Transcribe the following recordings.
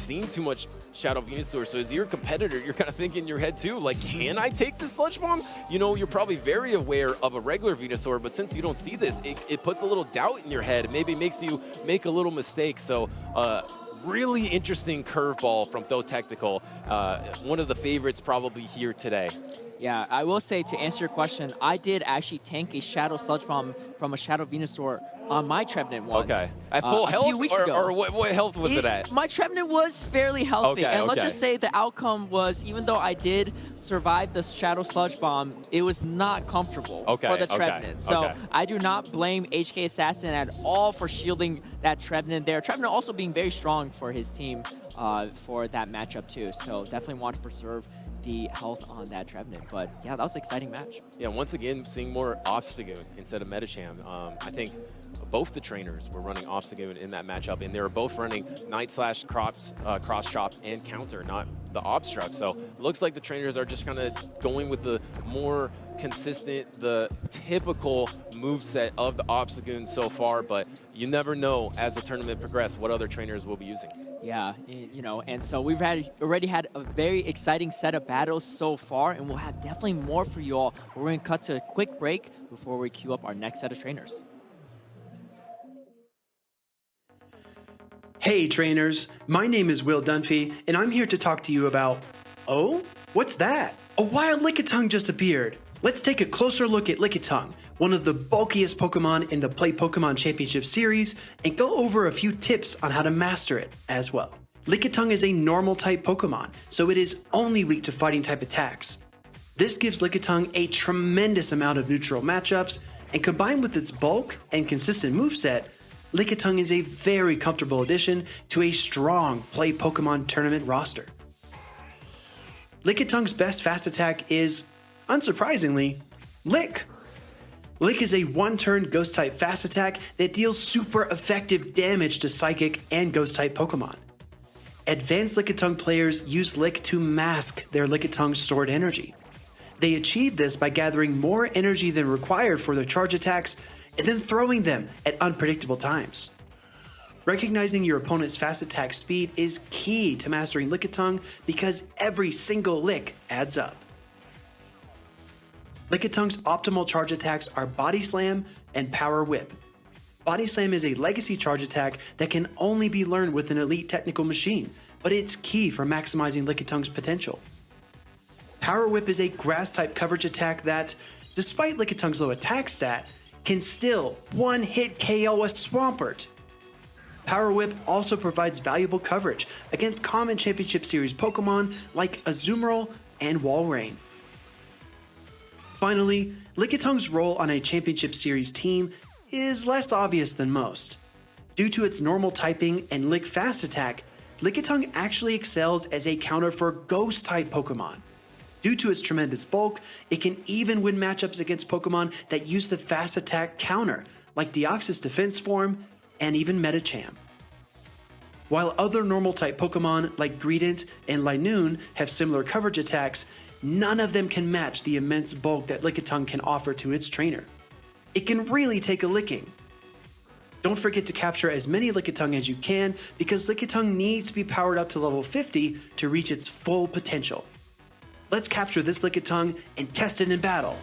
seen too much Shadow Venusaur, so as you're a competitor, you're kind of thinking in your head too, like, can I take the Sludge Bomb? You know, you're probably very aware of a regular Venusaur, but since you don't see this, it puts a little doubt in your head. It maybe makes you make a little mistake. So really interesting curveball from Though Technical. One of the favorites probably here today. Yeah, I will say, to answer your question, I did actually tank a Shadow Sludge Bomb from a Shadow Venusaur on my Trevenant once. Okay. At full health? A few weeks ago. Or what health was it at? My Trevenant was fairly healthy. Okay, and let's okay. just say the outcome was, even though I did survive the Shadow Sludge Bomb, it was not comfortable for the Trevenant. So I do not blame HK Assassin at all for shielding that Trevenant there. Trevenant also being very strong for his team for that matchup too. So definitely want to preserve the health on that Trevenant. But yeah, that was an exciting match. Yeah, once again, seeing more Obstagoon instead of Medicham. I think both the trainers were running Obstagoon in that matchup, and they were both running Night/Cross Chop and Counter, not the Obstruct. So it looks like the trainers are just kind of going with the more consistent, the typical moveset of the Obstagoon so far, but you never know as the tournament progresses what other trainers will be using. Yeah, you know, and so we've already had a very exciting set of battles so far, and we'll have definitely more for you all. We're going to cut to a quick break before we queue up our next set of trainers. Hey trainers, my name is Will Dunphy, and I'm here to talk to you about... Oh? What's that? A wild Lickitung just appeared. Let's take a closer look at Lickitung, one of the bulkiest Pokemon in the Play Pokemon Championship series, and go over a few tips on how to master it as well. Lickitung is a normal type Pokemon, so it is only weak to fighting type attacks. This gives Lickitung a tremendous amount of neutral matchups, and combined with its bulk and consistent moveset, Lickitung is a very comfortable addition to a strong Play Pokemon Tournament roster. Lickitung's best fast attack is, unsurprisingly, Lick. Lick is a one-turn Ghost-type fast attack that deals super effective damage to Psychic and Ghost-type Pokemon. Advanced Lickitung players use Lick to mask their Lickitung's stored energy. They achieve this by gathering more energy than required for their charge attacks and then throwing them at unpredictable times. Recognizing your opponent's fast attack speed is key to mastering Lickitung because every single lick adds up. Lickitung's optimal charge attacks are Body Slam and Power Whip. Body Slam is a legacy charge attack that can only be learned with an elite technical machine, but it's key for maximizing Lickitung's potential. Power Whip is a grass-type coverage attack that, despite Lickitung's low attack stat, can still one-hit KO a Swampert. Power Whip also provides valuable coverage against common Championship Series Pokemon like Azumarill and Walrein. Finally, Lickitung's role on a Championship Series team is less obvious than most. Due to its normal typing and Lick fast attack, Lickitung actually excels as a counter for Ghost-type Pokemon. Due to its tremendous bulk, it can even win matchups against Pokemon that use the fast attack counter, like Deoxys Defense Form and even Medicham. While other normal-type Pokemon like Greedent and Linoone have similar coverage attacks, none of them can match the immense bulk that Lickitung can offer to its trainer. It can really take a licking. Don't forget to capture as many Lickitung as you can because Lickitung needs to be powered up to level 50 to reach its full potential. Let's capture this Lickitung and test it in battle.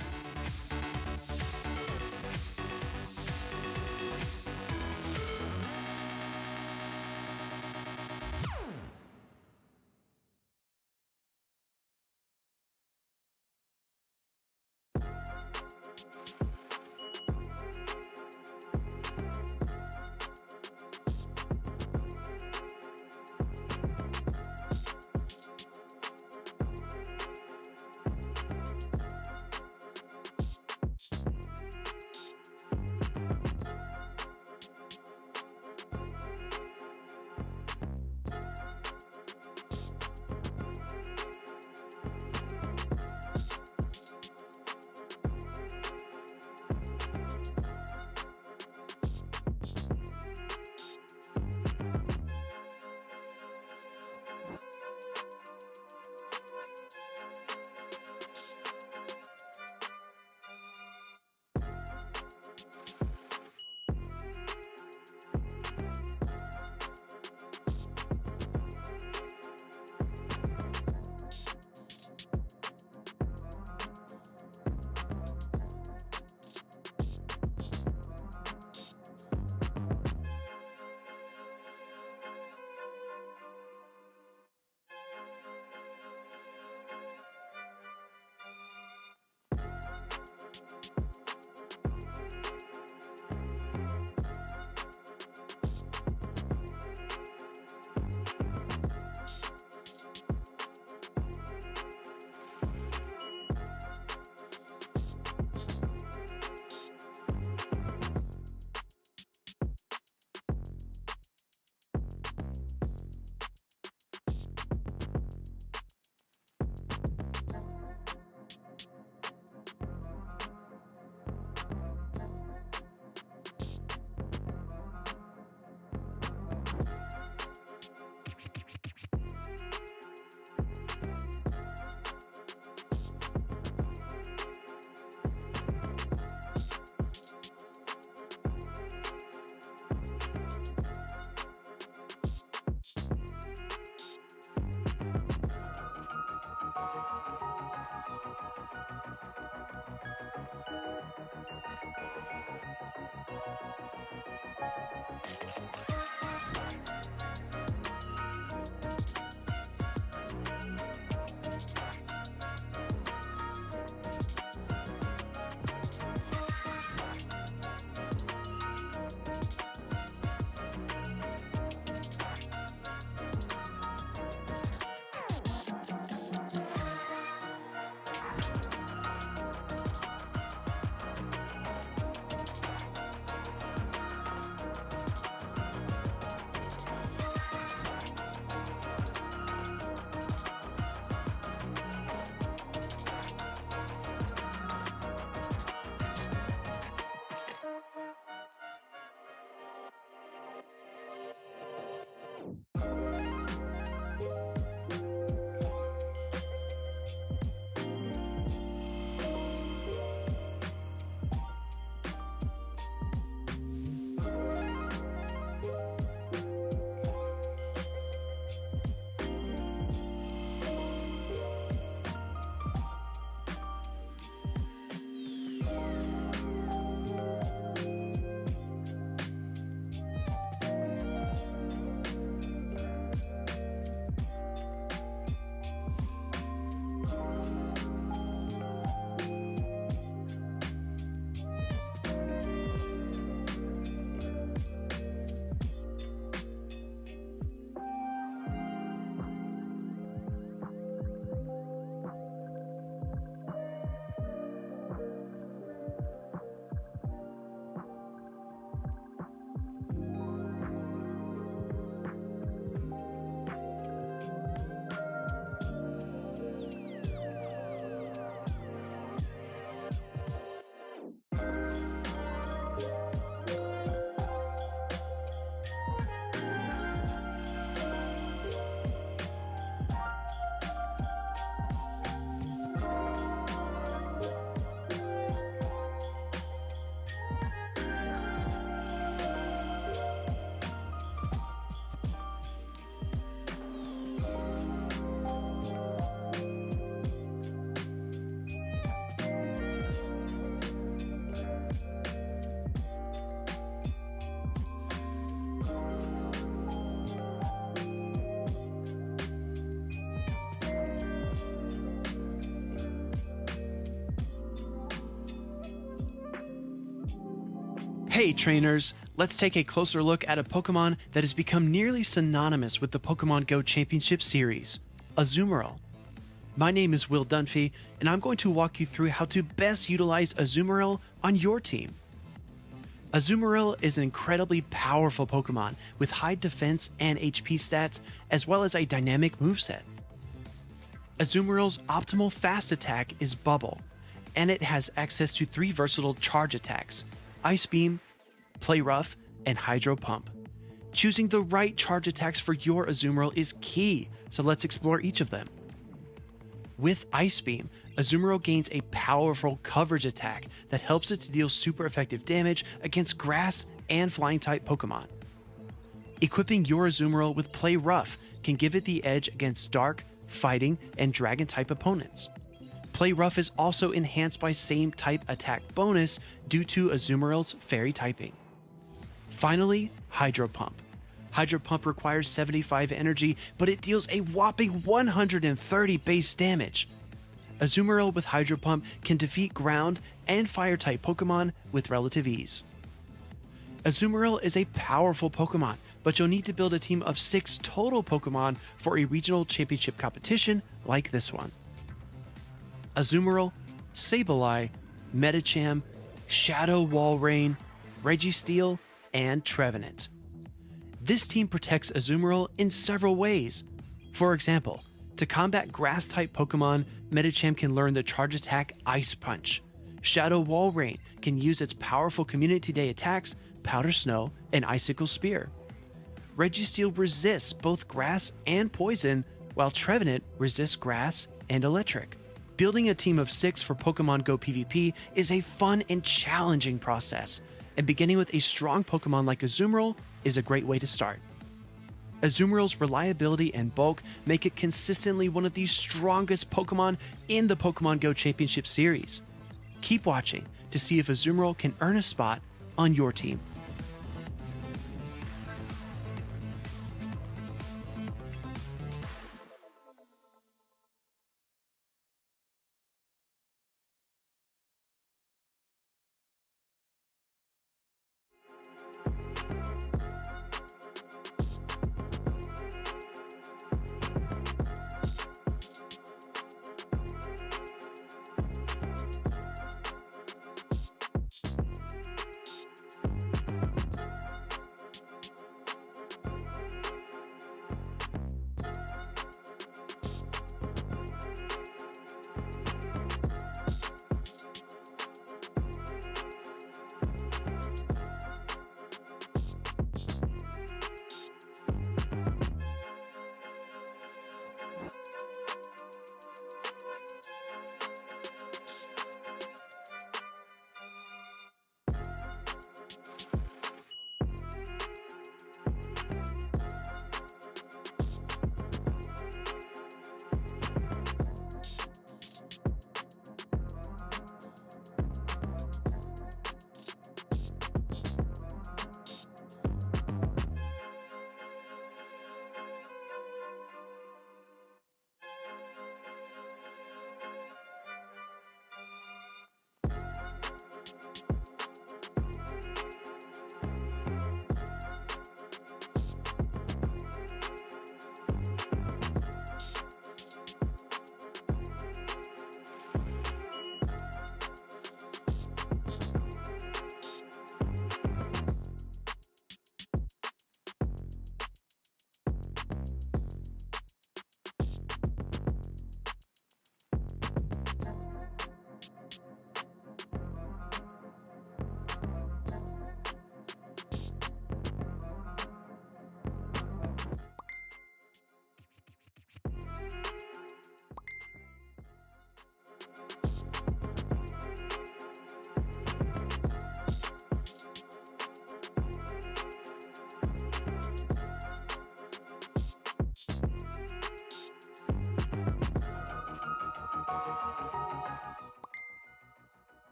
Hey trainers, let's take a closer look at a Pokemon that has become nearly synonymous with the Pokemon Go Championship Series, Azumarill. My name is Will Dunphy, and I'm going to walk you through how to best utilize Azumarill on your team. Azumarill is an incredibly powerful Pokemon with high defense and HP stats, as well as a dynamic moveset. Azumarill's optimal fast attack is Bubble, and it has access to 3 versatile charge attacks: Ice Beam, Play Rough, and Hydro Pump. Choosing the right charge attacks for your Azumarill is key, so let's explore each of them. With Ice Beam, Azumarill gains a powerful coverage attack that helps it to deal super effective damage against grass and flying type Pokemon. Equipping your Azumarill with Play Rough can give it the edge against dark, fighting, and dragon type opponents. Play Rough is also enhanced by same type attack bonus due to Azumarill's fairy typing. Finally, Hydro Pump. Hydro Pump requires 75 energy, but it deals a whopping 130 base damage. Azumarill with Hydro Pump can defeat ground and fire type Pokemon with relative ease. Azumarill is a powerful Pokemon, but you'll need to build a team of 6 total Pokemon for a regional championship competition like this one. Azumarill, Sableye, Medicham, Shadow Walrein, Registeel, and Trevenant. This team protects Azumarill in several ways. For example, to combat grass-type Pokemon, Medicham can learn the charge attack Ice Punch. Shadow Walrein can use its powerful Community Day attacks Powder Snow and Icicle Spear. Registeel resists both grass and poison, while Trevenant resists grass and electric. Building a team of 6 for Pokemon Go PvP is a fun and challenging process, and beginning with a strong Pokemon like Azumarill is a great way to start. Azumarill's reliability and bulk make it consistently one of the strongest Pokemon in the Pokemon Go Championship Series. Keep watching to see if Azumarill can earn a spot on your team.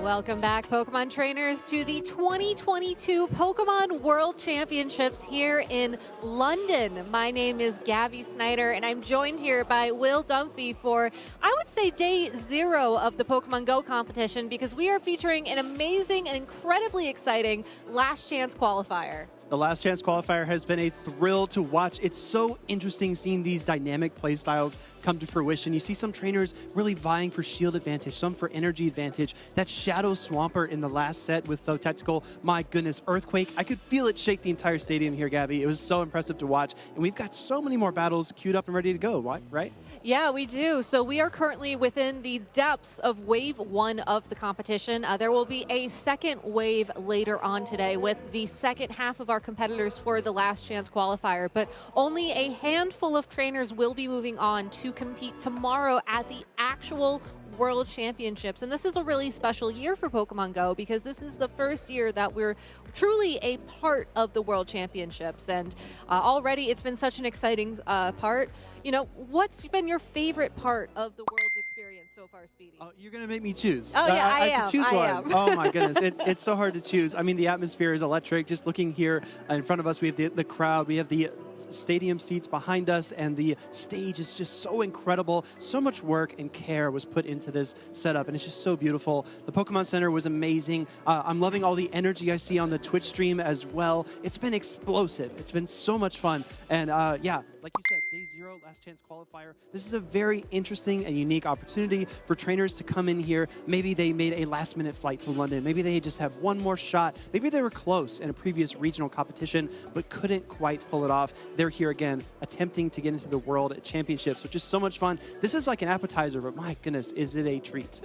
Welcome back, Pokemon trainers, to the 2022 Pokemon World Championships here in London. My name is Gabby Snyder, and I'm joined here by Will Dunphy for, I would say, day 0 of the Pokemon Go competition, because we are featuring an amazing and incredibly exciting Last Chance qualifier. The Last Chance qualifier has been a thrill to watch. It's so interesting seeing these dynamic playstyles come to fruition. You see some trainers really vying for shield advantage, some for energy advantage. That Shadow Swampert in the last set with Though Tactical, my goodness, Earthquake. I could feel it shake the entire stadium here, Gabby. It was so impressive to watch. And we've got so many more battles queued up and ready to go, right? Yeah, we do. So we are currently within the depths of Wave 1 of the competition. There will be a second wave later on today with the second half of our competitors for the Last Chance qualifier. But only a handful of trainers will be moving on to compete tomorrow at the actual World Championships. And this is a really special year for Pokemon Go, because this is the first year that we're truly a part of the World Championships. And already it's been such an exciting part. You know, what's been your favorite part of the World's experience so far, Speedy? You're going to make me choose. Oh, yeah, I have to choose one. am. Oh, my goodness. It's so hard to choose. I mean, the atmosphere is electric. Just looking here in front of us, we have the crowd. We have the stadium seats behind us, and the stage is just so incredible. So much work and care was put into this setup, and it's just so beautiful. The Pokemon Center was amazing. I'm loving all the energy I see on the Twitch stream as well. It's been explosive. It's been so much fun. And yeah, like you said, day 0, Last Chance qualifier. This is a very interesting and unique opportunity for trainers to come in here. Maybe they made a last-minute flight to London. Maybe they just have one more shot. Maybe they were close in a previous regional competition, but couldn't quite pull it off. They're here again, attempting to get into the World Championships, which is so much fun. This is like an appetizer, but my goodness, is it a treat.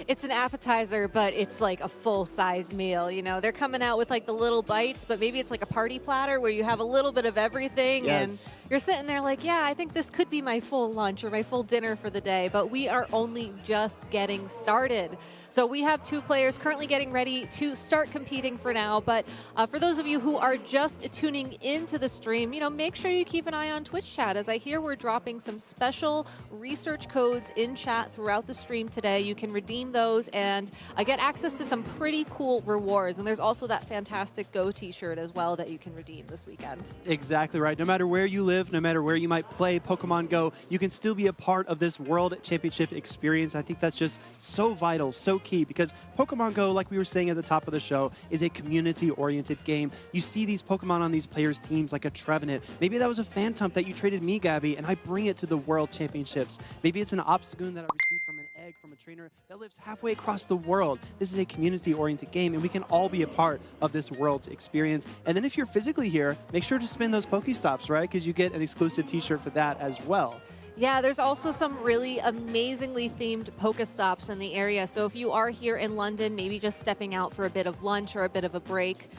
It's an appetizer, but it's like a full-size meal. You know, they're coming out with like the little bites, but maybe it's like a party platter where you have a little bit of everything. Yes. And you're sitting there like, yeah, I think this could be my full lunch or my full dinner for the day, but we are only just getting started. So we have 2 players currently getting ready to start competing for now, but for those of you who are just tuning into the stream, you know, make sure you keep an eye on Twitch chat, as I hear we're dropping some special research codes in chat throughout the stream today. You can redeem those and get access to some pretty cool rewards, and there's also that fantastic Go t-shirt as well that you can redeem this weekend. Exactly right. No matter where you live, no matter where you might play Pokemon Go, you can still be a part of this World Championship experience. I think that's just so vital, so key, because Pokemon Go, like we were saying at the top of the show, is a community-oriented game. You see these Pokemon on these players' teams like a Trevenant. Maybe that was a Phantom that you traded me, Gabby, and I bring it to the World Championships. Maybe it's an Obstagoon that I received from an egg from a trainer that lives halfway across the world. This is a community-oriented game, and we can all be a part of this World's experience. And then if you're physically here, make sure to spin those Pokestops, right? Because you get an exclusive t-shirt for that as well. Yeah, there's also some really amazingly themed Pokestops in the area. So if you are here in London, maybe just stepping out for a bit of lunch or a bit of a break,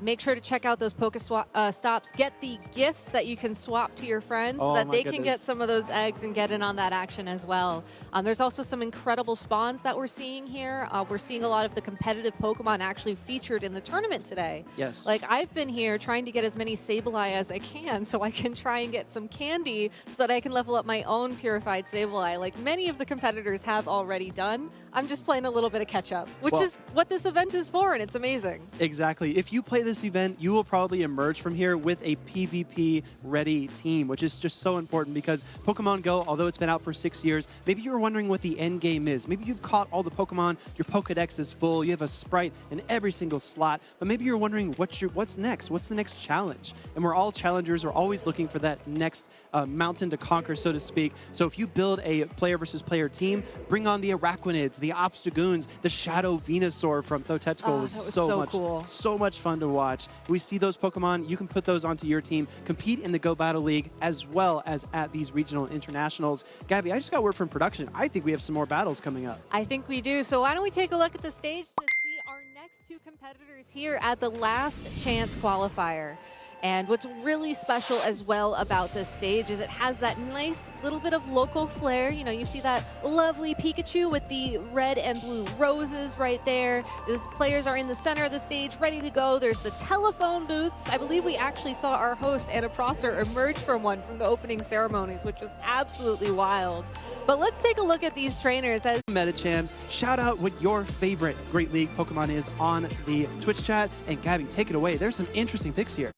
make sure to check out those Pokestops. Get the gifts that you can swap to your friends so that they can get some of those eggs and get in on that action as well. There's also some incredible spawns that we're seeing here. We're seeing a lot of the competitive Pokemon actually featured in the tournament today. Yes. Like, I've been here trying to get as many Sableye as I can so I can try and get some candy so that I can level up my own purified Sableye, like many of the competitors have already done. I'm just playing a little bit of catch up, which is what this event is for, and it's amazing. Exactly. If you play this event, you will probably emerge from here with a PvP ready team, which is just so important, because Pokemon Go, although it's been out for 6 years, maybe you're wondering what the end game is. Maybe you've caught all the Pokemon, your Pokedex is full, you have a sprite in every single slot, but maybe you're wondering what's next? What's the next challenge? And we're all challengers. We're always looking for that next mountain to conquer, so to speak. So if you build a player versus player team, bring on the Araquanids, the Obstagoons, the Shadow Venusaur from Though Tactical was so much cool. So much fun to watch. We see those Pokemon, you can put those onto your team, compete in the Go Battle League as well as at these regional internationals. Gabby, I just got word from production. I think we have some more battles coming up. I think we do. So why don't we take a look at the stage to see our next 2 competitors here at the Last Chance qualifier. And what's really special as well about this stage is it has that nice little bit of local flair. You know, you see that lovely Pikachu with the red and blue roses right there. These players are in the center of the stage, ready to go. There's the telephone booths. I believe we actually saw our host, Anna Prosser, emerge from one from the opening ceremonies, which was absolutely wild. But let's take a look at these trainers. As Metachams, shout out what your favorite Great League Pokemon is on the Twitch chat. And Gabby, take it away. There's some interesting picks here.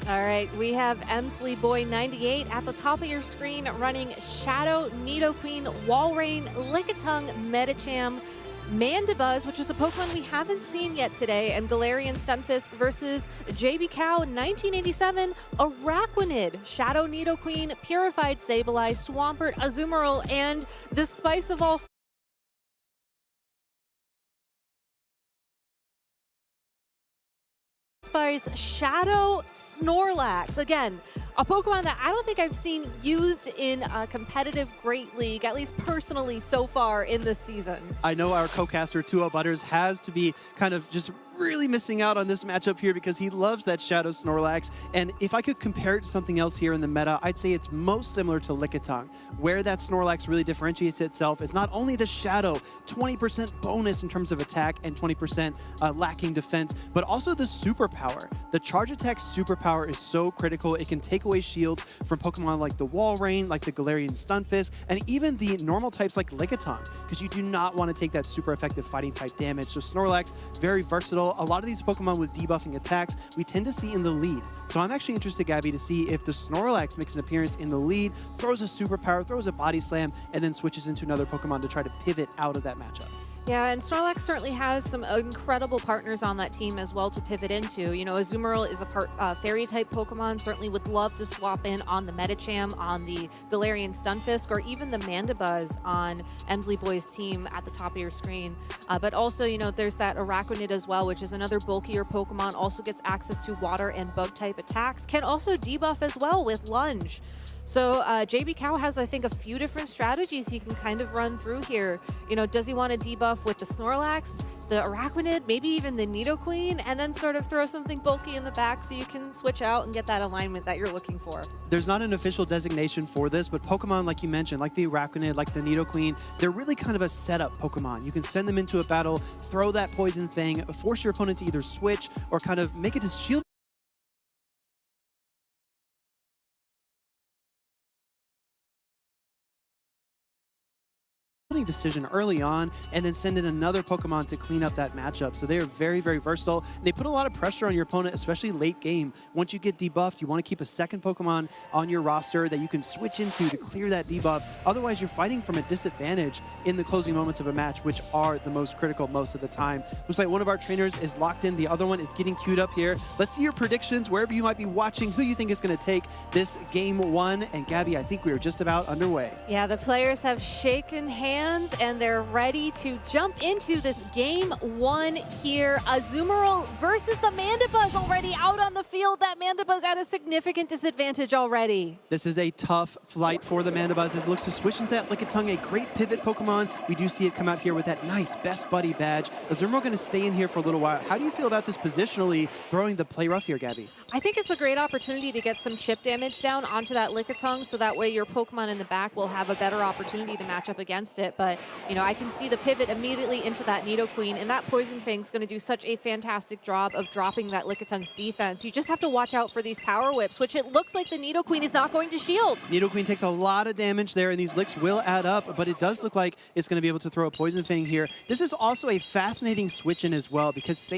All right, we have Emsley Boy 98 at the top of your screen running Shadow, Nidoqueen, Walrein, Lickitung, Medicham, Mandibuzz, which is a Pokemon we haven't seen yet today, and Galarian Stunfisk versus JB Cow 1987, Araquanid, Shadow Nidoqueen, Purified Sableye, Swampert, Azumarill, and the spice of all spice, Shadow Snorlax. Again, a Pokemon that I don't think I've seen used in a competitive Great League, at least personally so far in this season. I know our co-caster, Tuo Butters, has to be kind of just really missing out on this matchup here because he loves that Shadow Snorlax. And if I could compare it to something else here in the meta, I'd say it's most similar to Lickitung. Where that Snorlax really differentiates itself is not only the Shadow, 20% bonus in terms of attack and 20% lacking defense, but also the superpower. The Charge Attack superpower is so critical. It can take away shields from Pokemon like the Walrein, like the Galarian Stunfisk, and even the normal types like Lickitung, because you do not want to take that super effective fighting type damage. So Snorlax, very versatile. A lot of these Pokemon with debuffing attacks, we tend to see in the lead. So I'm actually interested, Gabby, to see if the Snorlax makes an appearance in the lead, throws a superpower, throws a body slam, and then switches into another Pokemon to try to pivot out of that matchup. Yeah, and Snorlax certainly has some incredible partners on that team as well to pivot into. You know, Azumarill is a fairy-type Pokemon, certainly would love to swap in on the Medicham, on the Galarian Stunfisk, or even the Mandibuzz on Emsley Boy's team at the top of your screen. But also, you know, there's that Araquanid as well, which is another bulkier Pokemon, also gets access to water and bug-type attacks, can also debuff as well with Lunge. So JB Cow has, I think, a few different strategies he can kind of run through here. You know, does he want to debuff with the Snorlax, the Araquanid, maybe even the Nidoqueen, and then sort of throw something bulky in the back so you can switch out and get that alignment that you're looking for? There's not an official designation for this, but Pokemon like you mentioned, like the Araquanid, like the Nidoqueen, they're really kind of a setup Pokemon. You can send them into a battle, throw that Poison Fang, force your opponent to either switch or kind of make it a shield decision early on and then send in another Pokemon to clean up that matchup. So they are very, very versatile. And they put a lot of pressure on your opponent, especially late game. Once you get debuffed, you want to keep a second Pokemon on your roster that you can switch into to clear that debuff. Otherwise, you're fighting from a disadvantage in the closing moments of a match, which are the most critical most of the time. Looks like one of our trainers is locked in. The other one is getting queued up here. Let's see your predictions wherever you might be watching, who you think is going to take this game one. And Gabby, I think we are just about underway. Yeah, the players have shaken hands and they're ready to jump into this game one here. Azumarill versus the Mandibuzz already out on the field. That Mandibuzz at a significant disadvantage already. This is a tough flight for the Mandibuzz as it looks to switch into that Lickitung, a great pivot Pokemon. We do see it come out here with that nice Best Buddy badge. Azumarill going to stay in here for a little while. How do you feel about this positionally throwing the play rough here, Gabby? I think it's a great opportunity to get some chip damage down onto that Lickitung, so that way your Pokemon in the back will have a better opportunity to match up against it. But, you know, I can see the pivot immediately into that Nidoqueen, and that Poison Fang's going to do such a fantastic job of dropping that Lickitung's defense. You just have to watch out for these Power Whips, which it looks like the Nidoqueen is not going to shield. Nidoqueen takes a lot of damage there, and these licks will add up, but it does look like it's going to be able to throw a Poison Fang here. This is also a fascinating switch in as well, because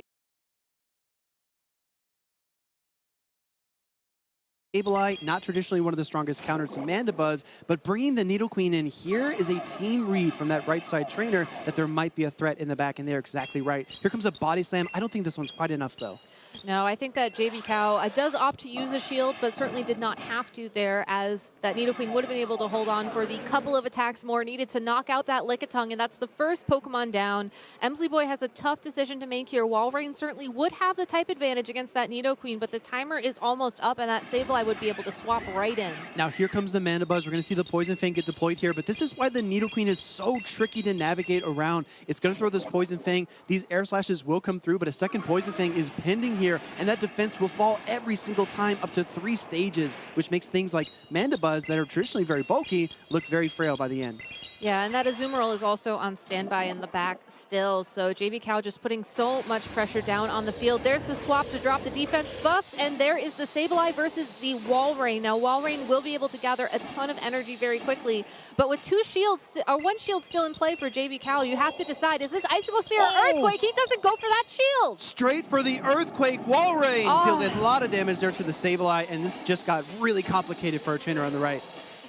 Sableye, not traditionally one of the strongest counters to Mandibuzz, but bringing the Nidoqueen in here is a team read from that right side trainer that there might be a threat in the back, and they're exactly right. Here comes a Body Slam. I don't think this one's quite enough, though. No, I think that JB Cow does opt to use a shield, but certainly did not have to there, as that Nidoqueen would have been able to hold on for the couple of attacks more needed to knock out that Lickitung, and that's the first Pokemon down. Emsley Boy has a tough decision to make here. Walrein certainly would have the type advantage against that Nidoqueen, but the timer is almost up, and that Sableye Sableye would be able to swap right in. Now here comes the Mandibuzz. We're going to see the Poison Fang get deployed here, but this is why the Nidoqueen is so tricky to navigate around. It's going to throw this Poison Fang. These air slashes will come through, but a second Poison Fang is pending here, and that defense will fall every single time up to 3 stages, which makes things like Mandibuzz that are traditionally very bulky look very frail by the end. Yeah, and that Azumarill is also on standby in the back still, so JB Cow just putting so much pressure down on the field. There's the swap to drop the defense buffs, and there is the Sableye versus the Walrein. Now, Walrein will be able to gather a ton of energy very quickly, but with 2 shields, or 1 shield still in play for JB Cow, you have to decide, is this Icicle Sphere or Earthquake? He doesn't go for that shield! Straight for the Earthquake. Walrein deals a lot of damage there to the Sableye, and this just got really complicated for our trainer on the right.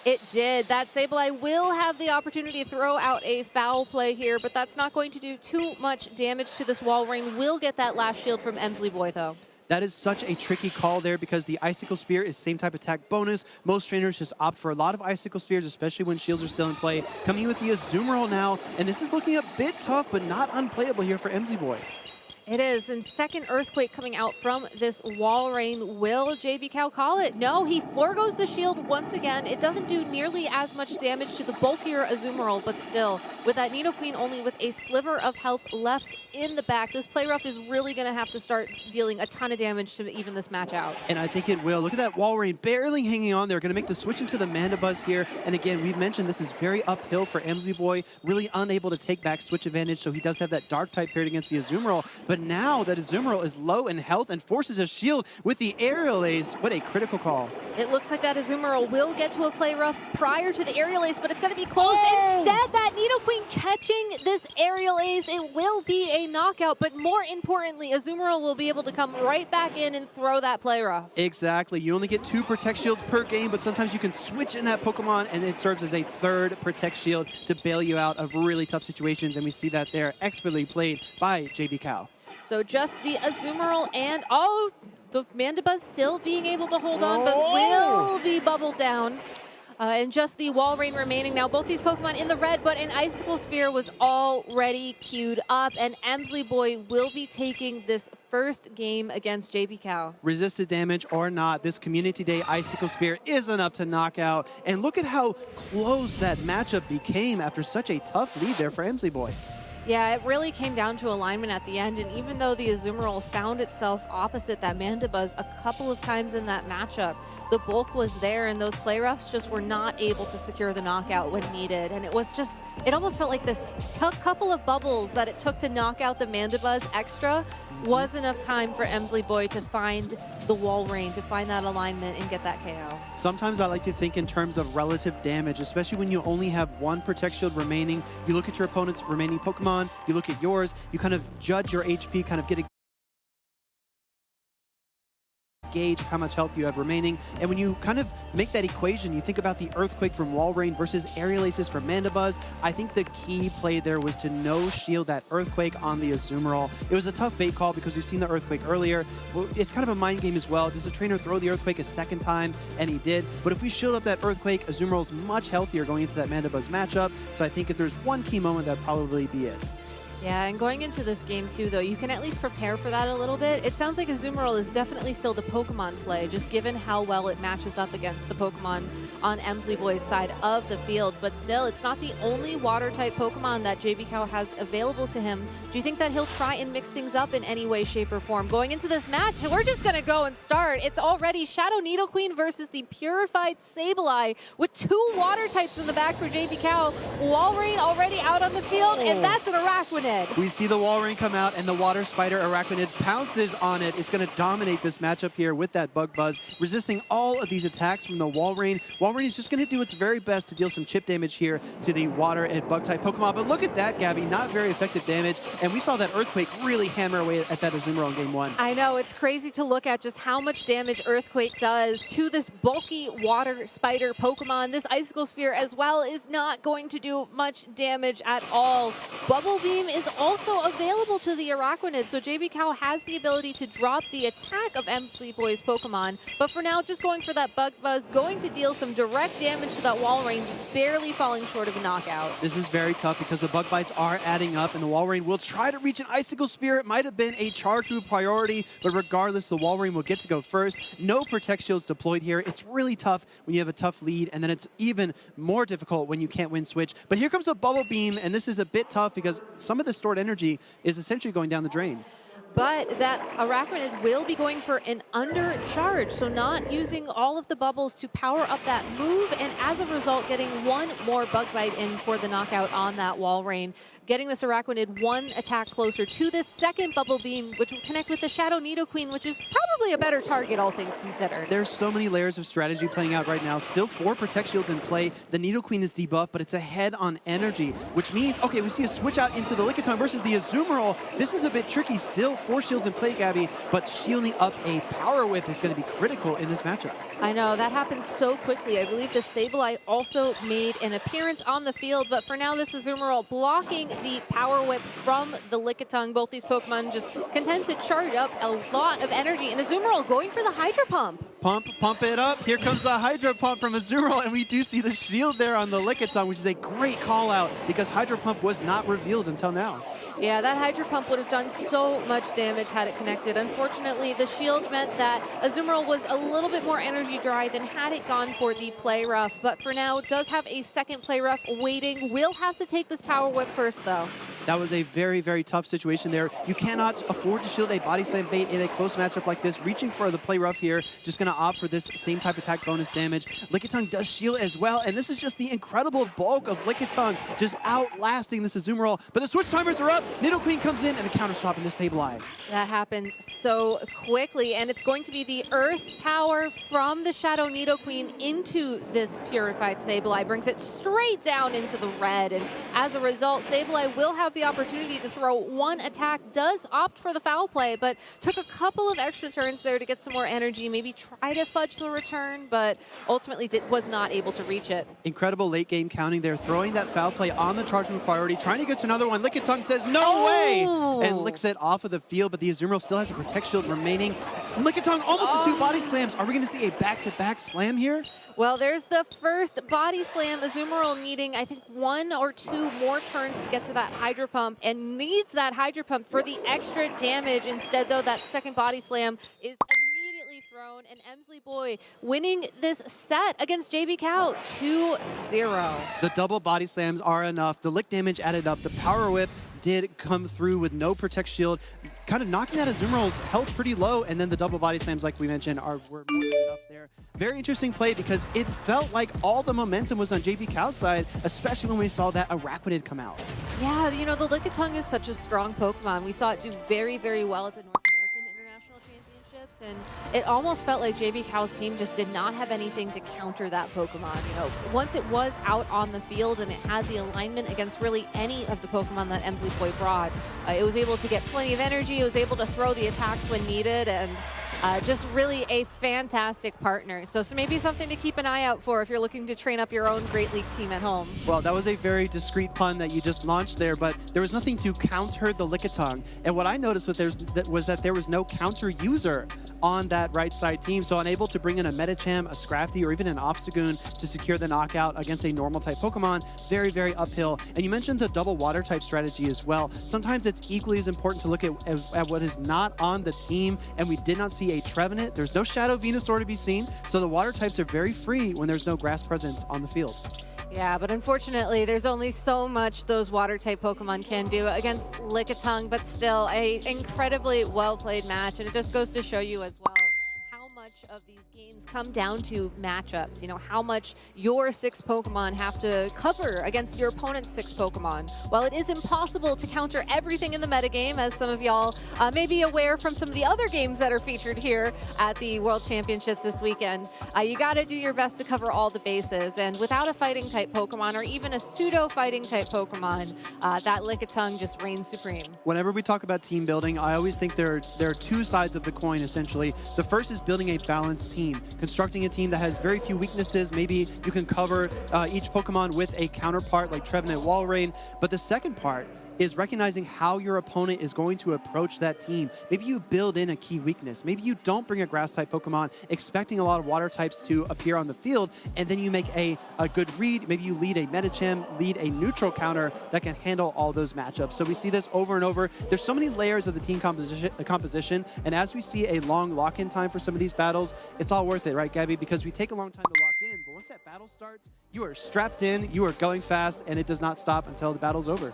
It did. That Sableye will have the opportunity to throw out a foul play here, but that's not going to do too much damage to this Walrein. Will get that last shield from Emsley Boy, though. That is such a tricky call there because the Icicle Spear is same type attack bonus. Most trainers just opt for a lot of Icicle Spears, especially when shields are still in play. Coming with the Azumarill now, and this is looking a bit tough, but not unplayable here for Emsley Boy. It is, and second Earthquake coming out from this Walrein. Will JB Cow call it? No, he forgoes the shield once again. It doesn't do nearly as much damage to the bulkier Azumarill, but still, with that Nidoqueen only with a sliver of health left in the back, this play rough is really going to have to start dealing a ton of damage to even this match out. And I think it will. Look at that Walrein barely hanging on there. Going to make the switch into the Mandibuzz here. And again, we've mentioned this is very uphill for Emsley Boy, really unable to take back switch advantage, so he does have that dark type paired against the Azumarill. But now that Azumarill is low in health and forces a shield with the Aerial Ace, what a critical call. It looks like that Azumarill will get to a play rough prior to the Aerial Ace, but it's going to be close. Instead, that Nidoqueen catching this Aerial Ace, it will be a knockout, but more importantly, Azumarill will be able to come right back in and throw that play rough. Exactly. You only get 2 Protect Shields per game, but sometimes you can switch in that Pokemon, and it serves as a 3rd Protect Shield to bail you out of really tough situations, and we see that there expertly played by JB Cow. So just the Azumarill and, the Mandibuzz still being able to hold on, but will be bubbled down. And just the Walrein remaining. Now, both these Pokemon in the red, but an Icicle Sphere was already queued up, and Emsley Boy will be taking this first game against JB Cow. Resisted damage or not, this Community Day Icicle Spear is enough to knock out. And look at how close that matchup became after such a tough lead there for Emsley Boy. Yeah, it really came down to alignment at the end, and even though the Azumarill found itself opposite that Mandibuzz a couple of times in that matchup, the bulk was there, and those play roughs just were not able to secure the knockout when needed. And it was just, it almost felt like this couple of bubbles that it took to knock out the Mandibuzz extra was enough time for Emsley Boy to find the Walrein, to find that alignment and get that KO. Sometimes I like to think in terms of relative damage, especially when you only have 1 Protect Shield remaining. You look at your opponent's remaining Pokemon, you look at yours, you kind of judge your HP, kind of get a gauge how much health you have remaining. And when you kind of make that equation, you think about the Earthquake from Walrein versus Aerial Aces from Mandibuzz. I think the key play there was to no shield that Earthquake on the Azumarill. It was a tough bait call because we've seen the Earthquake earlier. It's kind of a mind game as well. Does the trainer throw the Earthquake a second time? And he did. But if we shield up that Earthquake, Azumarill's much healthier going into that Mandibuzz matchup. So I think if there's one key moment, that'd probably be it. Yeah, and going into this game too, though, you can at least prepare for that a little bit. It sounds like Azumarill is definitely still the Pokemon play, just given how well it matches up against the Pokemon on Emsley Boy's side of the field. But still, it's not the only Water-type Pokemon that JB Cow has available to him. Do you think that he'll try and mix things up in any way, shape, or form? Going into this match, we're just going to go and start. It's already Shadow Nidoqueen versus the Purified Sableye with 2 Water types in the back for JB Cow. Walrein already out on the field, and that's an Arachnid. We see the Walrein come out, and the Water Spider Arachnid pounces on it. It's going to dominate this matchup here with that Bug Buzz, resisting all of these attacks from the Walrein. Walrein is just going to do its very best to deal some chip damage here to the Water and Bug-type Pokemon. But look at that, Gabby. Not very effective damage. And we saw that Earthquake really hammer away at that Azumarill in Game 1. I know. It's crazy to look at just how much damage Earthquake does to this bulky Water Spider Pokemon. This Icicle Sphere as well is not going to do much damage at all. Bubble Beam is also available to the Araquanid, so JB Cow has the ability to drop the attack of Emsley Boy's Pokemon, but for now, just going for that Bug Buzz, going to deal some direct damage to that Walrein, just barely falling short of a knockout. This is very tough because the Bug Bites are adding up, and the Walrein will try to reach an Icicle Spear. It might have been a charge move priority, but regardless, the Walrein will get to go first. No Protect Shields deployed here. It's really tough when you have a tough lead, and then it's even more difficult when you can't win switch. But here comes a Bubble Beam, and this is a bit tough because some of the stored energy is essentially going down the drain. But that Araquanid will be going for an undercharge, so not using all of the bubbles to power up that move, and as a result, getting one more Bug Bite in for the knockout on that Walrein. Getting this Araquanid one attack closer to this second Bubble Beam, which will connect with the Shadow Nidoqueen, which is probably a better target, all things considered. There's so many layers of strategy playing out right now. Still 4 Protect Shields in play. The Nidoqueen is debuffed, but it's ahead on energy, which means, okay, we see a switch out into the Lickitung versus the Azumarill. This is a bit tricky. Still 4 shields in play, Gabby, but shielding up a Power Whip is going to be critical in this matchup. I know, that happened so quickly. I believe the Sableye also made an appearance on the field, but for now this Azumarill blocking the Power Whip from the Lickitung. Both these Pokemon just content to charge up a lot of energy, and Azumarill going for the Hydro Pump. Pump it up. Here comes the Hydro Pump from Azumarill, and we do see the shield there on the Lickitung, which is a great call out because Hydro Pump was not revealed until now. Yeah, that Hydro Pump would have done so much damage had it connected. Unfortunately, the shield meant that Azumarill was a little bit more energy dry than had it gone for the Play Rough. But for now, does have a second Play Rough waiting. Will have to take this Power Whip first, though. That was a very, very tough situation there. You cannot afford to shield a Body Slam bait in a close matchup like this. Reaching for the Play Rough here, just going to opt for this same type attack bonus damage. Lickitung does shield as well, and this is just the incredible bulk of Lickitung just outlasting this Azumarill. But the switch timers are up. Nidoqueen comes in and a counter swap into Sableye. That happened so quickly, and it's going to be the Earth power from the Shadow Nidoqueen into this purified Sableye. Brings it straight down into the red, and as a result, Sableye will have the opportunity to throw one attack. Does opt for the foul play, but took a couple of extra turns there to get some more energy, maybe try to fudge the return, but ultimately was not able to reach it. Incredible late game counting there, throwing that foul play on the charge move priority, trying to get to another one. Lickitung says, no way! And licks it off of the field, but the Azumarill still has a Protect Shield remaining. Lickitung almost to 2 body slams. Are we going to see a back-to-back slam here? Well, there's the first body slam. Azumarill needing, I think, 1 or 2 more turns to get to that Hydro Pump, and needs that Hydro Pump for the extra damage. Instead, though, that second body slam is immediately thrown, and Emsley Boy winning this set against JB Cow 2-0. The double body slams are enough. The lick damage added up. The Power Whip did come through with no Protect Shield, kind of knocking that Azumarill's health pretty low, and then the double body slams, like we mentioned, were more than enough there. Very interesting play because it felt like all the momentum was on JP Cow's side, especially when we saw that Araquanid come out. Yeah, you know, the Lickitung is such a strong Pokemon. We saw it do very, very well at the North American International Championships, and it almost felt like JB Cow's team just did not have anything to counter that Pokemon. You know, once it was out on the field and it had the alignment against really any of the Pokemon that Emsley Boy brought, it was able to get plenty of energy, it was able to throw the attacks when needed, and just really a fantastic partner. So maybe something to keep an eye out for if you're looking to train up your own Great League team at home. Well, that was a very discreet pun that you just launched there, but there was nothing to counter the Lickitung. And what I noticed was that there was no counter user on that right side team, so unable to bring in a Medicham, a Scrafty, or even an Obstagoon to secure the knockout against a normal type Pokemon. Very, very uphill. And you mentioned the double water type strategy as well. Sometimes it's equally as important to look at what is not on the team, and we did not see a Trevenant. There's no Shadow Venusaur to be seen, so the water types are very free when there's no grass presence on the field. Yeah, but unfortunately, there's only so much those water-type Pokemon can do against Lickitung, but still a incredibly well-played match, and it just goes to show you as well how much of these games come down to matchups. You know, how much your 6 Pokemon have to cover against your opponent's 6 Pokemon. While it is impossible to counter everything in the metagame, as some of y'all may be aware from some of the other games that are featured here at the World Championships this weekend, you gotta do your best to cover all the bases. And without a fighting type Pokemon, or even a pseudo fighting type Pokemon, that Lickitung just reigns supreme. Whenever we talk about team building, I always think there are 2 sides of the coin, essentially. The first is building a balanced team, constructing a team that has very few weaknesses. Maybe you can cover each Pokemon with a counterpart like Trevenant, Walrein. But the second part is recognizing how your opponent is going to approach that team. Maybe you build in a key weakness. Maybe you don't bring a grass-type Pokemon expecting a lot of water types to appear on the field, and then you make a good read. Maybe you lead a Medicham, lead a neutral counter that can handle all those matchups. So we see this over and over. There's so many layers of the team composition, and as we see a long lock-in time for some of these battles, it's all worth it, right, Gabby? Because we take a long time to lock in, but once that battle starts, you are strapped in, you are going fast, and it does not stop until the battle's over.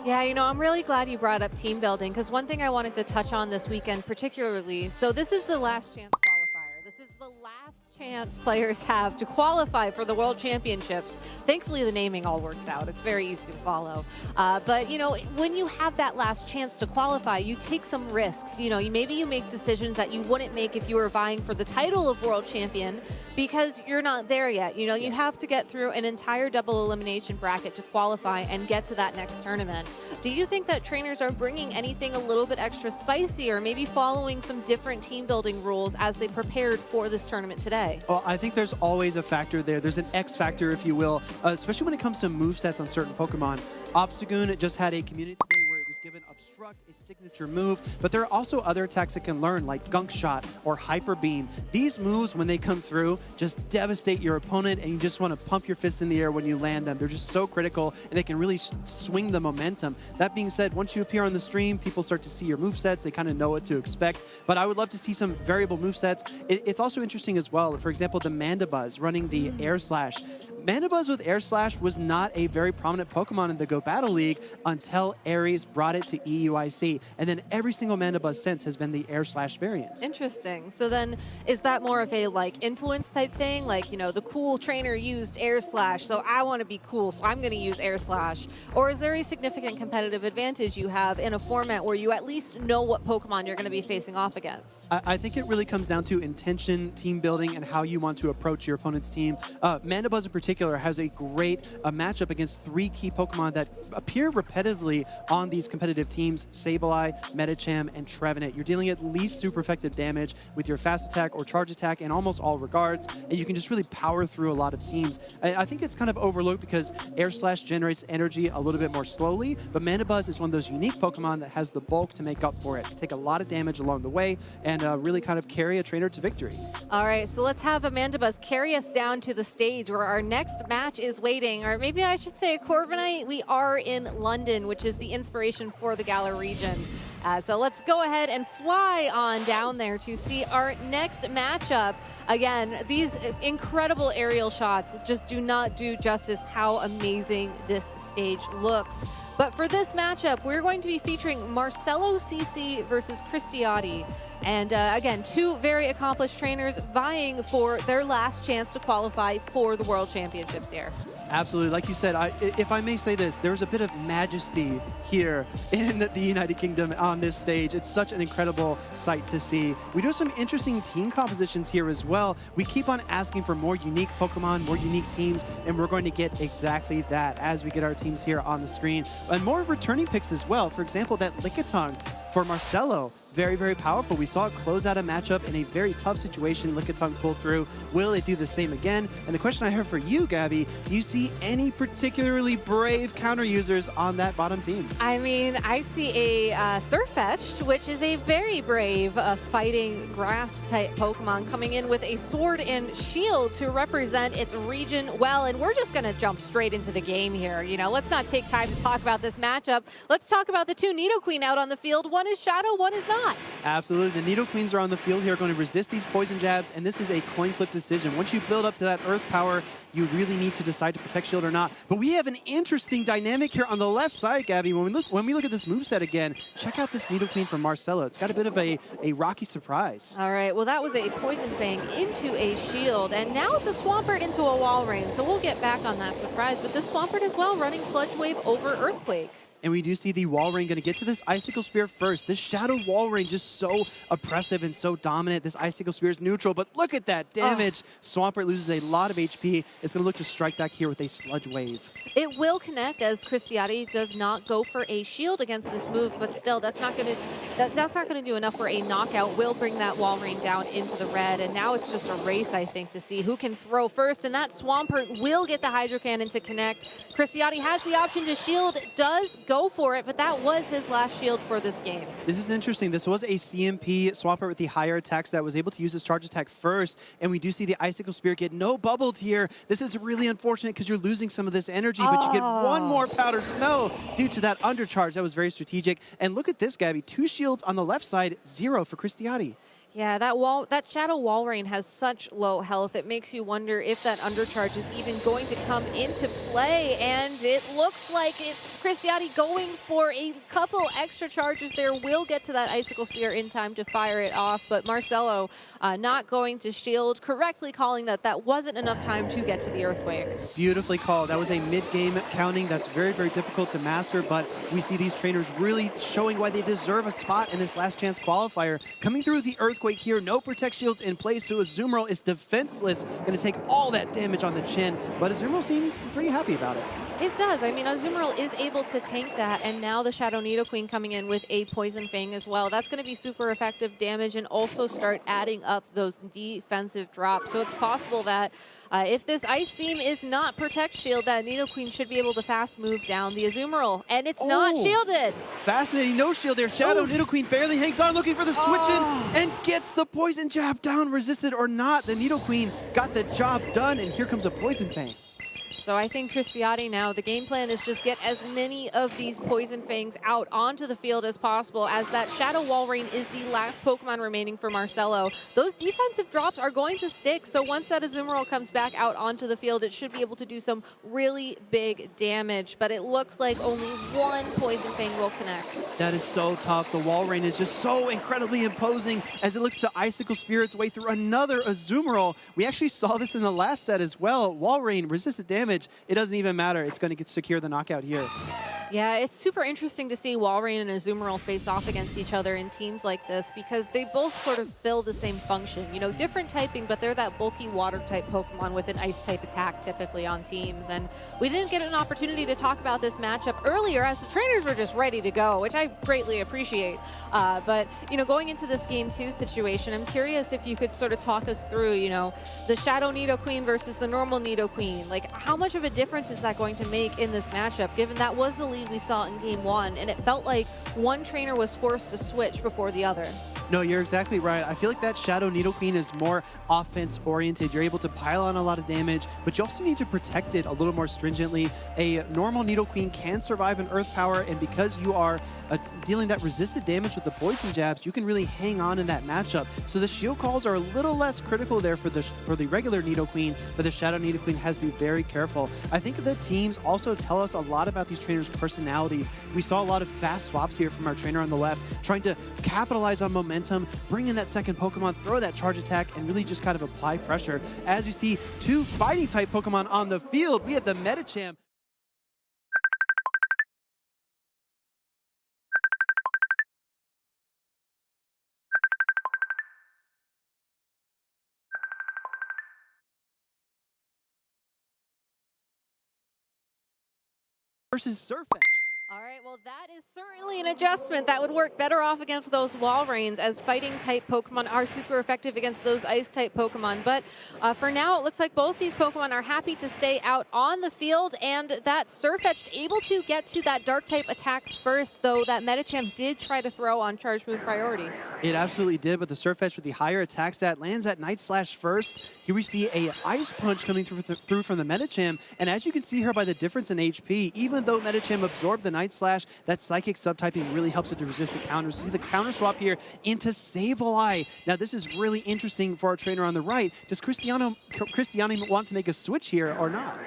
Yeah, you know, I'm really glad you brought up team building, because one thing I wanted to touch on this weekend particularly, so this is the last chance qualifier. This is the last chance players have to qualify for the World Championships. Thankfully, the naming all works out. It's very easy to follow. But, you know, when you have that last chance to qualify, you take some risks. You know, maybe you make decisions that you wouldn't make if you were vying for the title of World Champion because you're not there yet. You know, you have to get through an entire double elimination bracket to qualify and get to that next tournament. Do you think that trainers are bringing anything a little bit extra spicy, or maybe following some different team building rules as they prepared for this tournament today? Well, I think there's always a factor there. There's an X factor, if you will, especially when it comes to movesets on certain Pokemon. Obstagoon just had a community today where it was given Obstruct, its signature move, but there are also other attacks it can learn, like Gunk Shot or Hyper Beam. These moves, when they come through, just devastate your opponent, and you just want to pump your fists in the air when you land them. They're just so critical, and they can really swing the momentum. That being said, once you appear on the stream, people start to see your movesets. They kind of know what to expect, but I would love to see some variable movesets. It's also interesting as well. For example, the Mandibuzz running the Air Slash. Mandibuzz with Air Slash was not a very prominent Pokemon in the Go Battle League until Aries brought it to EUIC. And then every single Mandibuzz since has been the Air Slash variant. Interesting. So then is that more of a like influence type thing? Like, you know, the cool trainer used Air Slash, so I want to be cool, so I'm going to use Air Slash. Or is there a significant competitive advantage you have in a format where you at least know what Pokemon you're going to be facing off against? I think it really comes down to intention, team building, and how you want to approach your opponent's team. Mandibuzz in particular has a great matchup against 3 key Pokemon that appear repetitively on these competitive teams: Sableye, Medicham, and Trevenant. You're dealing at least super effective damage with your fast attack or charge attack in almost all regards, and you can just really power through a lot of teams. I think it's kind of overlooked because Air Slash generates energy a little bit more slowly, but Mandibuzz is one of those unique Pokemon that has the bulk to make up for it. Take a lot of damage along the way and really kind of carry a trainer to victory. All right, so let's have Mandibuzz carry us down to the stage where our next match is waiting, or maybe I should say Corviknight. We are in London, which is the inspiration for the Galar region. So let's go ahead and fly on down there to see our next matchup. Again, these incredible aerial shots just do not do justice how amazing this stage looks. But for this matchup, we're going to be featuring Marcelo CC versus Cristiati. And again, 2 very accomplished trainers vying for their last chance to qualify for the World Championships here. Absolutely. Like you said, if I may say this, there's a bit of majesty here in the United Kingdom on this stage. It's such an incredible sight to see. We do have some interesting team compositions here as well. We keep on asking for more unique Pokemon, more unique teams, and we're going to get exactly that as we get our teams here on the screen. And more returning picks as well. For example, that Lickitung for Marcelo. Very, very powerful. We saw it close out a matchup in a very tough situation. Lickitung pulled through. Will it do the same again? And the question I have for you, Gabby, do you see any particularly brave counter users on that bottom team? I mean, I see a Surfetch'd, which is a very brave fighting grass-type Pokemon, coming in with a Sword and Shield to represent its region well. And we're just going to jump straight into the game here. You know, let's not take time to talk about this matchup. Let's talk about the 2 Nidoqueen out on the field. One is Shadow, one is not. Absolutely. The Nidoqueens are on the field here, going to resist these poison jabs, and this is a coin flip decision. Once you build up to that earth power, you really need to decide to protect shield or not. But we have an interesting dynamic here on the left side, Gabby. When we look at this moveset again, check out this Nidoqueen from Marcelo. It's got a bit of a rocky surprise. All right, well, that was a Poison Fang into a shield, and now it's a Swampert into a Walrein, so we'll get back on that surprise. But this Swampert as well running Sludge Wave over Earthquake. And we do see the Walrein going to get to this Icicle Spear first. This Shadow Walrein just so oppressive and so dominant. This Icicle Spear is neutral, but look at that damage. Swampert loses a lot of HP. It's going to look to strike back here with a Sludge Wave. It will connect, as Cristiati does not go for a shield against this move, but still, that's not going to do enough for a knockout. Will bring that Walrein down into the red, and now it's just a race, I think, to see who can throw first, and that Swampert will get the Hydro Cannon to connect. Cristiati has the option to shield, does go for it, but that was his last shield for this game. This is interesting. This was a CMP swapper with the higher attacks that was able to use his charge attack first, and we do see the Icicle Spear get no bubbled here. This is really unfortunate because you're losing some of this energy, but you get one more powdered snow due to that undercharge. That was very strategic. And look at this, Gabby. 2 shields on the left side, 0 for Cristiati. Yeah, that Shadow Wall Rain has such low health. It makes you wonder if that undercharge is even going to come into play. And it looks like Cristiati going for a couple extra charges there. Will get to that Icicle Spear in time to fire it off. But Marcelo not going to shield, correctly calling that wasn't enough time to get to the Earthquake. Beautifully called. That was a mid-game counting that's very, very difficult to master. But we see these trainers really showing why they deserve a spot in this last chance qualifier. Coming through the Earthquake here, no protect shields in place, so Azumarill is defenseless, going to take all that damage on the chin, but Azumarill seems pretty happy about it. It does. I mean, Azumarill is able to tank that, and now the Shadow Nidoqueen coming in with a Poison Fang as well. That's going to be super effective damage and also start adding up those defensive drops. So it's possible that if this Ice Beam is not Protect Shield, that Nidoqueen should be able to fast move down the Azumarill, and it's not shielded. Fascinating. No shield there. Shadow Nidoqueen barely hangs on, looking for the switch in, and gets the Poison Jab down, resisted or not. The Nidoqueen got the job done, and here comes a Poison Fang. So I think Cristiati now, the game plan is just get as many of these Poison Fangs out onto the field as possible, as that Shadow Wall Rain is the last Pokemon remaining for Marcelo. Those defensive drops are going to stick, so once that Azumarill comes back out onto the field, it should be able to do some really big damage, but it looks like only one Poison Fang will connect. That is so tough. The Wall Rain is just so incredibly imposing as it looks to Icicle Spear its way through another Azumarill. We actually saw this in the last set as well. Wall Rain, resisted damage. It doesn't even matter. It's going to secure the knockout here. Yeah, it's super interesting to see Walrein and Azumarill face off against each other in teams like this because they both sort of fill the same function. You know, different typing, but they're that bulky water-type Pokemon with an ice-type attack typically on teams. And we didn't get an opportunity to talk about this matchup earlier as the trainers were just ready to go, which I greatly appreciate. But, you know, going into this Game 2 situation, I'm curious if you could sort of talk us through, you know, the Shadow Nidoqueen versus the normal Nidoqueen. Like, how much of a difference is that going to make in this matchup, given that was the lead we saw in Game 1, and it felt like one trainer was forced to switch before the other? No, you're exactly right. I feel like that Shadow Nidoqueen is more offense-oriented. You're able to pile on a lot of damage, but you also need to protect it a little more stringently. A normal Nidoqueen can survive an Earth Power, and because you are dealing that resisted damage with the Poison Jabs, you can really hang on in that matchup. So the shield calls are a little less critical there for the regular Nidoqueen, but the Shadow Nidoqueen has to be very careful. I think the teams also tell us a lot about these trainers' personalities. We saw a lot of fast swaps here from our trainer on the left, trying to capitalize on momentum, bring in that second Pokemon, throw that charge attack, and really just kind of apply pressure. As you see, two fighting-type Pokemon on the field, we have the Medicham versus Surfetched. All right, well, that is certainly an adjustment. That would work better off against those Walreins, as fighting-type Pokemon are super effective against those Ice-type Pokemon. But for now, it looks like both these Pokemon are happy to stay out on the field, and that Surfetched able to get to that Dark-type attack first, though that Medicham did try to throw on Charge Move priority. It absolutely did, but the Surfetched with the higher attack stat lands at Night Slash first. Here we see a Ice Punch coming through from the Medicham, and as you can see here by the difference in HP, even though Medicham absorbed the Night Slash, that Psychic subtyping really helps it to resist the counters. See the counter swap here into Sableye. Now this is really interesting for our trainer on the right. Does Cristiani want to make a switch here or not?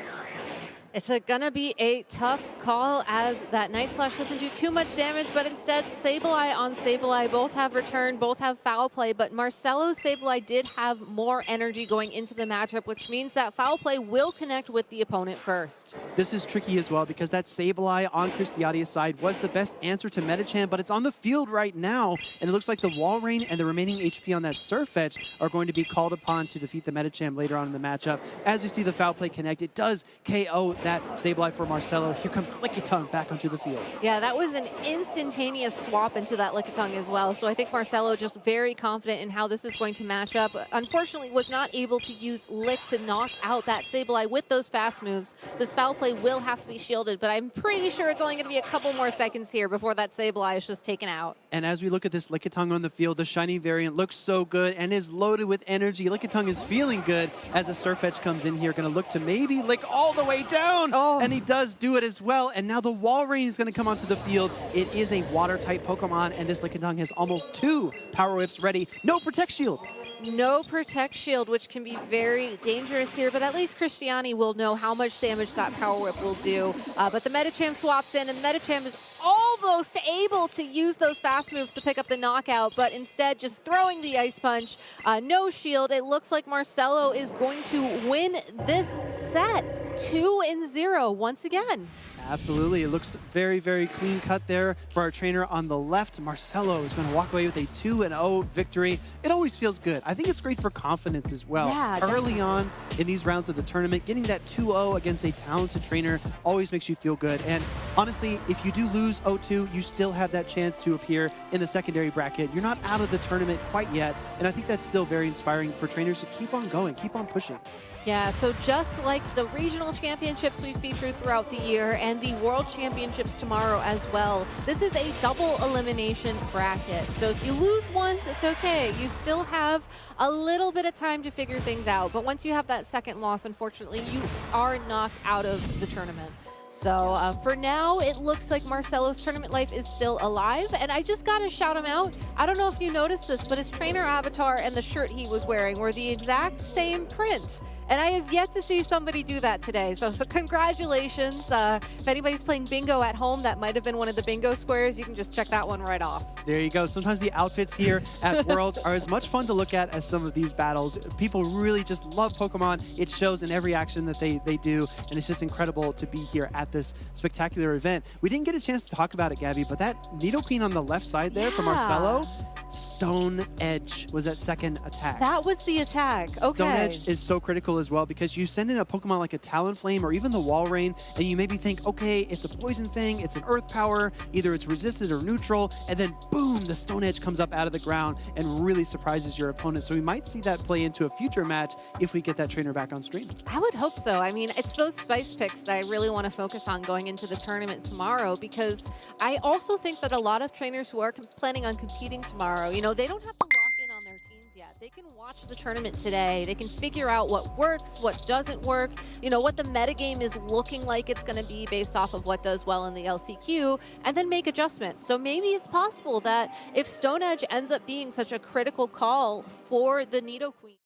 It's gonna be a tough call, as that Night Slash doesn't do too much damage, but instead Sableye on Sableye, both have return, both have foul play, but Marcelo's Sableye did have more energy going into the matchup, which means that foul play will connect with the opponent first. This is tricky as well because that Sableye on Cristiati's side was the best answer to Medicham, but it's on the field right now, and it looks like the Walrein and the remaining HP on that Surfetch are going to be called upon to defeat the Medicham later on in the matchup. As we see the foul play connect, it does KO that Sableye for Marcelo. Here comes Lickitung back onto the field. Yeah, that was an instantaneous swap into that Lickitung as well. So I think Marcelo just very confident in how this is going to match up. Unfortunately, was not able to use Lick to knock out that Sableye with those fast moves. This foul play will have to be shielded, but I'm pretty sure it's only going to be a couple more seconds here before that Sableye is just taken out. And as we look at this Lickitung on the field, the shiny variant looks so good and is loaded with energy. Lickitung is feeling good as a Surf Edge comes in here, going to look to maybe lick all the way down. And he does do it as well. And now the Wall Rain is going to come onto the field. It is a water-type Pokemon, and this Lickitung has almost 2 Power Whips ready. No Protect Shield. No Protect Shield, which can be very dangerous here, but at least Christiani will know how much damage that Power Whip will do. But the Medicham swaps in, and the Medicham is almost able to use those fast moves to pick up the knockout, but instead just throwing the Ice Punch. No shield. It looks like Marcelo is going to win this set 2-0 once again. Absolutely. It looks very, very clean cut there for our trainer on the left. Marcelo is going to walk away with a 2-0 victory. It always feels good. I think it's great for confidence as well. Yeah, early on in these rounds of the tournament, getting that 2-0 against a talented trainer always makes you feel good. And honestly, if you do lose 0-2, you still have that chance to appear in the secondary bracket. You're not out of the tournament quite yet. And I think that's still very inspiring for trainers to keep on going, keep on pushing. Yeah, so just like the regional championships we featured throughout the year and the world championships tomorrow as well, this is a double elimination bracket. So if you lose once, it's okay. You still have a little bit of time to figure things out. But once you have that second loss, unfortunately, you are knocked out of the tournament. So for now, it looks like Marcelo's tournament life is still alive. And I just got to shout him out. I don't know if you noticed this, but his trainer avatar and the shirt he was wearing were the exact same print. And I have yet to see somebody do that today. So congratulations. If anybody's playing bingo at home, that might have been one of the bingo squares. You can just check that one right off. There you go. Sometimes the outfits here at Worlds are as much fun to look at as some of these battles. People really just love Pokemon. It shows in every action that they do. And it's just incredible to be here at this spectacular event. We didn't get a chance to talk about it, Gabby, but that Nidoqueen on the left side there for Marcelo, Stone Edge was that second attack. That was the attack. Okay. Stone Edge is so critical as well because you send in a Pokemon like a Talonflame or even the Wall Rain, and you maybe think, okay, it's a poison thing, it's an earth power, either it's resisted or neutral, and then boom, the Stone Edge comes up out of the ground and really surprises your opponent. So we might see that play into a future match if we get that trainer back on stream. I would hope so. I mean, it's those spice picks that I really want to focus on going into the tournament tomorrow, because I also think that a lot of trainers who are planning on competing tomorrow, you know, they don't have to lock in on their teams yet. They can watch the tournament today. They can figure out what works, what doesn't work, you know, what the metagame is looking like it's going to be based off of what does well in the LCQ, and then make adjustments. So maybe it's possible that if Stone Edge ends up being such a critical call for the Nidoqueen,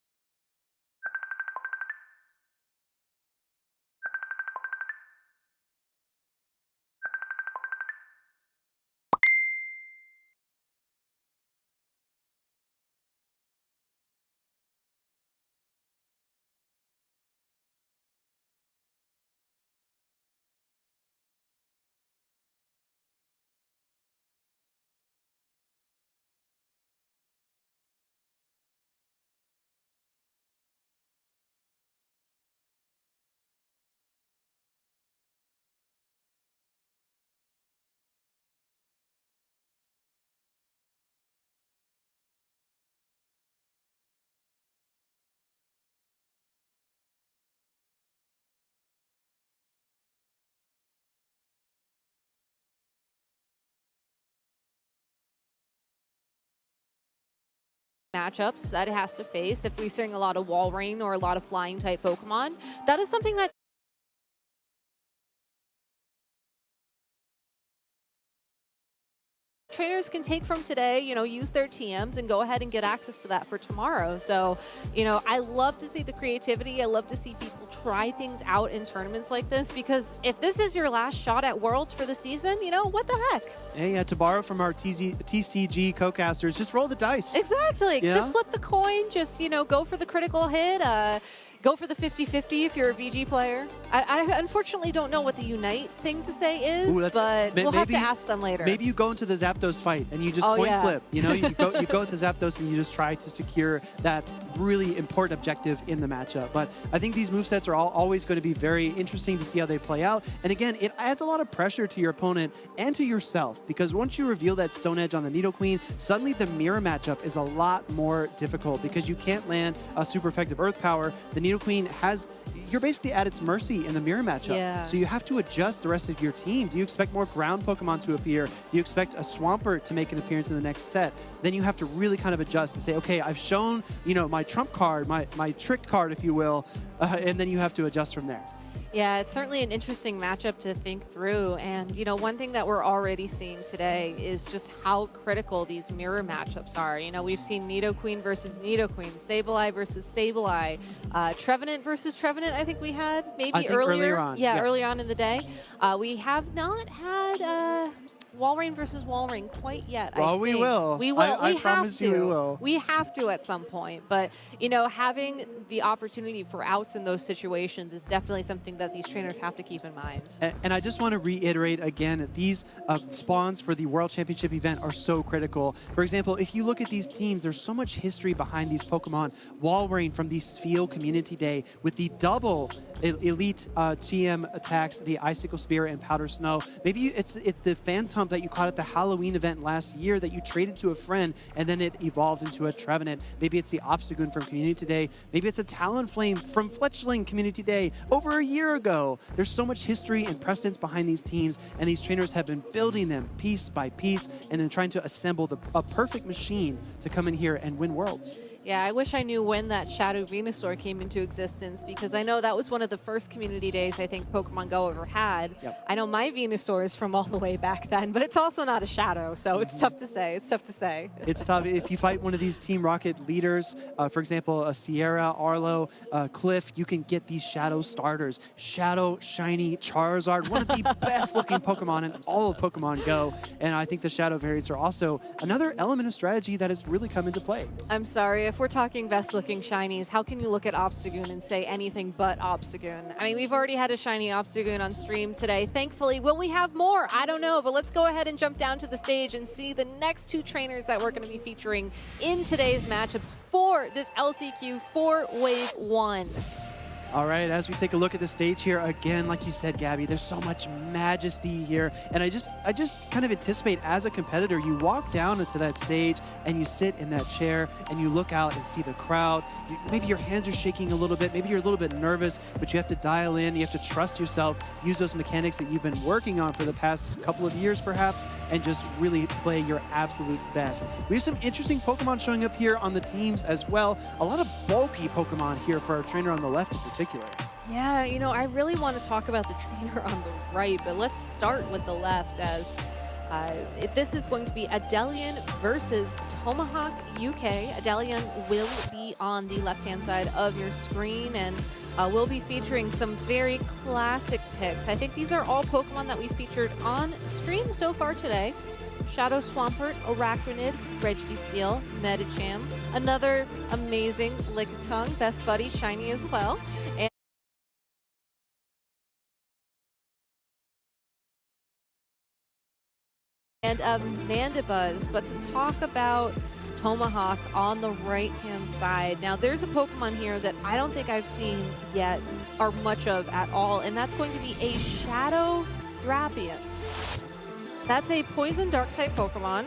matchups that it has to face, if we're seeing a lot of Wall Rain or a lot of flying type Pokemon, that is something that trainers can take from today, you know, use their TMs and go ahead and get access to that for tomorrow. So, you know, I love to see the creativity. I love to see people try things out in tournaments like this, because if this is your last shot at Worlds for the season, you know, what the heck? Yeah, to borrow from our TCG co-casters, just roll the dice. Exactly. Yeah? Just flip the coin. Just, you know, go for the critical hit. Go for the 50-50 if you're a VG player. I unfortunately don't know what the Unite thing to say is, but we'll have to ask them later. Maybe you go into the Zapdos fight and you just point flip. You know, you go with the Zapdos and you just try to secure that really important objective in the matchup. But I think these movesets are always going to be very interesting to see how they play out. And again, it adds a lot of pressure to your opponent and to yourself, because once you reveal that Stone Edge on the Nidoqueen, suddenly the mirror matchup is a lot more difficult because you can't land a super effective Earth Power. The Nidoqueen you're basically at its mercy in the mirror matchup. Yeah. So you have to adjust the rest of your team. Do you expect more ground Pokemon to appear? Do you expect a Swampert to make an appearance in the next set? Then you have to really kind of adjust and say, okay, I've shown, you know, my trump card, my trick card, if you will, and then you have to adjust from there. Yeah, it's certainly an interesting matchup to think through. And, you know, one thing that we're already seeing today is just how critical these mirror matchups are. You know, we've seen Nidoqueen versus Nidoqueen, Sableye versus Sableye, Trevenant versus Trevenant, I think we had maybe earlier on. Yeah, early on in the day. We have not had Walrein versus Walrein quite yet. Well, we will. We will. I promise you we will. We have to at some point. But, you know, having the opportunity for outs in those situations is definitely something that these trainers have to keep in mind. And I just want to reiterate again, these spawns for the World Championship event are so critical. For example, if you look at these teams, there's so much history behind these Pokemon. Walrein from the Spheal Community Day with the double elite TM attacks, the Icicle Spear and Powder Snow. Maybe it's the Phantom that you caught at the Halloween event last year that you traded to a friend and then it evolved into a Trevenant. Maybe it's the Obstagoon from Community Day. Maybe it's a Talonflame from Fletchling Community Day over a year ago. There's so much history and precedence behind these teams, and these trainers have been building them piece by piece and then trying to assemble a perfect machine to come in here and win Worlds. Yeah, I wish I knew when that Shadow Venusaur came into existence, because I know that was one of the first community days I think Pokemon Go ever had. Yep. I know my Venusaur is from all the way back then, but it's also not a Shadow, so it's tough to say. It's tough to say. It's tough. If you fight one of these Team Rocket leaders, for example, a Sierra, Arlo, Cliff, you can get these Shadow starters. Shadow, Shiny, Charizard, one of the best looking Pokemon in all of Pokemon Go. And I think the Shadow variants are also another element of strategy that has really come into play. I'm sorry, if we're talking best-looking shinies, how can you look at Obstagoon and say anything but Obstagoon? I mean, we've already had a shiny Obstagoon on stream today. Thankfully, will we have more? I don't know, but let's go ahead and jump down to the stage and see the next two trainers that we're going to be featuring in today's matchups for this LCQ for Wave 1. All right, as we take a look at the stage here, again, like you said, Gabby, there's so much majesty here. And I just kind of anticipate as a competitor, you walk down into that stage and you sit in that chair and you look out and see the crowd. Maybe your hands are shaking a little bit. Maybe you're a little bit nervous, but you have to dial in. You have to trust yourself, use those mechanics that you've been working on for the past couple of years, perhaps, and just really play your absolute best. We have some interesting Pokemon showing up here on the teams as well. A lot of bulky Pokemon here for our trainer on the left in particular. Yeah, you know, I really want to talk about the trainer on the right, but let's start with the left, as this is going to be Adelian versus Tomahawk UK. Adelian will be on the left-hand side of your screen, and we'll be featuring some very classic picks. I think these are all Pokemon that we featured on stream so far today. Shadow Swampert, Arachnid, Registeel, Medicham, another amazing Lickitung, Best Buddy, shiny as well. And Mandibuzz. But to talk about Tomahawk on the right-hand side, now there's a Pokemon here that I don't think I've seen yet or much of at all, and that's going to be a Shadow Drapion. That's a Poison Dark-type Pokemon.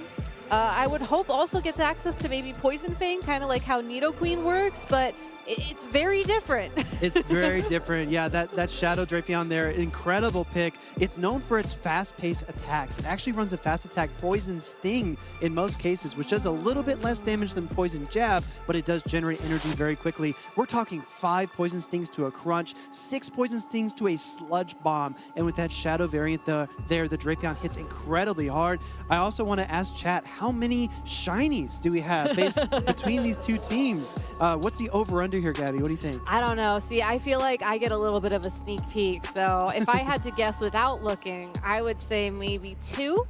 I would hope also gets access to maybe Poison Fang, kind of like how Nidoqueen works, but it's very different. It's very different. Yeah, that Shadow Drapion there, incredible pick. It's known for its fast-paced attacks. It actually runs a fast attack Poison Sting in most cases, which does a little bit less damage than Poison Jab, but it does generate energy very quickly. We're talking 5 Poison Stings to a Crunch, 6 Poison Stings to a Sludge Bomb, and with that Shadow variant the Drapion hits incredibly hard. I also want to ask chat, how many shinies do we have based between these two teams? What's the over-under here, Gabby? What do you think? I don't know. See, I feel like I get a little bit of a sneak peek. So if I had to guess without looking, I would say maybe 2.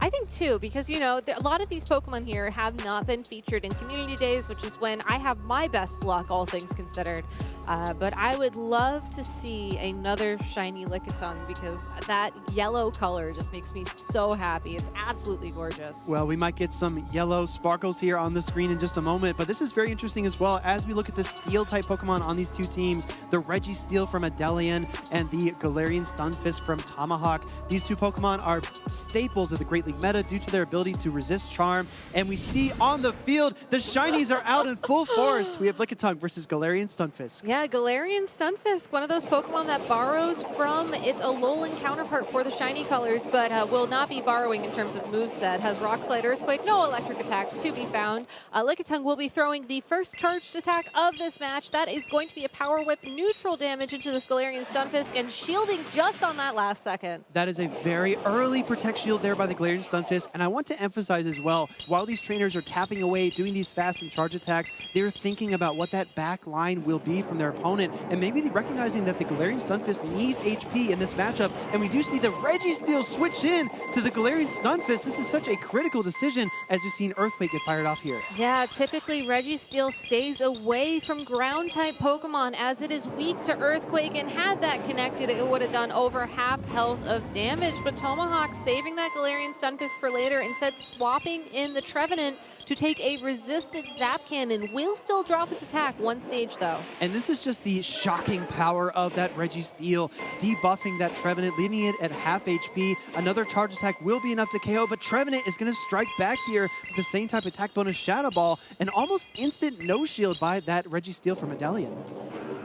I think too, because, you know, a lot of these Pokemon here have not been featured in Community Days, which is when I have my best luck, all things considered. But I would love to see another shiny Lickitung because that yellow color just makes me so happy. It's absolutely gorgeous. Well, we might get some yellow sparkles here on the screen in just a moment, but this is very interesting as well as we look at the Steel-type Pokemon on these two teams, the Registeel from Adelian and the Galarian Stunfisk from Tomahawk. These two Pokemon are staples of the Great League meta due to their ability to resist Charm, and we see on the field the shinies are out in full force. We have Lickitung versus Galarian Stunfisk. Yeah, Galarian Stunfisk, one of those Pokemon that borrows from its Alolan counterpart for the shiny colors, but will not be borrowing in terms of moveset. Has Rock Slide, Earthquake, no electric attacks to be found. Lickitung will be throwing the first charged attack of this match. That is going to be a Power Whip, neutral damage into this Galarian Stunfisk, and shielding just on that last second. That is a very early Protect Shield there by the Galarian Stunfisk, and I want to emphasize as well, while these trainers are tapping away, doing these fast and charge attacks, they're thinking about what that back line will be from their opponent, and maybe recognizing that the Galarian Stunfisk needs HP in this matchup, and we do see the Registeel switch in to the Galarian Stunfisk. This is such a critical decision as we've seen Earthquake get fired off here. Yeah, typically Registeel stays away from ground-type Pokemon as it is weak to Earthquake, and had that connected, it would have done over half health of damage, but Tomahawk saving that Galarian Stunfisk for later, instead swapping in the Trevenant to take a resisted Zap Cannon. Will still drop its attack one stage though. And this is just the shocking power of that Registeel, debuffing that Trevenant, leaving it at half HP. Another charge attack will be enough to KO, but Trevenant is going to strike back here with the same type of attack bonus, Shadow Ball, and almost instant no shield by that Registeel from Adelian.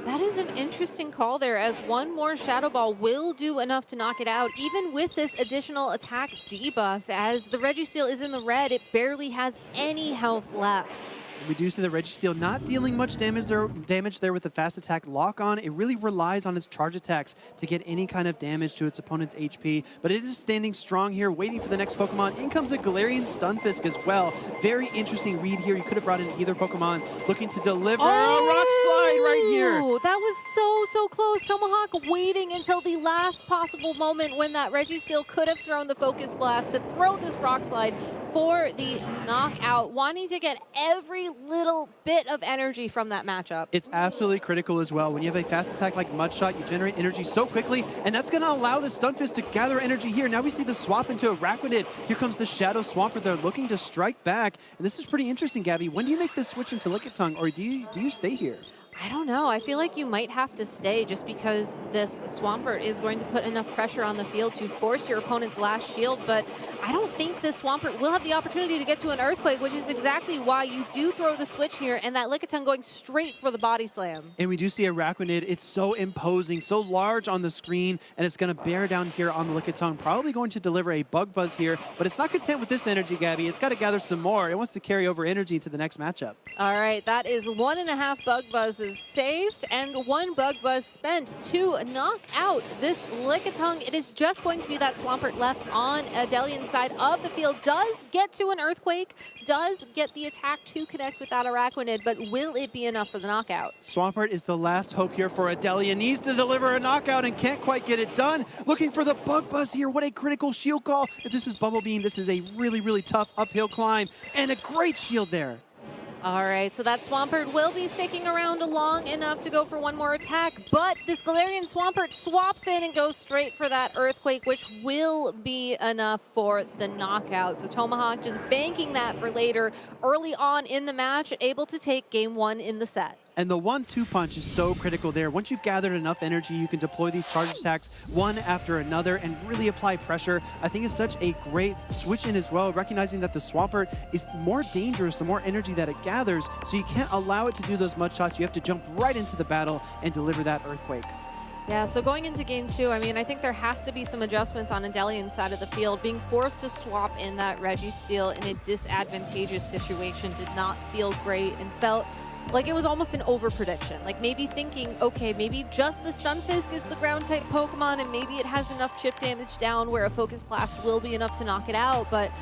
That is an interesting call there, as one more Shadow Ball will do enough to knock it out, even with this additional attack debuff. As the Registeel is in the red, it barely has any health left. We do see the Registeel not dealing much damage there with the fast attack lock on. It really relies on its charge attacks to get any kind of damage to its opponent's HP, but it is standing strong here, waiting for the next Pokemon. In comes a Galarian Stunfisk as well. Very interesting read here. You could have brought in either Pokemon, looking to deliver a Rock Slide right here. That was so close. Tomahawk waiting until the last possible moment when that Registeel could have thrown the Focus Blast to throw this Rock Slide for the knockout, wanting to get every little bit of energy from that matchup. It's absolutely critical as well. When you have a fast attack like Mud Shot, you generate energy so quickly, and that's going to allow the Stunfisk to gather energy here. Now we see the swap into a Araquanid. Here comes the Shadow Swampert. They're looking to strike back, and this is pretty interesting, Gabby. When do you make this switch into Lickitung, or do you stay here? I don't know. I feel like you might have to stay just because this Swampert is going to put enough pressure on the field to force your opponent's last shield, but I don't think this Swampert will have the opportunity to get to an Earthquake, which is exactly why you do throw the switch here, and that Lickitung going straight for the body slam. And we do see a Araquanid. It's so imposing, so large on the screen, and it's going to bear down here on the Lickitung, probably going to deliver a Bug Buzz here, but it's not content with this energy, Gabby. It's got to gather some more. It wants to carry over energy into the next matchup. All right, that is 1.5 Bug Buzzes saved and 1 Bug Buzz spent to knock out this Lickitung. It is just going to be that Swampert left on Adelian's side of the field. Does get to an Earthquake, does get the attack to connect with that Araquanid, but will it be enough for the knockout? Swampert is the last hope here for Adelian. Needs to deliver a knockout and can't quite get it done. Looking for the Bug Buzz here. What a critical shield call. If this is Bubble Beam, this is a really, really tough uphill climb, and a great shield there. All right, so that Swampert will be sticking around long enough to go for one more attack, but this Galarian Swampert swaps in and goes straight for that Earthquake, which will be enough for the knockout. So Tomahawk just banking that for later, early on in the match, able to take game 1 in the set. And the 1-2 punch is so critical there. Once you've gathered enough energy, you can deploy these charge attacks one after another and really apply pressure. I think it's such a great switch in as well, recognizing that the Swampert is more dangerous the more energy that it gathers, so you can't allow it to do those mud shots. You have to jump right into the battle and deliver that Earthquake. Yeah, so going into game 2, I mean, I think there has to be some adjustments on Adelian's side of the field. Being forced to swap in that Registeel in a disadvantageous situation did not feel great and felt like it was almost an over prediction. Like maybe thinking, okay, maybe just the Stunfisk is the ground type Pokemon and maybe it has enough chip damage down where a Focus Blast will be enough to knock it out, but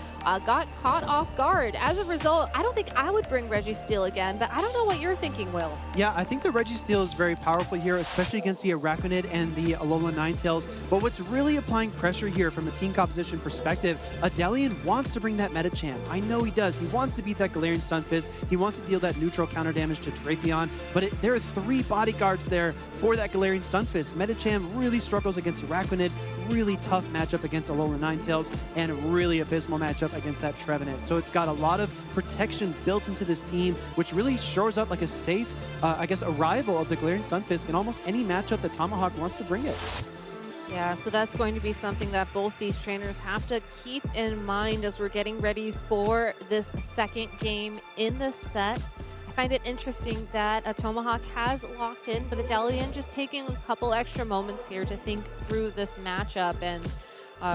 got caught off guard. As a result, I don't think I would bring Registeel again, but I don't know what you're thinking, Will. Yeah, I think the Registeel is very powerful here, especially against the Araquanid and the Alolan Ninetales. But what's really applying pressure here from a team composition perspective, Adelian wants to bring that Medicham. I know he does. He wants to beat that Galarian Stunfisk. He wants to deal that neutral counter damage to Drapion, but there are 3 bodyguards there for that Galarian Stunfisk. Medicham really struggles against Araquanid, really tough matchup against Alolan Ninetales, and a really abysmal matchup against that Trevenant. So it's got a lot of protection built into this team, which really shores up like a safe, I guess, arrival of the Galarian Stunfisk in almost any matchup that Tomahawk wants to bring it. Yeah, so that's going to be something that both these trainers have to keep in mind as we're getting ready for this second game in the set. I find it interesting that a Tomahawk has locked in, but Adelian just taking a couple extra moments here to think through this matchup. And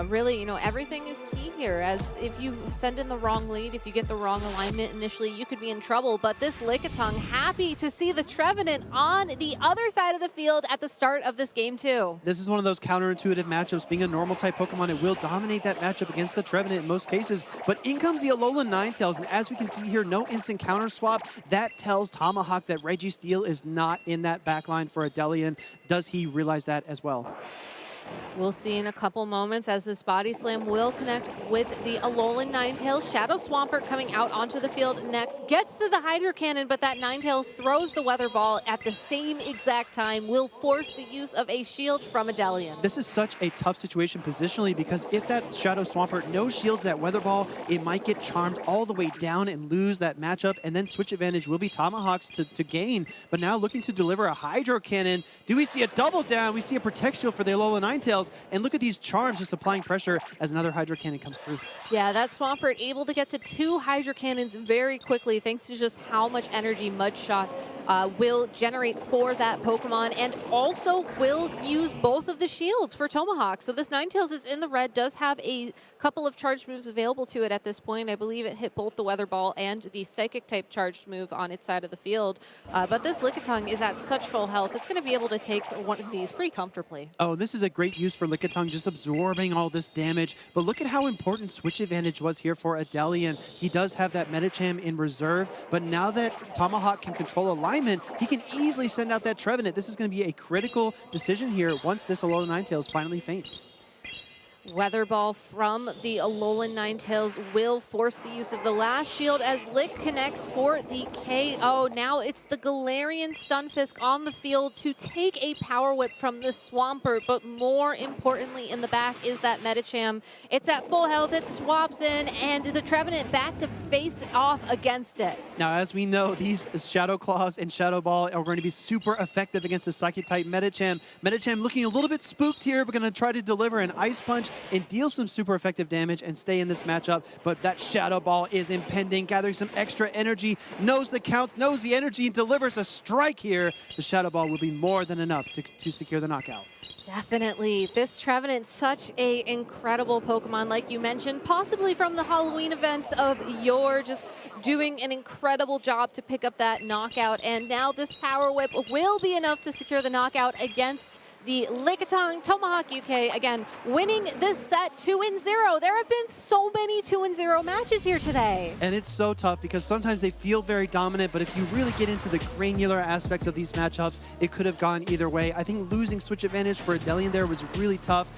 really, you know, everything is key here, as if you send in the wrong lead, if you get the wrong alignment initially, you could be in trouble. But this Lickitung happy to see the Trevenant on the other side of the field at the start of this game too. This is one of those counterintuitive matchups. Being a normal type Pokemon, it will dominate that matchup against the Trevenant in most cases. But in comes the Alolan Ninetales, and as we can see here, no instant counter swap. That tells Tomahawk that Registeel is not in that backline for Adelian. Does he realize that as well? We'll see in a couple moments as this Body Slam will connect with the Alolan Ninetales. Shadow Swampert coming out onto the field next. Gets to the Hydro Cannon, but that Ninetales throws the Weather Ball at the same exact time. Will force the use of a shield from Adelian. This is such a tough situation positionally, because if that Shadow Swampert no shields that Weather Ball, it might get charmed all the way down and lose that matchup, and then switch advantage will be Tomahawk's to gain. But now looking to deliver a Hydro Cannon. Do we see a double down? We see a Protect Shield for the Alolan Ninetales. And look at these charms just applying pressure as another Hydro Cannon comes through. Yeah, that Swampert able to get to 2 Hydro Cannons very quickly thanks to just how much energy Mudshot will generate for that Pokemon, and also will use both of the shields for Tomahawk. So this Ninetales is in the red, does have a couple of charged moves available to it at this point. I believe it hit both the Weather Ball and the Psychic type charged move on its side of the field. But this Lickitung is at such full health, it's going to be able to take one of these pretty comfortably. Oh, this is a great use for Lickitung, just absorbing all this damage. But look at how important switch advantage was here for Adelian. He does have that Medicham in reserve, but now that Tomahawk can control alignment, he can easily send out that Trevenant. This is going to be a critical decision here once this Alolan Ninetales finally faints. Weather Ball from the Alolan Ninetales will force the use of the last shield as Lick connects for the KO. Now it's the Galarian Stunfisk on the field to take a Power Whip from the Swampert, but more importantly in the back is that Medicham. It's at full health, it swaps in, and the Trevenant back to face off against it. Now, as we know, these Shadow Claws and Shadow Ball are going to be super effective against the Psychic-type Medicham. Medicham looking a little bit spooked here, but going to try to deliver an Ice Punch and deal some super effective damage and stay in this matchup. But that Shadow Ball is impending, gathering some extra energy, knows the counts, knows the energy, and delivers a strike here. The Shadow Ball will be more than enough to secure the knockout. Definitely. This Trevenant, such a incredible Pokemon, like you mentioned, possibly from the Halloween events of yore, just doing an incredible job to pick up that knockout. And now this Power Whip will be enough to secure the knockout against the Lickitung. Tomahawk UK, again, winning this set 2-0. There have been so many 2-0 matches here today. And it's so tough because sometimes they feel very dominant, but if you really get into the granular aspects of these matchups, it could have gone either way. I think losing switch advantage for Adelian there was really tough.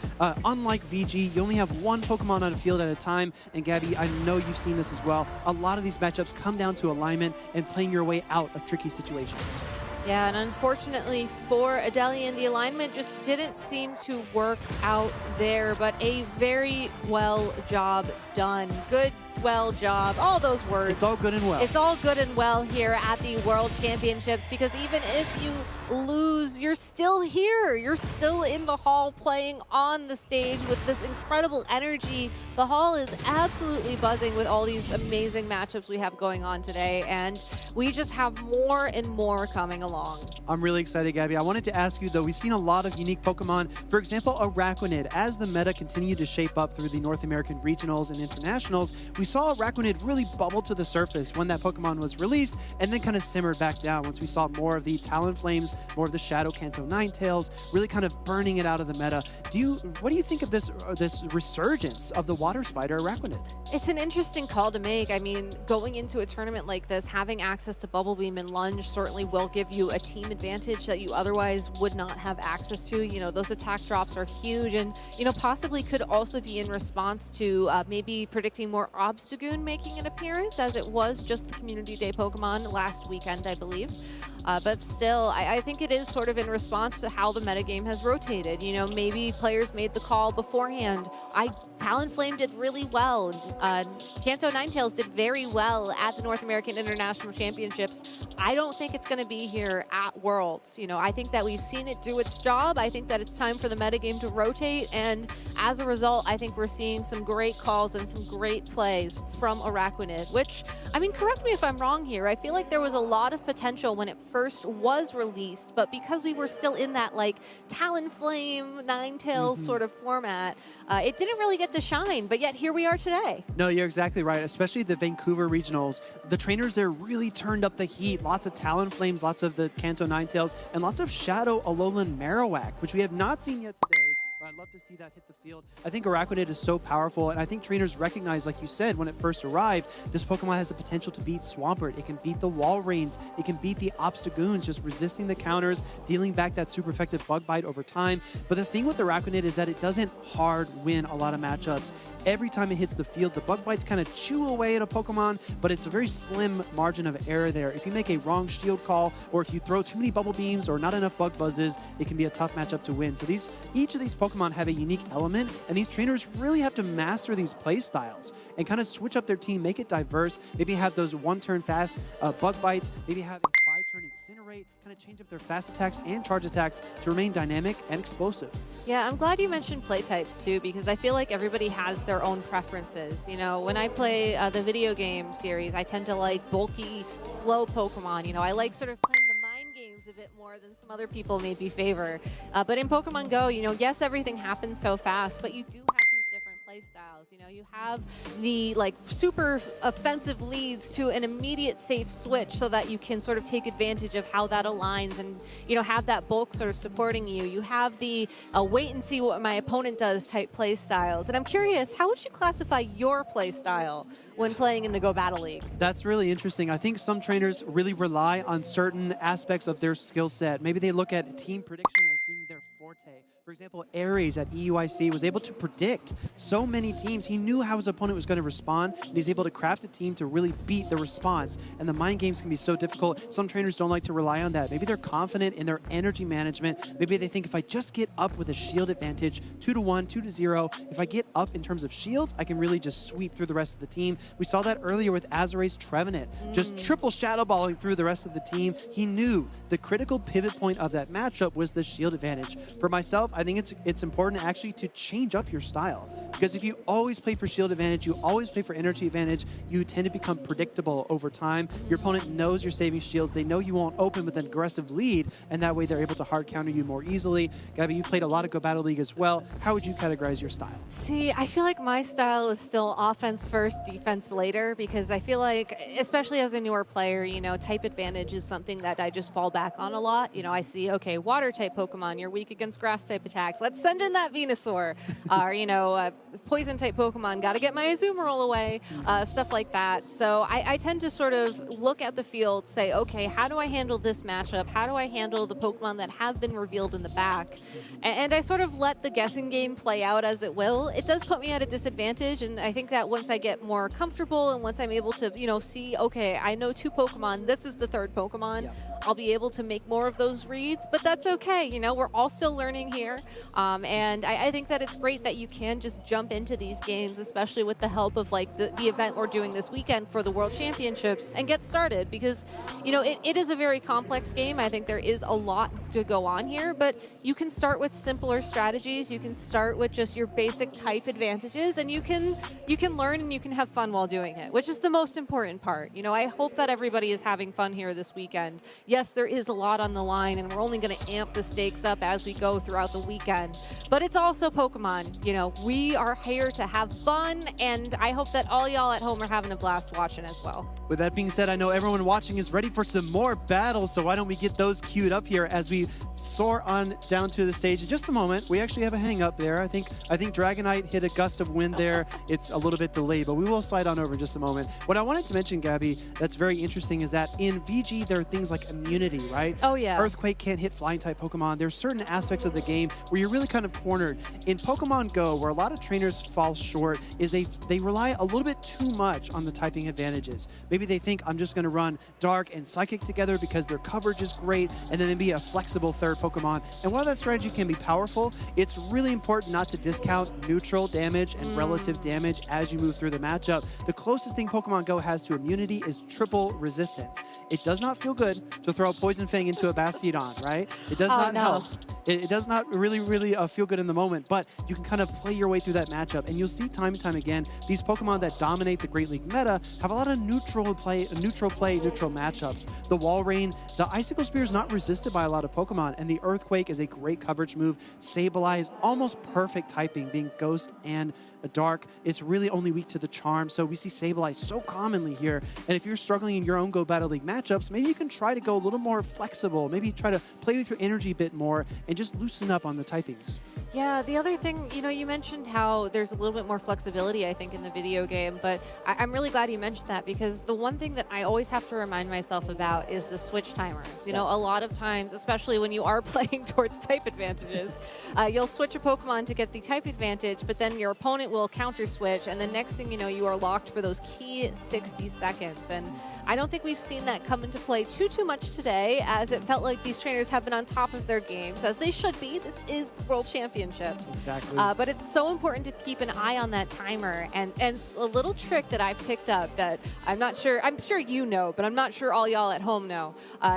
Unlike VG, you only have one Pokemon on a field at a time. And Gabby, I know you've seen this as well. A lot of these matchups come down to alignment and playing your way out of tricky situations. Yeah, and unfortunately for Adelian, the alignment just didn't seem to work out there, but a very well job done. Good, well job, all those words. It's all good and well. It's all good and well here at the World Championships, because even if you lose, you're still here. You're still in the hall playing on the stage with this incredible energy. The hall is absolutely buzzing with all these amazing matchups we have going on today, and we just have more and more coming along. I'm really excited, Gabby. I wanted to ask you, though, we've seen a lot of unique Pokemon. For example, Araquanid, as the meta continued to shape up through the North American regionals and Internationals, we saw Araquanid really bubble to the surface when that Pokemon was released, and then kind of simmered back down once we saw more of the Talonflames, more of the Shadow Kanto Ninetales, really kind of burning it out of the meta. What do you think of this resurgence of the Water Spider Araquanid? It's an interesting call to make. I mean, going into a tournament like this, having access to Bubble Beam and Lunge certainly will give you a team advantage that you otherwise would not have access to. You know, those attack drops are huge, and, you know, possibly could also be in response to maybe predicting more Obstagoon making an appearance, as it was just the Community Day Pokemon last weekend, I believe. But still, I think it is sort of in response to how the metagame has rotated. You know, maybe players made the call beforehand. Talonflame did really well. Kanto Ninetales did very well at the North American International Championships. I don't think it's going to be here at Worlds. You know, I think that we've seen it do its job. I think that it's time for the metagame to rotate, and as a result, I think we're seeing some great calls and some great plays from Araquanid, which, I mean, correct me if I'm wrong here. I feel like there was a lot of potential when it first was released, but because we were still in that, like, Talonflame, Ninetales sort of format, it didn't really get to shine, but yet here we are today. No, you're exactly right, especially the Vancouver regionals. The trainers there really turned up the heat. Lots of Talonflames, lots of the Kanto Ninetales, and lots of Shadow Alolan Marowak, which we have not seen yet today. I'd love to see that hit the field. I think Araquanid is so powerful, and I think trainers recognize, like you said, when it first arrived, this Pokemon has the potential to beat Swampert. It can beat the Walreins. It can beat the Obstagoons, just resisting the counters, dealing back that super effective Bug Bite over time. But the thing with Araquanid is that it doesn't hard win a lot of matchups. Every time it hits the field, the Bug Bites kind of chew away at a Pokemon, but it's a very slim margin of error there. If you make a wrong shield call, or if you throw too many Bubble Beams or not enough Bug Buzzes, it can be a tough matchup to win. So each of these Pokemon have a unique element, and these trainers really have to master these play styles and kind of switch up their team, make it diverse, maybe have those one-turn fast Bug Bites, maybe have a 5-turn Incinerate, kind of change up their fast attacks and charge attacks to remain dynamic and explosive. Yeah, I'm glad you mentioned play types too, because I feel like everybody has their own preferences. You know, when I play the video game series, I tend to like bulky, slow Pokemon. You know, I like sort of playing the mind games a bit more than some other people maybe favor. But in Pokemon Go, you know, yes, everything happens so fast, but you do have these different play styles. You know, you have the like super offensive leads to an immediate safe switch so that you can sort of take advantage of how that aligns and, you know, have that bulk sort of supporting you. You have the wait and see what my opponent does type play styles. And I'm curious, how would you classify your play style when playing in the Go Battle League? That's really interesting. I think some trainers really rely on certain aspects of their skill set. Maybe they look at team prediction as being their forte. For example, Ares at EUIC was able to predict so many teams. He knew how his opponent was going to respond, and he's able to craft a team to really beat the response. And the mind games can be so difficult. Some trainers don't like to rely on that. Maybe they're confident in their energy management. Maybe they think if I just get up with a shield advantage, 2-1, 2-0, if I get up in terms of shields, I can really just sweep through the rest of the team. We saw that earlier with Azuray's Trevenant, just triple shadow balling through the rest of the team. He knew the critical pivot point of that matchup was the shield advantage. For myself, I think it's important actually to change up your style, because if you always play for shield advantage, you always play for energy advantage, you tend to become predictable over time. Your opponent knows you're saving shields. They know you won't open with an aggressive lead, and that way they're able to hard counter you more easily. Gabby, you played a lot of Go Battle League as well. How would you categorize your style? See, I feel like my style is still offense first, defense later, because I feel like, especially as a newer player, you know, type advantage is something that I just fall back on a lot. You know, I see, okay, water type Pokemon, you're weak against grass type attacks. Let's send in that Venusaur. Or, you know, poison type Pokemon, got to get my Azumarill away, stuff like that. So I tend to sort of look at the field, say, okay, how do I handle this matchup? How do I handle the Pokemon that have been revealed in the back? And I sort of let the guessing game play out as it will. It does put me at a disadvantage, and I think that once I get more comfortable and once I'm able to, you know, see, okay, I know 2 Pokemon, this is the 3rd Pokemon, I'll be able to make more of those reads, but that's okay. You know, we're all still learning here. And I think that it's great that you can just jump into these games, especially with the help of like the event we're doing this weekend for the World Championships, and get started, because, you know, it is a very complex game. I think there is a lot to go on here, but you can start with simpler strategies. You can start with just your basic type advantages, and you can learn and you can have fun while doing it, which is the most important part. You know, I hope that everybody is having fun here this weekend. Yes, there is a lot on the line, and we're only going to amp the stakes up as we go throughout the weekend, but it's also Pokemon. You know, we are are here to have fun, and I hope that all y'all at home are having a blast watching as well. With that being said, I know everyone watching is ready for some more battles, so why don't we get those queued up here as we soar on down to the stage. In just a moment, we actually have a hang up there. I think Dragonite hit a gust of wind there. It's a little bit delayed, but we will slide on over in just a moment. What I wanted to mention, Gabby, that's very interesting is that in VG, there are things like immunity, right? Oh, yeah. Earthquake can't hit flying-type Pokemon. There's certain aspects of the game where you're really kind of cornered. In Pokemon Go, where a lot of trainers fall short, is they rely a little bit too much on the typing advantages. Maybe they think, I'm just going to run Dark and Psychic together because their coverage is great, and then maybe a flexible third Pokemon. And while that strategy can be powerful, it's really important not to discount neutral damage and relative damage as you move through the matchup. The closest thing Pokemon Go has to immunity is triple resistance. It does not feel good to throw a Poison Fang into a Bastiodon, right? It does not help. It does not really feel good in the moment, but you can kind of play your way through that matchup, and you'll see time and time again, these Pokemon that dominate the Great League meta have a lot of neutral matchups. The Wall Rain, the Icicle Spear is not resisted by a lot of Pokemon, and the Earthquake is a great coverage move. Sableye, almost perfect typing, being Ghost and Dark. It's really only weak to the Charm, so we see Sableye so commonly here. And if you're struggling in your own Go Battle League matchups, maybe you can try to go a little more flexible. Maybe try to play with your energy a bit more and just loosen up on the typings. Yeah, the other thing, you mentioned how there's a little bit more flexibility, I think, in the video game, but I'm really glad you mentioned that, because the one thing that I always have to remind myself about is the switch timers. You know, a lot of times, especially when you are playing towards type advantages, you'll switch a Pokemon to get the type advantage, but then your opponent will counter switch, and the next thing you know, you are locked for those key 60 seconds. And I don't think we've seen that come into play too much today, as it felt like these trainers have been on top of their games, as they should be. This is the World Championships. Exactly. But it's so important to keep an eye on that timer. And a little trick that I've picked up that I'm sure you know, but I'm not sure all y'all at home know.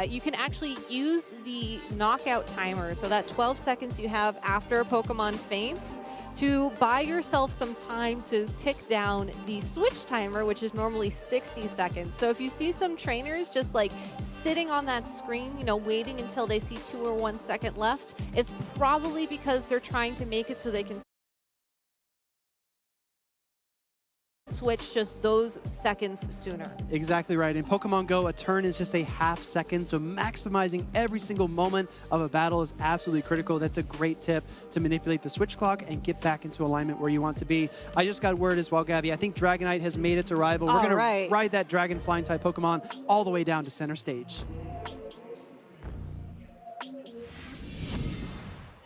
You can actually use the knockout timer, so that 12 seconds you have after a Pokemon faints, to buy yourself some time to tick down the switch timer, which is normally 60 seconds. So if you see some trainers just like sitting on that screen, waiting until they see 2 or 1 second left, it's probably because they're trying to make it so they can switch just those seconds sooner. Exactly right. In Pokemon Go, a turn is just a half second, so maximizing every single moment of a battle is absolutely critical. That's a great tip to manipulate the switch clock and get back into alignment where you want to be. I just got word as well, Gabby. I think Dragonite has made its arrival. We're going to ride that Dragon Flying type Pokemon all the way down to center stage.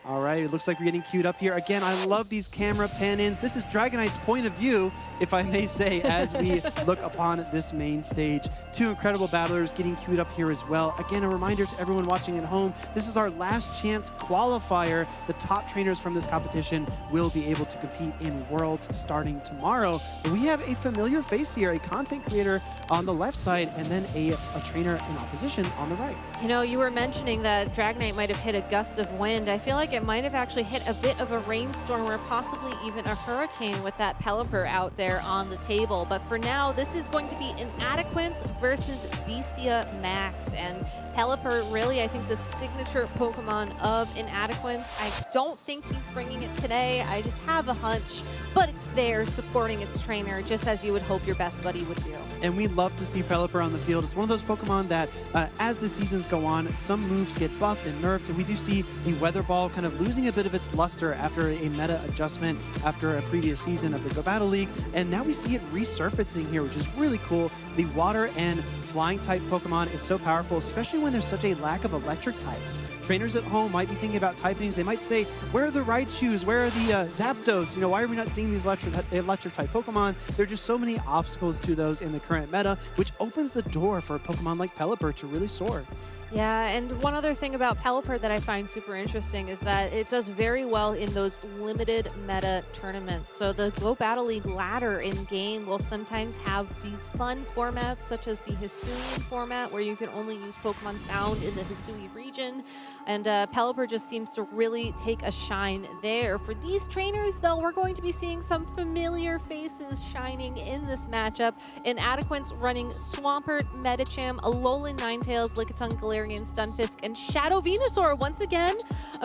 All right, it looks like we're getting queued up here. Again, I love these camera pan-ins. This is Dragonite's point of view, if I may say, as we look upon this main stage. 2 incredible battlers getting queued up here as well. Again, a reminder to everyone watching at home, this is our last chance qualifier. The top trainers from this competition will be able to compete in Worlds starting tomorrow. But we have a familiar face here, a content creator on the left side, and then a trainer in opposition on the right. You were mentioning that Dragonite might have hit a gust of wind. I feel like it might have actually hit a bit of a rainstorm, or possibly even a hurricane, with that Pelipper out there on the table. But for now, this is going to be Inadequance versus Bestia Max. And Pelipper, really, I think the signature Pokemon of Inadequance. I don't think he's bringing it today. I just have a hunch, but it's there supporting its trainer, just as you would hope your best buddy would do. And we love to see Pelipper on the field. It's one of those Pokemon that, as the seasons go on, some moves get buffed and nerfed, and we do see the Weather Ball kind of losing a bit of its luster after a meta adjustment after a previous season of the Go Battle League, and now we see it resurfacing here, which is really cool. The water and flying type Pokemon is so powerful, especially when there's such a lack of electric types. Trainers at home might be thinking about typings. They might say, where are the Raichus? Where are the Zapdos? Why are we not seeing these electric type Pokemon? There are just so many obstacles to those in the current meta, which opens the door for a Pokemon like Pelipper to really soar. Yeah, and one other thing about Pelipper that I find super interesting is that it does very well in those limited meta tournaments. So the Go Battle League ladder in-game will sometimes have these fun formats, such as the Hisuian format, where you can only use Pokemon found in the Hisui region. And Pelipper just seems to really take a shine there. For these trainers, though, we're going to be seeing some familiar faces shining in this matchup. Inadequance running Swampert, Medicham, Alolan Ninetales, Lickitung, Galarian, Galarian, Stunfisk, and Shadow Venusaur once again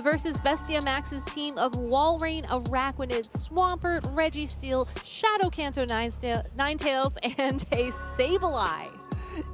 versus Bestia Max's team of Walrein, Araquanid, Swampert, Registeel, Shadow Kanto Ninetales, and a Sableye.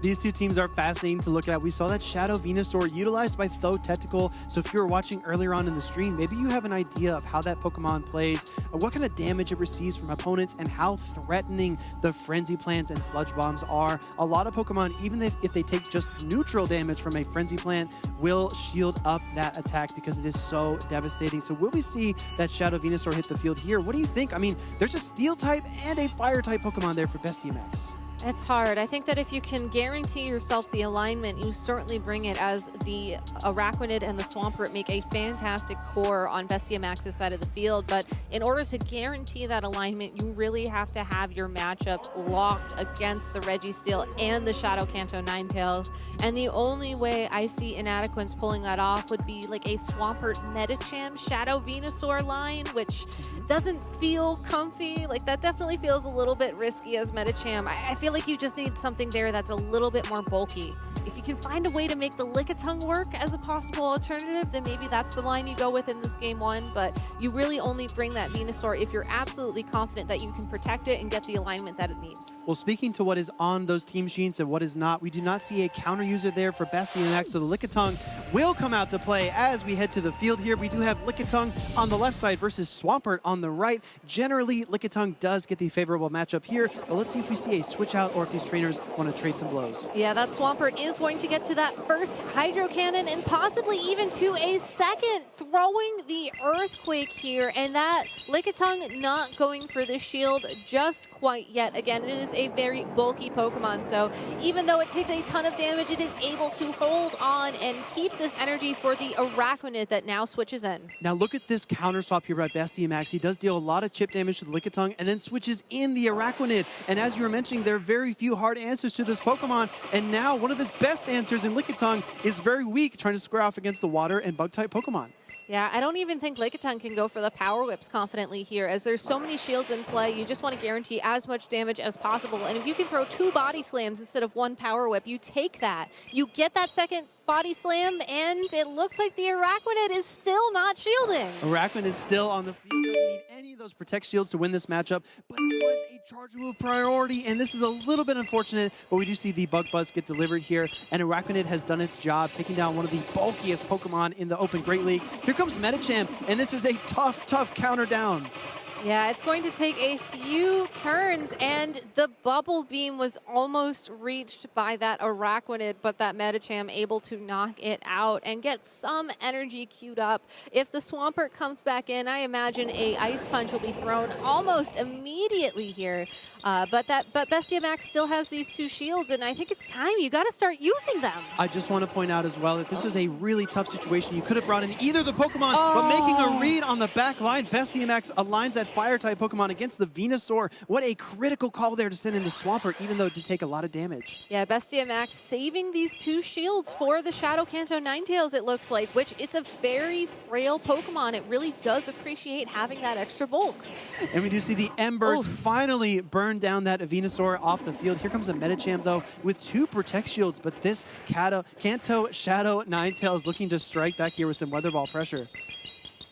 These two teams are fascinating to look at. We saw that Shadow Venusaur utilized by Tho Tactical. So if you were watching earlier on in the stream, maybe you have an idea of how that Pokemon plays, what kind of damage it receives from opponents, and how threatening the Frenzy Plants and Sludge Bombs are. A lot of Pokemon, even if they take just neutral damage from a Frenzy Plant, will shield up that attack because it is so devastating. So will we see that Shadow Venusaur hit the field here? What do you think? I mean, there's a Steel type and a Fire type Pokemon there for Bestia Max. It's hard. I think that if you can guarantee yourself the alignment, you certainly bring it, as the Araquanid and the Swampert make a fantastic core on Bestia Max's side of the field. But in order to guarantee that alignment, you really have to have your matchup locked against the Registeel and the Shadow Kanto Ninetales. And the only way I see Inadequance pulling that off would be like a Swampert Medicham Shadow Venusaur line, which doesn't feel comfy. Like, that definitely feels a little bit risky as Medicham. I feel like you just need something there that's a little bit more bulky. If you can find a way to make the Lickitung work as a possible alternative, then maybe that's the line you go with in this game one, but you really only bring that Venusaur if you're absolutely confident that you can protect it and get the alignment that it needs. Well, speaking to what is on those team sheets and what is not, we do not see a counter user there for Bestia Max, so the Lickitung will come out to play as we head to the field here. We do have Lickitung on the left side versus Swampert on the right. Generally, Lickitung does get the favorable matchup here, but let's see if we see a switch out or if these trainers want to trade some blows. Yeah, that Swampert is going to get to that first Hydro Cannon and possibly even to a second, throwing the Earthquake here, and that Lickitung not going for the shield just quite yet. Again, it is a very bulky Pokemon, so even though it takes a ton of damage, it is able to hold on and keep this energy for the Araquanid that now switches in. Now look at this counter swap here by Bestia Max. He does deal a lot of chip damage to the Lickitung and then switches in the Araquanid. And as you were mentioning, there are very few hard answers to this Pokemon, and now one of his best answers in Lickitung is very weak, trying to square off against the water and bug type Pokemon. Yeah, I don't even think Lickitung can go for the Power Whips confidently here, as there's so many shields in play. You just want to guarantee as much damage as possible, and if you can throw 2 Body Slams instead of 1 Power Whip, you take that. You get that second Body Slam, and it looks like the Araquanid is still not shielding. Araquanid is still on the field. Doesn't need any of those Protect Shields to win this matchup, but it was a charge move priority, and this is a little bit unfortunate, but we do see the Bug Buzz get delivered here, and Araquanid has done its job, taking down one of the bulkiest Pokemon in the Open Great League. Here comes Medicham, and this is a tough counter down. Yeah, it's going to take a few turns, and the Bubble Beam was almost reached by that Araquanid, but that Medicham able to knock it out and get some energy queued up. If the Swampert comes back in, I imagine a Ice Punch will be thrown almost immediately here. But Bestia Max still has these 2 shields, and I think it's time. You got to start using them. I just want to point out as well that this was a really tough situation. You could have brought in either the Pokemon, but making a read on the back line, Bestia Max aligns that Fire-type Pokemon against the Venusaur. What a critical call there to send in the Swampert, even though it did take a lot of damage. Yeah, Bestia Max saving these 2 shields for the Shadow Kanto Ninetales, it looks like, which it's a very frail Pokemon. It really does appreciate having that extra bulk. And we do see the Embers finally burn down that Venusaur off the field. Here comes a Medicham, though, with 2 Protect Shields, but this Kanto Shadow Ninetales looking to strike back here with some Weather Ball pressure.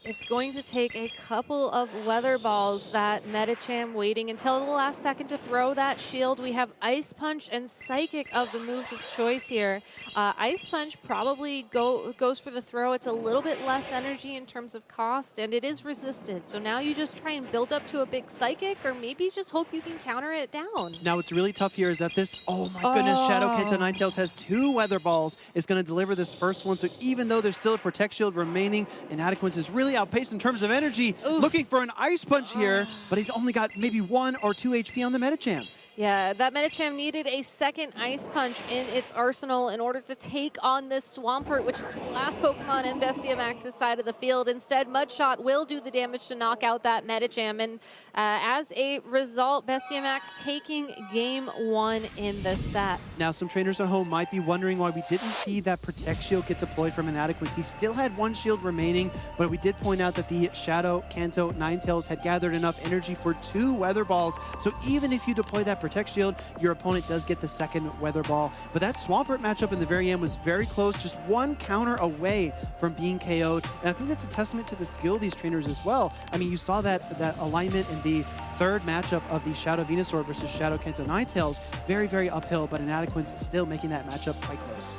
It's going to take a couple of Weather Balls, that Medicham waiting until the last second to throw that shield. We have Ice Punch and Psychic of the moves of choice here. Ice Punch probably goes for the throw. It's a little bit less energy in terms of cost, and it is resisted. So now you just try and build up to a big Psychic, or maybe just hope you can counter it down. Now what's really tough here is that this, oh my goodness, Shadow Kanto Ninetales has 2 Weather Balls. It's going to deliver this first one, so even though there's still a Protect Shield remaining, Inadequance is really outpaced in terms of energy. Oof. Looking for an Ice Punch here, but he's only got maybe 1 or 2 HP on the Medicham. Yeah, that Medicham needed a second Ice Punch in its arsenal in order to take on this Swampert, which is the last Pokemon in Bestia Max's side of the field. Instead, Mudshot will do the damage to knock out that Medicham, and as a result, Bestia Max taking game 1 in the set. Now, some trainers at home might be wondering why we didn't see that Protect Shield get deployed from Inadequance. He still had 1 shield remaining, but we did point out that the Shadow Kanto Ninetales had gathered enough energy for 2 Weather Balls, so even if you deploy that Protect Shield, your opponent does get the second Weather Ball. But that Swampert matchup in the very end was very close, just one counter away from being KO'd. And I think that's a testament to the skill of these trainers as well. I mean, you saw that alignment in the third matchup of the Shadow Venusaur versus Shadow Kanto Ninetales. Very, very uphill, but Inadequate's still making that matchup quite close.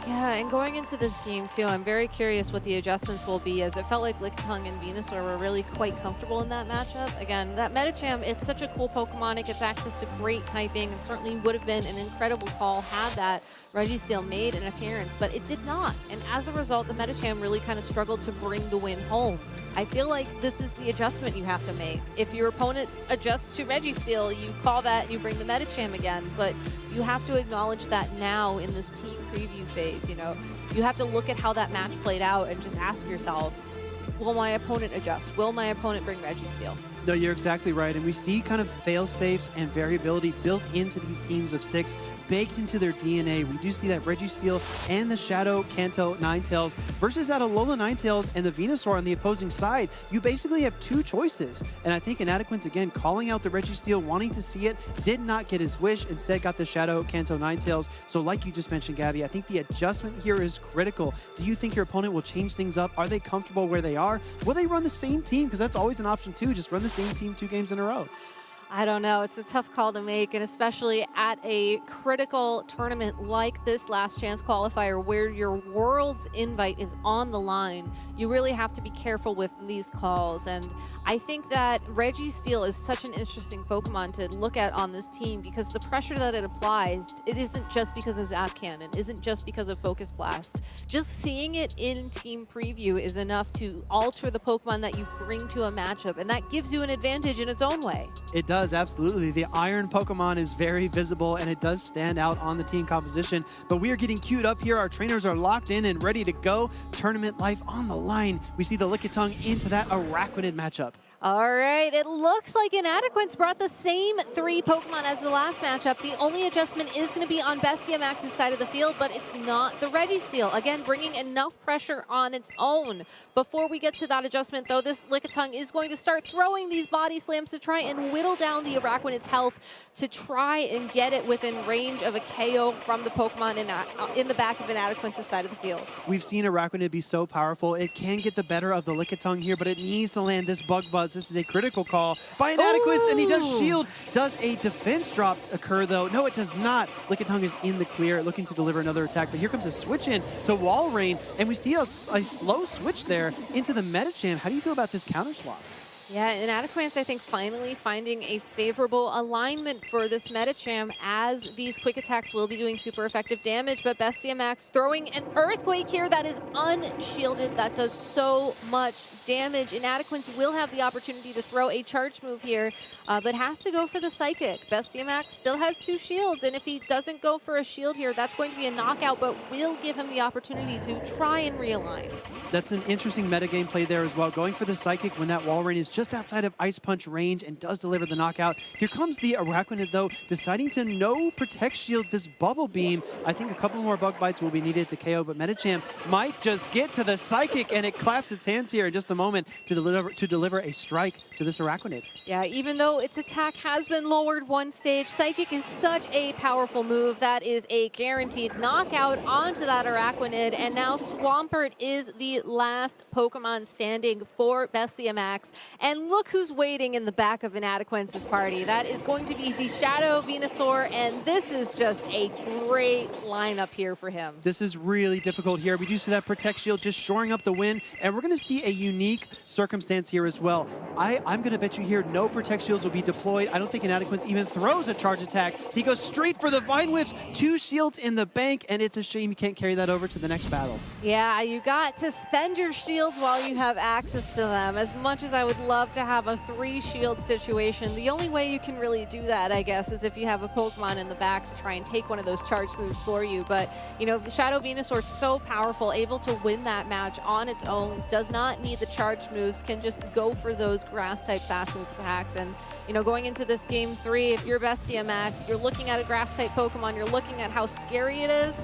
Yeah, and going into this game, too, I'm very curious what the adjustments will be, as it felt like Lickitung and Venusaur were really quite comfortable in that matchup. Again, that Medicham, it's such a cool Pokemon. It gets access to great typing, and certainly would have been an incredible call had that Registeel made an appearance, but it did not. And as a result, the Medicham really kind of struggled to bring the win home. I feel like this is the adjustment you have to make. If your opponent adjusts to Registeel, you call that, you bring the Medicham again, but you have to acknowledge that now in this team preview phase. You know, you have to look at how that match played out and just ask yourself, will my opponent adjust? Will my opponent bring Registeel? No, you're exactly right. And we see kind of fail-safes and variability built into these teams of 6, baked into their DNA. We do see that Registeel and the Shadow Kanto Ninetales versus that Alola Ninetales and the Venusaur on the opposing side. You basically have two choices. And I think Inadequate's, again, calling out the Registeel, wanting to see it, did not get his wish, instead got the Shadow Kanto Ninetales. So like you just mentioned, Gabby, I think the adjustment here is critical. Do you think your opponent will change things up? Are they comfortable where they are? Will they run the same team? Because that's always an option too. Just run the same team 2 games in a row. I don't know. It's a tough call to make, and especially at a critical tournament like this last chance qualifier where your world's invite is on the line. You really have to be careful with these calls, and I think that Registeel is such an interesting Pokemon to look at on this team because the pressure that it applies, it isn't just because of Zap Cannon, isn't just because of Focus Blast. Just seeing it in team preview is enough to alter the Pokemon that you bring to a matchup, and that gives you an advantage in its own way. It does, absolutely. The Iron Pokemon is very visible, and it does stand out on the team composition. But we are getting queued up here. Our trainers are locked in and ready to go. Tournament life on the line. We see the Lickitung into that Araquanid matchup. All right, it looks like Inadequate's brought the same 3 Pokemon as the last matchup. The only adjustment is going to be on Bestiamax's side of the field, but it's not the Registeel. Again, bringing enough pressure on its own. Before we get to that adjustment, though, this Lickitung is going to start throwing these body slams to try and whittle down the Araquanid's health to try and get it within range of a KO from the Pokemon in the back of Inadequate's side of the field. We've seen Araquanid be so powerful. It can get the better of the Lickitung here, but it needs to land this Bug Buzz. This is a critical call by Inadequate's, and he does shield. Does a defense drop occur, though? No, it does not. Lickitung is in the clear, looking to deliver another attack, but here comes a switch in to Wall Rain, and we see a slow switch there into the Medicham. How do you feel about this counter swap? Yeah, Inadequate's, I think, finally finding a favorable alignment for this Medicham, as these quick attacks will be doing super effective damage, but Bestiamax throwing an Earthquake here that is unshielded. That does so much damage. Inadequate's will have the opportunity to throw a charge move here, but has to go for the Psychic. Bestiamax still has 2 shields, and if he doesn't go for a shield here, that's going to be a knockout, but will give him the opportunity to try and realign. That's an interesting metagame play there as well. Going for the Psychic when that Wall Rain is just outside of Ice Punch range and does deliver the knockout. Here comes the Araquanid, though, deciding to no Protect Shield this Bubble Beam. I think a couple more Bug Bites will be needed to KO, but Medicham might just get to the Psychic, and it claps its hands here in just a moment to deliver a strike to this Araquanid. Yeah, even though its attack has been lowered 1 stage, Psychic is such a powerful move. That is a guaranteed knockout onto that Araquanid, and now Swampert is the last Pokemon standing for Bestiamax. And look who's waiting in the back of Inadequate's party. That is going to be the Shadow Venusaur, and this is just a great lineup here for him. This is really difficult here. We do see that Protect Shield just shoring up the win, and we're going to see a unique circumstance here as well. I'm going to bet you here no Protect Shields will be deployed. I don't think Inadequate's even throws a charge attack. He goes straight for the Vine Whips. 2 shields in the bank, and it's a shame you can't carry that over to the next battle. Yeah, you got to spend your shields while you have access to them. As much as I would love to have a 3 shield situation, the only way you can really do that, I guess, is if you have a Pokemon in the back to try and take one of those charge moves for you. But, you know, Shadow Venusaur is so powerful, able to win that match on its own, does not need the charge moves, can just go for those grass-type fast move attacks. And, you know, going into this game 3, if you're Bestiamax, you're looking at a grass-type Pokemon, you're looking at how scary it is.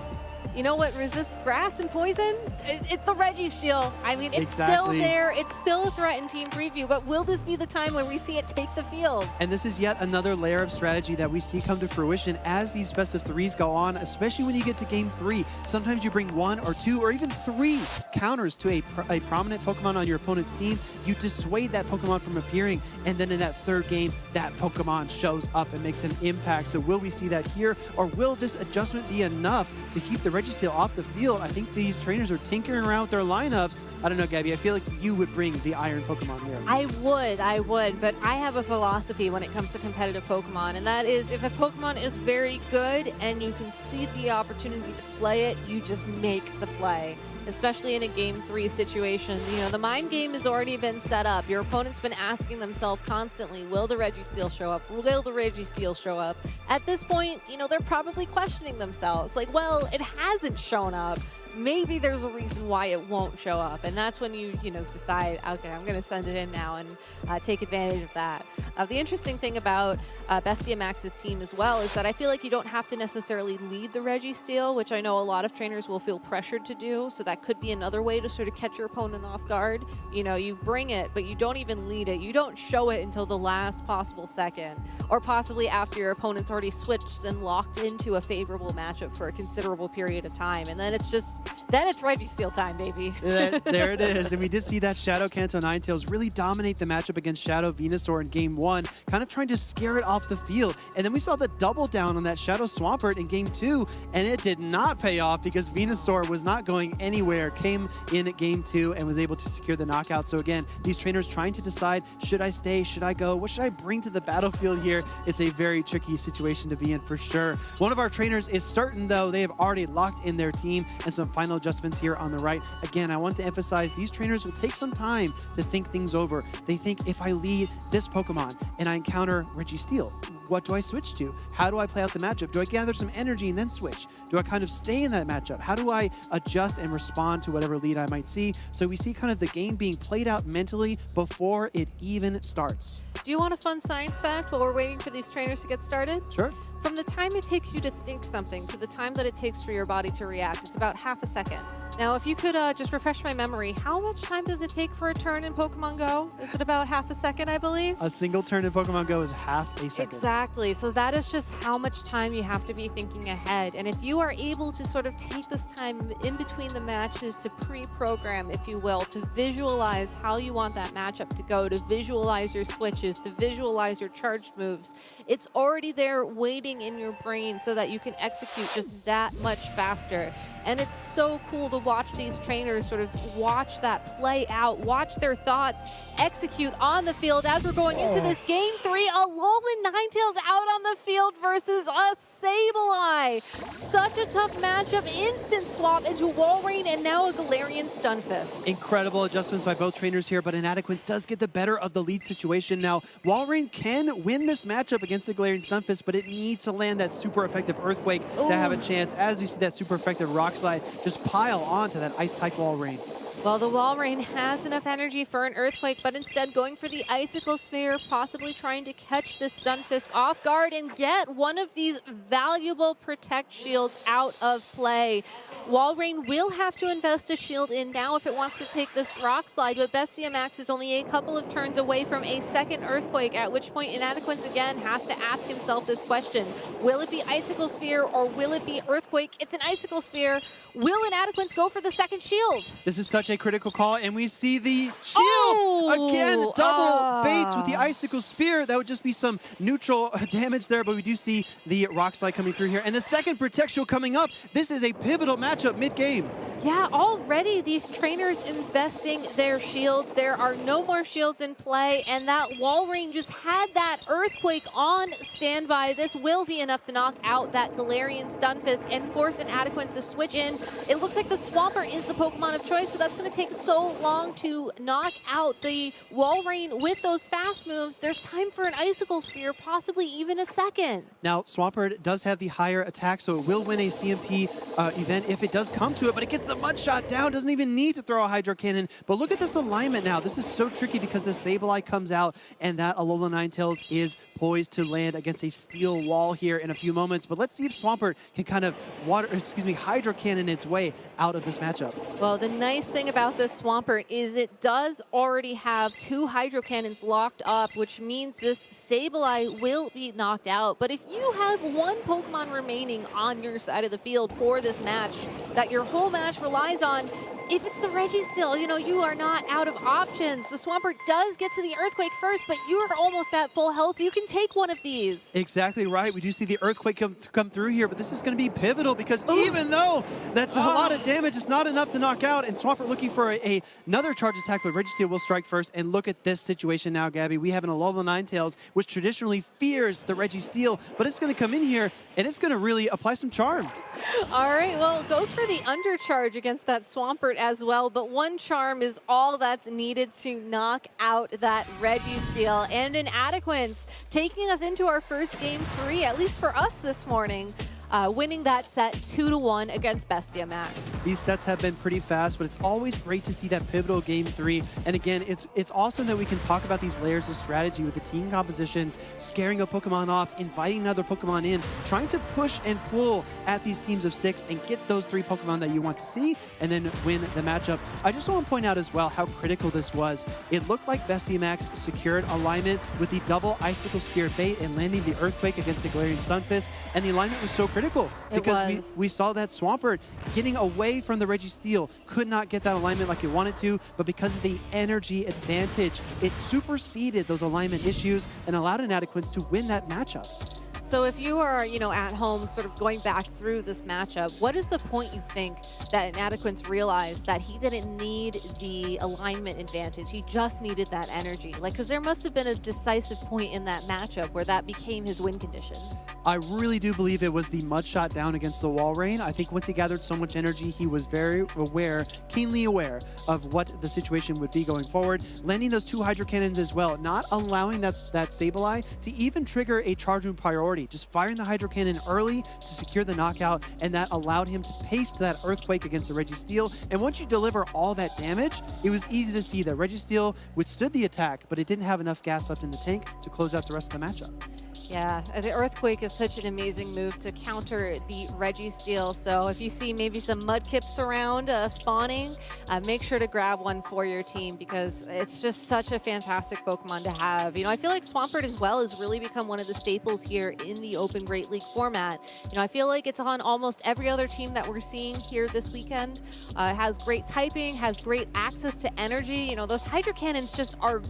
you know what resists grass and poison? It's the Registeel. I mean, it's still there. It's still a threat in Team Preview, but will this be the time where we see it take the field? And this is yet another layer of strategy that we see come to fruition as these best of threes go on, especially when you get to game 3. Sometimes you bring 1 or 2 or even 3 counters to a prominent Pokemon on your opponent's team. You dissuade that Pokemon from appearing, and then in that third game, that Pokemon shows up and makes an impact. So will we see that here, or will this adjustment be enough to keep the Registeel off the field? I think these trainers are tinkering around with their lineups. I don't know, Gabby, I feel like you would bring the Iron Pokemon here. I would, but I have a philosophy when it comes to competitive Pokemon, and that is if a Pokemon is very good and you can see the opportunity to play it, you just make the play. Especially in a game 3 situation. You know, the mind game has already been set up. Your opponent's been asking themselves constantly, will the Registeel show up? Will the Registeel show up? At this point, you know, they're probably questioning themselves. Like, well, it hasn't shown up. Maybe there's a reason why it won't show up. And that's when you decide, okay, I'm going to send it in now and take advantage of that. The interesting thing about Bestia Max's team as well is that I feel like you don't have to necessarily lead the Registeel, which I know a lot of trainers will feel pressured to do. So that could be another way to sort of catch your opponent off guard. You know, you bring it, but you don't even lead it. You don't show it until the last possible second, or possibly after your opponent's already switched and locked into a favorable matchup for a considerable period of time. And then it's Registeel time, baby. There it is. And we did see that Shadow Kanto Ninetales really dominate the matchup against Shadow Venusaur in game 1, kind of trying to scare it off the field. And then we saw the double down on that Shadow Swampert in game 2, and it did not pay off because Venusaur was not going anywhere, came in at game 2 and was able to secure the knockout. So again, these trainers trying to decide, should I stay, should I go, what should I bring to the battlefield here? It's a very tricky situation to be in for sure. One of our trainers is certain, though, they have already locked in their team, and some final adjustments here on the right. Again, I want to emphasize these trainers will take some time to think things over. They think, if I lead this Pokemon and I encounter Registeel, what do I switch to? How do I play out the matchup? Do I gather some energy and then switch? Do I kind of stay in that matchup? How do I adjust and respond to whatever lead I might see? So we see kind of the game being played out mentally before it even starts. Do you want a fun science fact while we're waiting for these trainers to get started? Sure. From the time it takes you to think something to the time that it takes for your body to react, it's about half a second. Now, if you could just refresh my memory, how much time does it take for a turn in Pokemon Go? Is it about half a second, I believe? A single turn in Pokemon Go is half a second. Exactly. So that is just how much time you have to be thinking ahead. And if you are able to sort of take this time in between the matches to pre-program, if you will, to visualize how you want that matchup to go, to visualize your switches, to visualize your charged moves, it's already there waiting in your brain so that you can execute just that much faster. And it's so cool to watch these trainers sort of watch that play out, watch their thoughts execute on the field as we're going into this game 3. A Alolan Ninetales out on the field versus a Sableye. Such a tough matchup. Instant swap into Walrein and now a Galarian Stunfisk. Incredible adjustments by both trainers here, but Inadequance does get the better of the lead situation. Now, Walrein can win this matchup against the Galarian Stunfisk, but it needs to land that super effective Earthquake to have a chance, as you see that super effective Rock Slide just pile onto that Ice-type Walrein. Well, the Walrein has enough energy for an Earthquake, but instead going for the Icicle Sphere, possibly trying to catch this Stunfisk off guard and get one of these valuable Protect Shields out of play. Walrein will have to invest a shield in now if it wants to take this Rock Slide, but Bestia Max is only a couple of turns away from a second Earthquake, at which point Inadequance again has to ask himself this question. Will it be Icicle Sphere or will it be Earthquake? It's an Icicle Sphere. Will Inadequance go for the second shield? This is such a critical call, and we see the shield again, double baits with the Icicle Spear. That would just be some neutral damage there, but we do see the Rock Slide coming through here, and the second Protect Shield coming up. This is a pivotal matchup mid-game. Yeah, already these trainers investing their shields. There are no more shields in play, and that Walrein just had that Earthquake on standby. This will be enough to knock out that Galarian Stunfisk and force Inadequance to switch in. It looks like the Swampert is the Pokemon of choice, but that's going to take so long to knock out the Walrein with those fast moves. There's time for an Icicle Sphere, possibly even a second. Now, Swampert does have the higher attack, so it will win a CMP event if it does come to it, but it gets the the mud shot down, doesn't even need to throw a Hydro Cannon. But look at this alignment now. This is so tricky because the Sableye comes out and that Alola Ninetales is poised to land against a steel wall here in a few moments. But let's see if Swampert can kind of Hydro Cannon its way out of this matchup. Well, the nice thing about this Swampert is it does already have 2 Hydro Cannons locked up, which means this Sableye will be knocked out. But if you have 1 Pokemon remaining on your side of the field for this match that your whole match relies on, if it's the Registeel, you know, you are not out of options. The Swampert does get to the Earthquake first, but you're almost at full health. You can take one of these. Exactly right. We do see the Earthquake come through here, but this is going to be pivotal because even though that's a lot of damage, it's not enough to knock out. And Swampert looking for another charge attack, but Registeel will strike first. And look at this situation now, Gabby. We have an Alola Ninetales, which traditionally fears the Registeel, but it's going to come in here and it's going to really apply some charm. All right, well, it goes for the undercharge against that Swampert as well, but 1 charm is all that's needed to knock out that Registeel. And in Adequance, taking us into our first game 3, at least for us this morning, winning that set 2-1 against Bestia Max. These sets have been pretty fast, but it's always great to see that pivotal game 3. And again, it's awesome that we can talk about these layers of strategy with the team compositions, scaring a Pokemon off, inviting another Pokemon in, trying to push and pull at these teams of 6 and get those 3 Pokemon that you want to see and then win the matchup. I just want to point out as well how critical this was. It looked like Bestia Max secured alignment with the double Icicle Spear bait and landing the Earthquake against the Galarian Stunfisk, and the alignment was so critical. Because we saw that Swampert getting away from the Registeel, could not get that alignment like it wanted to, but because of the energy advantage, it superseded those alignment issues and allowed Inadequance to win that matchup. So if you are, you know, at home sort of going back through this matchup, what is the point you think that Inadequance realized that he didn't need the alignment advantage? He just needed that energy. Like, because there must have been a decisive point in that matchup where that became his win condition. I really do believe it was the mud shot down against the wall rain. I think once he gathered so much energy, he was very aware, keenly aware of what the situation would be going forward. Landing those 2 Hydro Cannons as well, not allowing that Sableye to even trigger a charge move priority. Just firing the Hydro Cannon early to secure the knockout, and that allowed him to pace that Earthquake against the Registeel. And once you deliver all that damage, it was easy to see that Registeel withstood the attack, but it didn't have enough gas left in the tank to close out the rest of the matchup. Yeah, the Earthquake is such an amazing move to counter the Registeel. So if you see maybe some Mudkips around spawning, make sure to grab one for your team because it's just such a fantastic Pokemon to have. You know, I feel like Swampert as well has really become one of the staples here in the Open Great League format. You know, I feel like it's on almost every other team that we're seeing here this weekend. It has great typing, has great access to energy. You know, those Hydro Cannons just are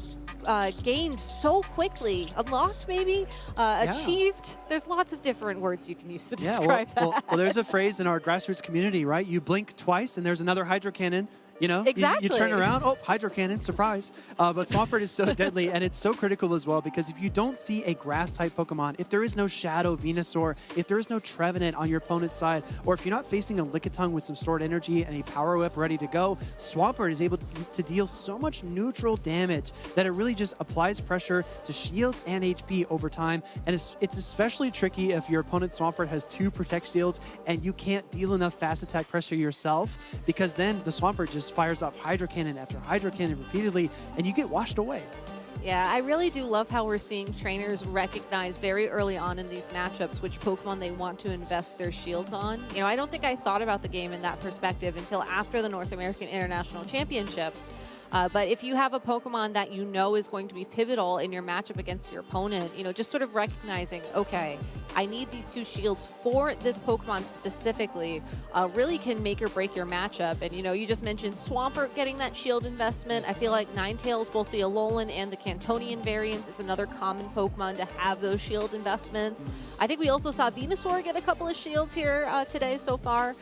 gained so quickly. Unlocked, maybe? Achieved. There's lots of different words you can use to describe that. Well, there's a phrase in our grassroots community, right? You blink twice and there's another Hydro Cannon. You know, exactly. You turn around, oh, Hydro Cannon, surprise. But Swampert is so deadly, and it's so critical as well, because if you don't see a Grass-type Pokemon, if there is no Shadow Venusaur, if there is no Trevenant on your opponent's side, or if you're not facing a Lickitung with some stored energy and a Power Whip ready to go, Swampert is able to deal so much neutral damage that it really just applies pressure to shields and HP over time. And it's especially tricky if your opponent's Swampert has 2 Protect Shields and you can't deal enough fast attack pressure yourself, because then the Swampert just fires off Hydro Cannon after Hydro Cannon repeatedly, and you get washed away. Yeah, I really do love how we're seeing trainers recognize very early on in these matchups which Pokemon they want to invest their shields on. You know, I don't think I thought about the game in that perspective until after the North American International Championships. But if you have a Pokemon that you know is going to be pivotal in your matchup against your opponent, you know, just sort of recognizing, okay, I need these 2 shields for this Pokemon specifically, really can make or break your matchup. And, you know, you just mentioned Swampert getting that shield investment. I feel like Ninetales, both the Alolan and the Cantonian variants, is another common Pokemon to have those shield investments. I think we also saw Venusaur get a couple of shields here today so far.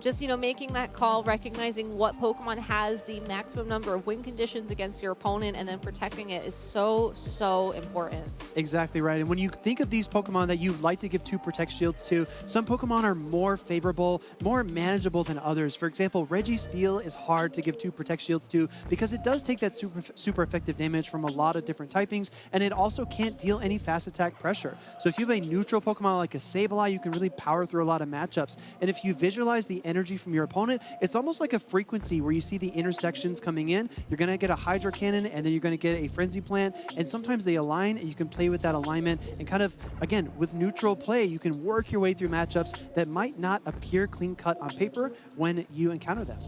Just, you know, making that call, recognizing what Pokemon has the maximum number of win conditions against your opponent and then protecting it is so, so important. Exactly right. And when you think of these Pokemon that you like to give 2 Protect Shields to, some Pokemon are more favorable, more manageable than others. For example, Registeel is hard to give 2 Protect Shields to because it does take that super effective damage from a lot of different typings, and it also can't deal any fast attack pressure. So if you have a neutral Pokemon like a Sableye, you can really power through a lot of matchups. And if you visualize the energy from your opponent, it's almost like a frequency where you see the intersections coming in. You're going to get a Hydro Cannon, and then you're going to get a Frenzy Plant, and sometimes they align, and you can play with that alignment. And kind of, again, with neutral play, you can work your way through matchups that might not appear clean-cut on paper when you encounter them.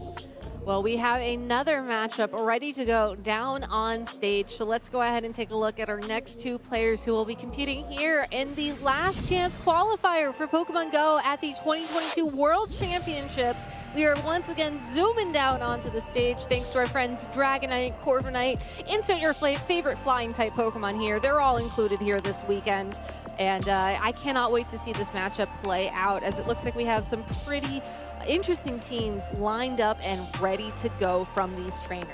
Well, we have another matchup ready to go down on stage. So let's go ahead and take a look at our next 2 players who will be competing here in the last chance qualifier for Pokemon Go at the 2022 World Championships. We are once again zooming down onto the stage thanks to our friends Dragonite, Corviknight. Insert your favorite flying type Pokemon here. They're all included here this weekend. And I cannot wait to see this matchup play out, as it looks like we have some pretty interesting teams lined up and ready to go from these trainers.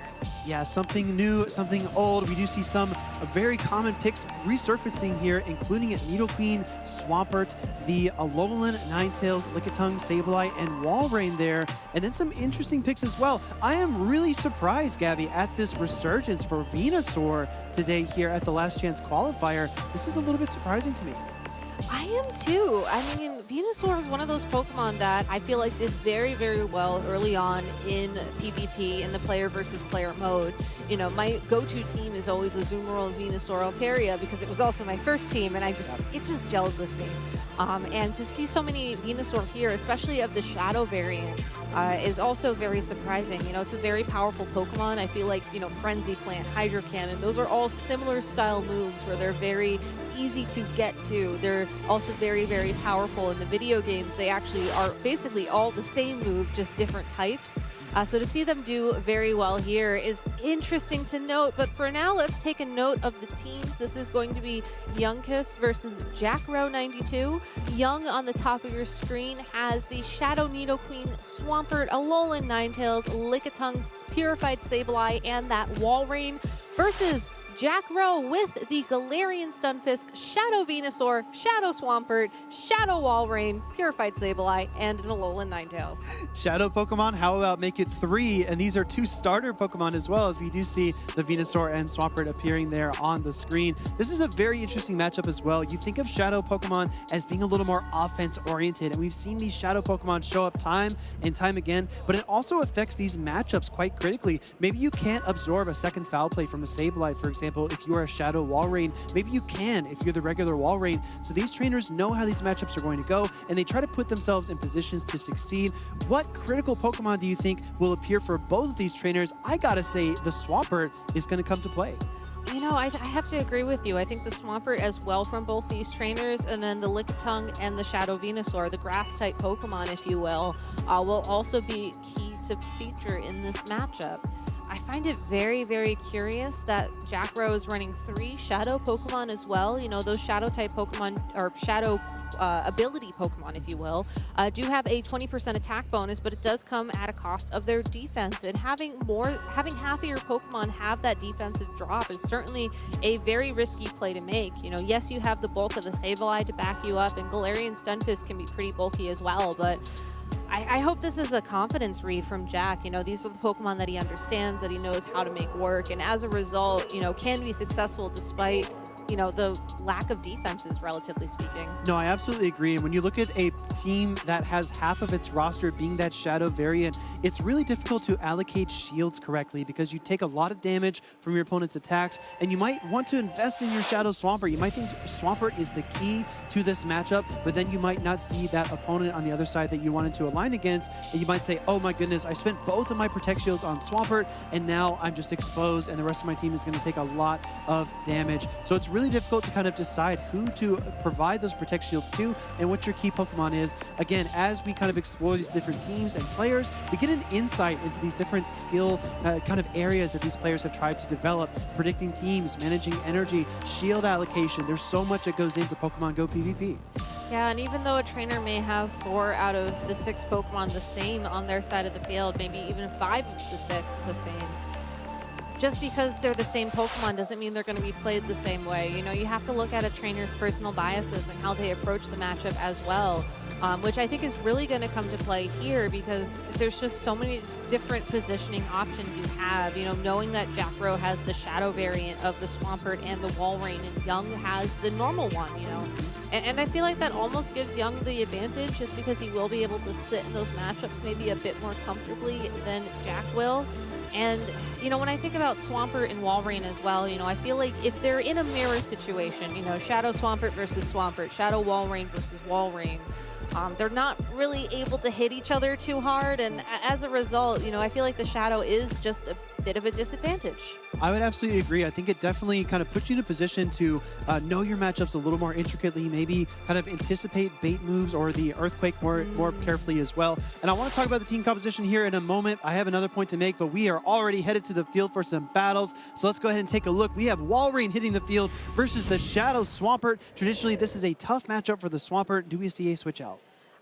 Yeah, something new, something old. We do see some very common picks resurfacing here, including Nidoqueen, Swampert, the Alolan, Ninetales, Lickitung, Sableye, and Walrein there. And then some interesting picks as well. I am really surprised, Gabby, at this resurgence for Venusaur today here at the Last Chance qualifier. This is a little bit surprising to me. I am too. I mean, Venusaur is one of those Pokemon that I feel like did very, very well early on in PvP in the player versus player mode. You know, my go-to team is always Azumarill, Venusaur, Altaria because it was also my first team, and it just gels with me. And to see so many Venusaur here, especially of the Shadow variant, is also very surprising. You know, it's a very powerful Pokemon. I feel like, you know, Frenzy Plant, Hydro Cannon, those are all similar style moves where they're very easy to get to. They're also very, very powerful in the video games. They actually are basically all the same move, just different types. So to see them do very well here is interesting to note. But for now, let's take a note of the teams. This is going to be Youngkiss versus Jackrow 92. Young on the top of your screen has the Shadow Nidoqueen, Swampert, Alolan Ninetales, Lickitung, Purified Sableye, and that Walrein versus Jackrow with the Galarian Stunfisk, Shadow Venusaur, Shadow Swampert, Shadow Walrein, Purified Sableye, and an Alolan Ninetales. Shadow Pokemon, how about make it 3? And these are 2 starter Pokemon as well, as we do see the Venusaur and Swampert appearing there on the screen. This is a very interesting matchup as well. You think of Shadow Pokemon as being a little more offense-oriented, and we've seen these Shadow Pokemon show up time and time again, but it also affects these matchups quite critically. Maybe you can't absorb a second foul play from a Sableye, for example, if you are a Shadow Walrein. Maybe you can if you're the regular Walrein. So these trainers know how these matchups are going to go, and they try to put themselves in positions to succeed. What critical Pokemon do you think will appear for both of these trainers? I gotta say the Swampert is going to come to play. You know, I have to agree with you. I think the Swampert as well from both these trainers, and then the Lickitung and the Shadow Venusaur, the grass-type Pokemon, if you will also be key to feature in this matchup. I find it very, very curious that Jackrow is running 3 Shadow Pokemon as well. You know, those Shadow-type Pokemon, or Shadow ability Pokemon, if you will, do have a 20% attack bonus, but it does come at a cost of their defense. And having half of your Pokemon have that defensive drop is certainly a very risky play to make. You know, yes, you have the bulk of the Sableye to back you up, and Galarian Stunfisk can be pretty bulky as well, but I hope this is a confidence read from Jack. You know, these are the Pokemon that he understands, that he knows how to make work, and as a result, you know, can be successful despite, you know, the lack of defenses, relatively speaking. No, I absolutely agree. And when you look at a team that has half of its roster being that Shadow variant, it's really difficult to allocate shields correctly because you take a lot of damage from your opponent's attacks, and you might want to invest in your Shadow Swampert. You might think Swampert is the key to this matchup, but then you might not see that opponent on the other side that you wanted to align against, and you might say, oh my goodness, I spent both of my Protect Shields on Swampert, and now I'm just exposed, and the rest of my team is going to take a lot of damage. So it's really difficult to kind of decide who to provide those Protect Shields to and what your key Pokemon is. Again, as we kind of explore these different teams and players, we get an insight into these different skill kind of areas that these players have tried to develop, predicting teams, managing energy, shield allocation. There's so much that goes into Pokemon Go PvP. Yeah, and even though a trainer may have 4 out of the 6 Pokemon the same on their side of the field, maybe even 5 of the 6 the same, just because they're the same Pokemon doesn't mean they're going to be played the same way. You know, you have to look at a trainer's personal biases and how they approach the matchup as well, which I think is really going to come to play here because there's just so many different positioning options you have. You know, knowing that Jackro has the Shadow variant of the Swampert and the Walrein, and Young has the normal one, you know. And I feel like that almost gives Young the advantage just because he will be able to sit in those matchups maybe a bit more comfortably than Jack will. And, you know, when I think about Swampert and Walrein as well, you know, I feel like if they're in a mirror situation, you know, Shadow Swampert versus Swampert, Shadow Walrein versus Walrein, they're not really able to hit each other too hard. And as a result, you know, I feel like the Shadow is just a bit of a disadvantage. I would absolutely agree. I think it definitely kind of puts you in a position to know your matchups a little more intricately, maybe kind of anticipate bait moves or the Earthquake more carefully as well. And I want to talk about the team composition here in a moment. I have another point to make, but we are already headed to the field for some battles. So let's go ahead and take a look. We have Walrein hitting the field versus the Shadow Swampert. Traditionally, this is a tough matchup for the Swampert. Do we see a switch out?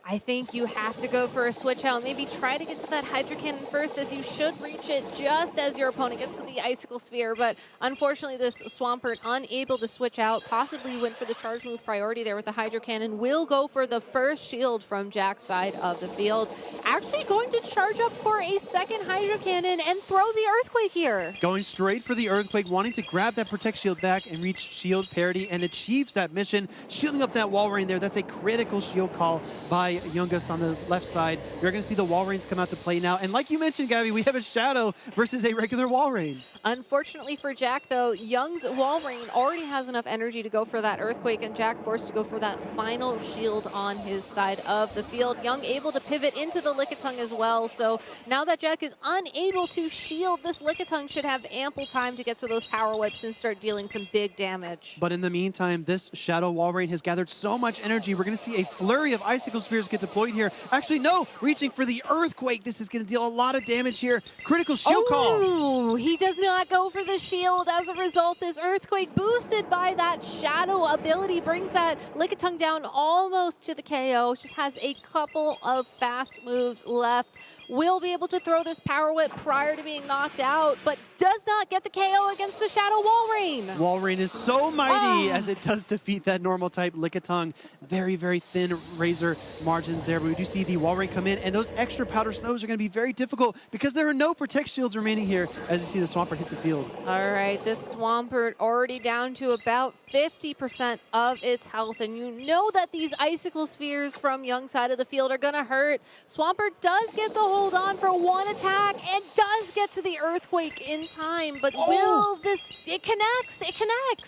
I think you have to go for a switch out. Maybe try to get to that Hydro Cannon first, as you should reach it just as your opponent gets to the Icicle Sphere. But unfortunately, this Swampert unable to switch out. Possibly went for the charge move priority there with the Hydro Cannon. Will go for the first shield from Jack's side of the field. Actually going to charge up for a second Hydro Cannon and throw the Earthquake here. Going straight for the Earthquake, wanting to grab that Protect Shield back and reach shield parity, and achieves that mission. Shielding up that Walrein there. That's a critical shield call by Youngus on the left side. You're going to see the Walreins come out to play now. And like you mentioned, Gabby, we have a Shadow versus a regular Walrein. Unfortunately for Jack, though, Young's Walrein already has enough energy to go for that Earthquake, and Jack forced to go for that final shield on his side of the field. Young able to pivot into the Lickitung as well. So now that Jack is unable to shield, this Lickitung should have ample time to get to those Power Whips and start dealing some big damage. But in the meantime, this Shadow Walrein has gathered so much energy. We're going to see a flurry of Icicle Spears get deployed here. Actually, no, reaching for the Earthquake. This is going to deal a lot of damage here. Critical shield call. Oh, he does not go for the shield. As a result, this Earthquake, boosted by that Shadow ability, brings that Lickitung down almost to the KO. Just has a couple of fast moves left. Will be able to throw this Power Whip prior to being knocked out, but does not get the KO against the Shadow Walrein. Walrein is so mighty as it does defeat that normal type Lickitung. Very, very thin razor margins there, but we do see the Walrein come in, and those extra Powder Snows are going to be very difficult because there are no Protect Shields remaining here as you see the Swampert hit the field. All right, this Swampert already down to about 50% of its health, and you know that these Icicle Spheres from Young's side of the field are going to hurt. Swampert does get to hold on for one attack and does get to the Earthquake in time, but will this, it connects.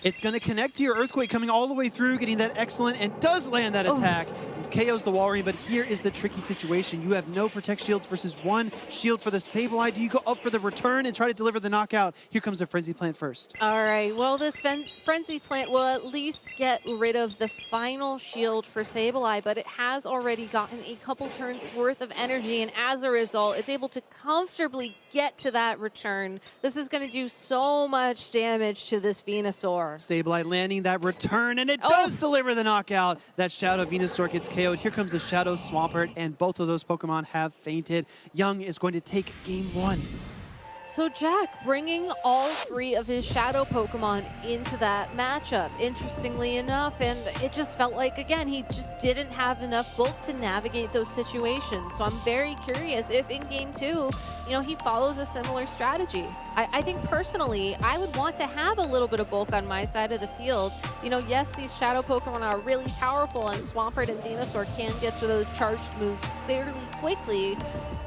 It's going to connect to your Earthquake coming all the way through, getting that excellent, and does land that attack. KOs the Walrein, but here is the tricky situation. You have no Protect Shields versus one shield for the Sableye. Do you go up for the return and try to deliver the knockout? Here comes the Frenzy Plant first. All right, well, this Frenzy Plant will at least get rid of the final shield for Sableye, but it has already gotten a couple turns worth of energy, and as a result, it's able to comfortably get to that return. This is going to do so much damage to this Venusaur. Sableye landing that return, and it does deliver the knockout. That Shadow Venusaur gets KO'd. Here comes the Shadow Swampert, and both of those Pokemon have fainted. Young is going to take game one. So Jack bringing all three of his Shadow Pokemon into that matchup, interestingly enough, and it just felt like, again, he just didn't have enough bulk to navigate those situations. So I'm very curious if in game two, you know, he follows a similar strategy. I think personally, I would want to have a little bit of bulk on my side of the field. You know, yes, these Shadow Pokemon are really powerful, and Swampert and Venusaur can get to those charged moves fairly quickly.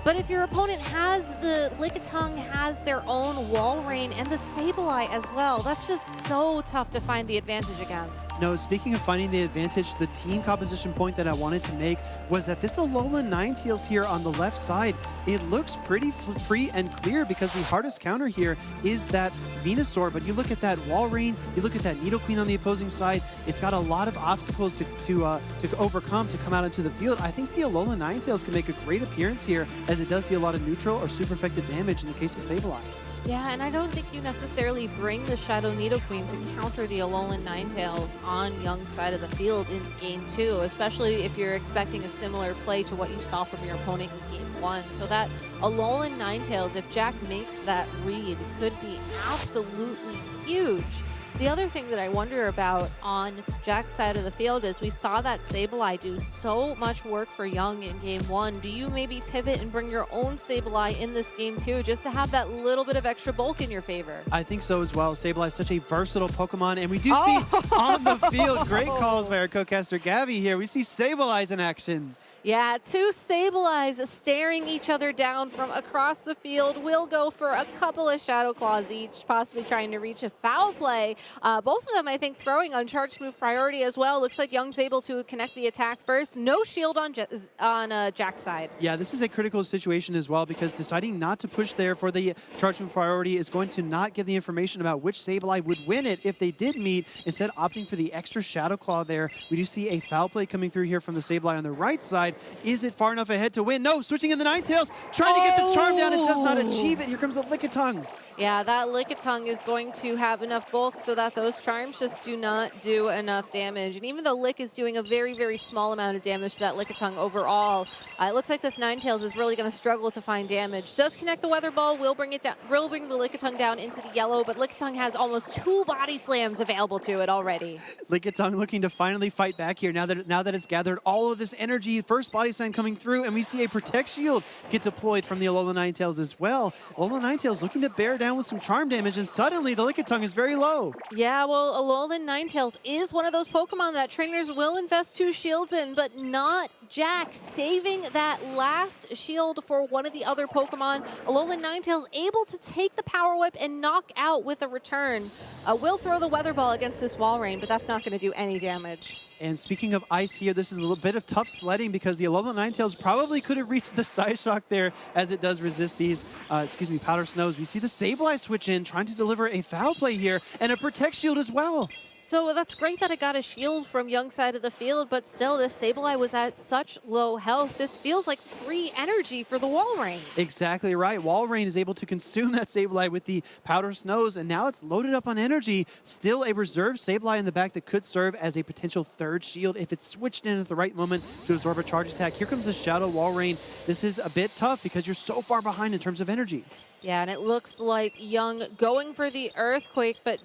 But if your opponent has the Lickitung, has their own Walrein, and the Sableye as well, that's just so tough to find the advantage against. No, speaking of finding the advantage, the team composition point that I wanted to make was that this Alola Ninetales here on the left side, it looks pretty free and clear because the hardest counter here is that Venusaur. But you look at that Walrein, you look at that Nidoqueen on the opposing side, it's got a lot of obstacles to overcome to come out into the field. I think the Alola Ninetales can make a great appearance here, as it does deal a lot of neutral or super effective damage in the case of Sableye. Yeah, and I don't think you necessarily bring the Shadow Nidoqueen to counter the Alolan Ninetales on Young's side of the field in game two, especially if you're expecting a similar play to what you saw from your opponent in game 1. So that Alolan Ninetales, if Jack makes that read, could be absolutely huge. The other thing that I wonder about on Jack's side of the field is we saw that Sableye do so much work for Young in game 1. Do you maybe pivot and bring your own Sableye in this game too, just to have that little bit of extra bulk in your favor? I think so as well. Sableye is such a versatile Pokemon, and we do see on the field, great calls by our co-caster Gabby here. We see Sableyes in action. Yeah, two Sableyes staring each other down from across the field. We'll go for a couple of Shadow Claws each, possibly trying to reach a foul play. Both of them, I think, throwing uncharged move priority as well. Looks like Young's able to connect the attack first. No shield on Jack's side. Yeah, this is a critical situation as well, because deciding not to push there for the charge move priority is going to not give the information about which Sableye would win it if they did meet. Instead, opting for the extra Shadow Claw there. We do see a foul play coming through here from the Sableye on the right side. Is it far enough ahead to win? No, switching in the Ninetales, trying to get the charm down and does not achieve it. Here comes a Lickitung. Yeah, that Lickitung is going to have enough bulk so that those charms just do not do enough damage. And even though Lick is doing a very, very small amount of damage to that Lickitung overall, it looks like this Ninetales is really going to struggle to find damage. Does connect the Weather Ball, will bring it down, will bring the Lickitung down into the yellow, but Lickitung has almost 2 body slams available to it already. Lickitung looking to finally fight back here now that it's gathered all of this energy. First body slam coming through, and we see a Protect Shield get deployed from the Alolan Ninetales as well. Alolan Ninetales looking to bear down with some charm damage, and suddenly the Lickitung is very low. Yeah, well, Alolan Ninetales is one of those Pokemon that trainers will invest 2 shields in, but not Jack, saving that last shield for one of the other Pokemon. Alolan Ninetales able to take the Power Whip and knock out with a return. Will throw the Weather Ball against this Wall Rain, but that's not going to do any damage. And speaking of ice here, this is a little bit of tough sledding because the Alolan Ninetales probably could have reached the Side Shock there, as it does resist these, Powder Snows. We see the Sableye switch in, trying to deliver a foul play here, and a Protect Shield as well. So that's great that it got a shield from Young's side of the field, but still, this Sableye was at such low health. This feels like free energy for the Wall Rain. Exactly right. Wall Rain is able to consume that Sableye with the Powder Snows, and now it's loaded up on energy. Still a reserve Sableye in the back that could serve as a potential third shield if it's switched in at the right moment to absorb a charge attack. Here comes the Shadow Wall Rain. This is a bit tough because you're so far behind in terms of energy. Yeah, and it looks like Young going for the Earthquake, but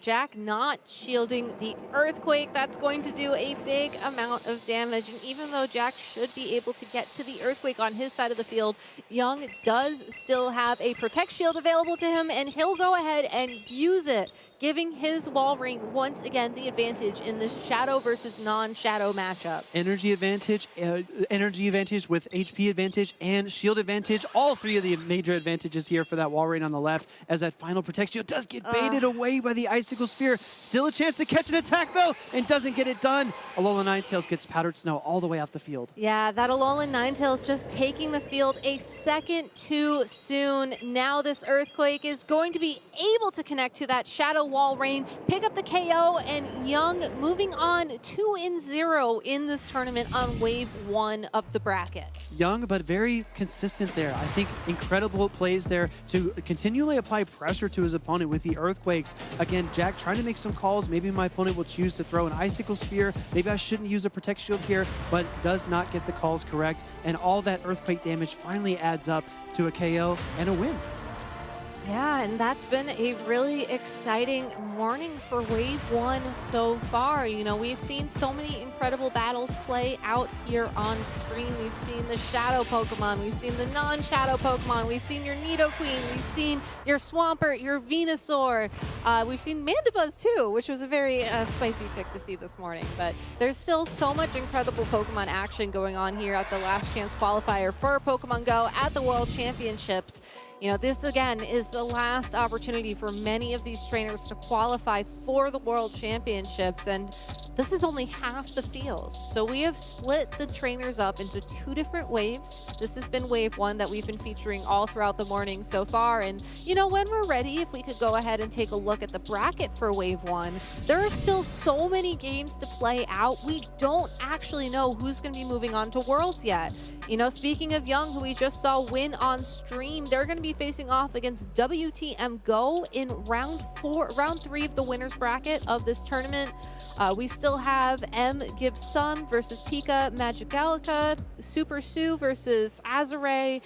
Jack not shielding the Earthquake. That's going to do a big amount of damage. And even though Jack should be able to get to the Earthquake on his side of the field, Young does still have a Protect Shield available to him, and he'll go ahead and use it, giving his Wall Rain once again the advantage in this Shadow versus non-Shadow matchup. Energy advantage with HP advantage and shield advantage. All 3 of the major advantages here for that Wall Rain on the left, as that final Protect Shield does get baited away by the Icicle Spear. Still a chance to catch an attack though, and doesn't get it done. Alolan Ninetales gets Powdered Snow all the way off the field. Yeah, that Alolan Ninetales just taking the field a second too soon. Now this Earthquake is going to be able to connect to that Shadow Wall Rain, pick up the KO, and Young moving on 2-0 in this tournament on wave 1 of the bracket. Young, but very consistent there. I think incredible plays there to continually apply pressure to his opponent with the Earthquakes. Again, Jack trying to make some calls. Maybe my opponent will choose to throw an Icicle Spear. Maybe I shouldn't use a Protect Shield here, but does not get the calls correct. And all that Earthquake damage finally adds up to a KO and a win. Yeah, and that's been a really exciting morning for Wave 1 so far. You know, we've seen so many incredible battles play out here on stream. We've seen the Shadow Pokemon, we've seen the non-Shadow Pokemon, we've seen your Nidoqueen, we've seen your Swampert, your Venusaur. We've seen Mandibuzz too, which was a very spicy pick to see this morning. But there's still so much incredible Pokemon action going on here at the Last Chance qualifier for Pokemon Go at the World Championships. You know, this again is the last opportunity for many of these trainers to qualify for the World Championships, and this is only half the field. So we have split the trainers up into 2 different waves. This has been wave 1 that we've been featuring all throughout the morning so far. And, you know, when we're ready, if we could go ahead and take a look at the bracket for wave 1, there are still so many games to play out. We don't actually know who's going to be moving on to Worlds yet. You know, speaking of Young, who we just saw win on stream, they're going to be facing off against WTM Go in round 3 of the winners bracket of this tournament. We still have M. Gibson versus Pika Magicalica, Super Sue versus Azure.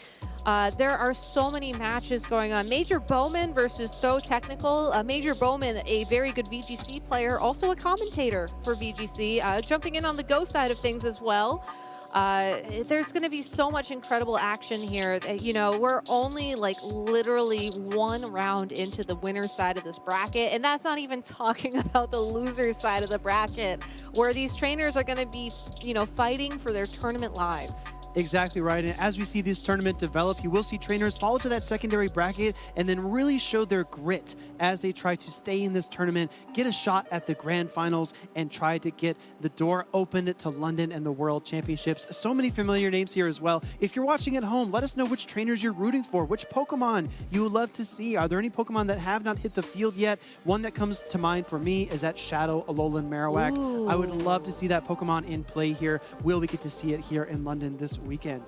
There are so many matches going on. Major Bowman versus Throw Technical. Major Bowman, a very good VGC player, also a commentator for VGC, jumping in on the Go side of things as well. There's going to be so much incredible action here. You know, we're only like literally one round into the winner's side of this bracket, and that's not even talking about the loser's side of the bracket, where these trainers are going to be, you know, fighting for their tournament lives. Exactly right. And as we see this tournament develop, you will see trainers fall to that secondary bracket and then really show their grit as they try to stay in this tournament, get a shot at the grand finals, and try to get the door opened to London and the World Championships. So many familiar names here as well. If you're watching at home, let us know which trainers you're rooting for, which Pokemon you would love to see. Are there any Pokemon that have not hit the field yet? One that comes to mind for me is that Shadow Alolan Marowak. Ooh. I would love to see that Pokemon in play here. Will we get to see it here in London this weekend?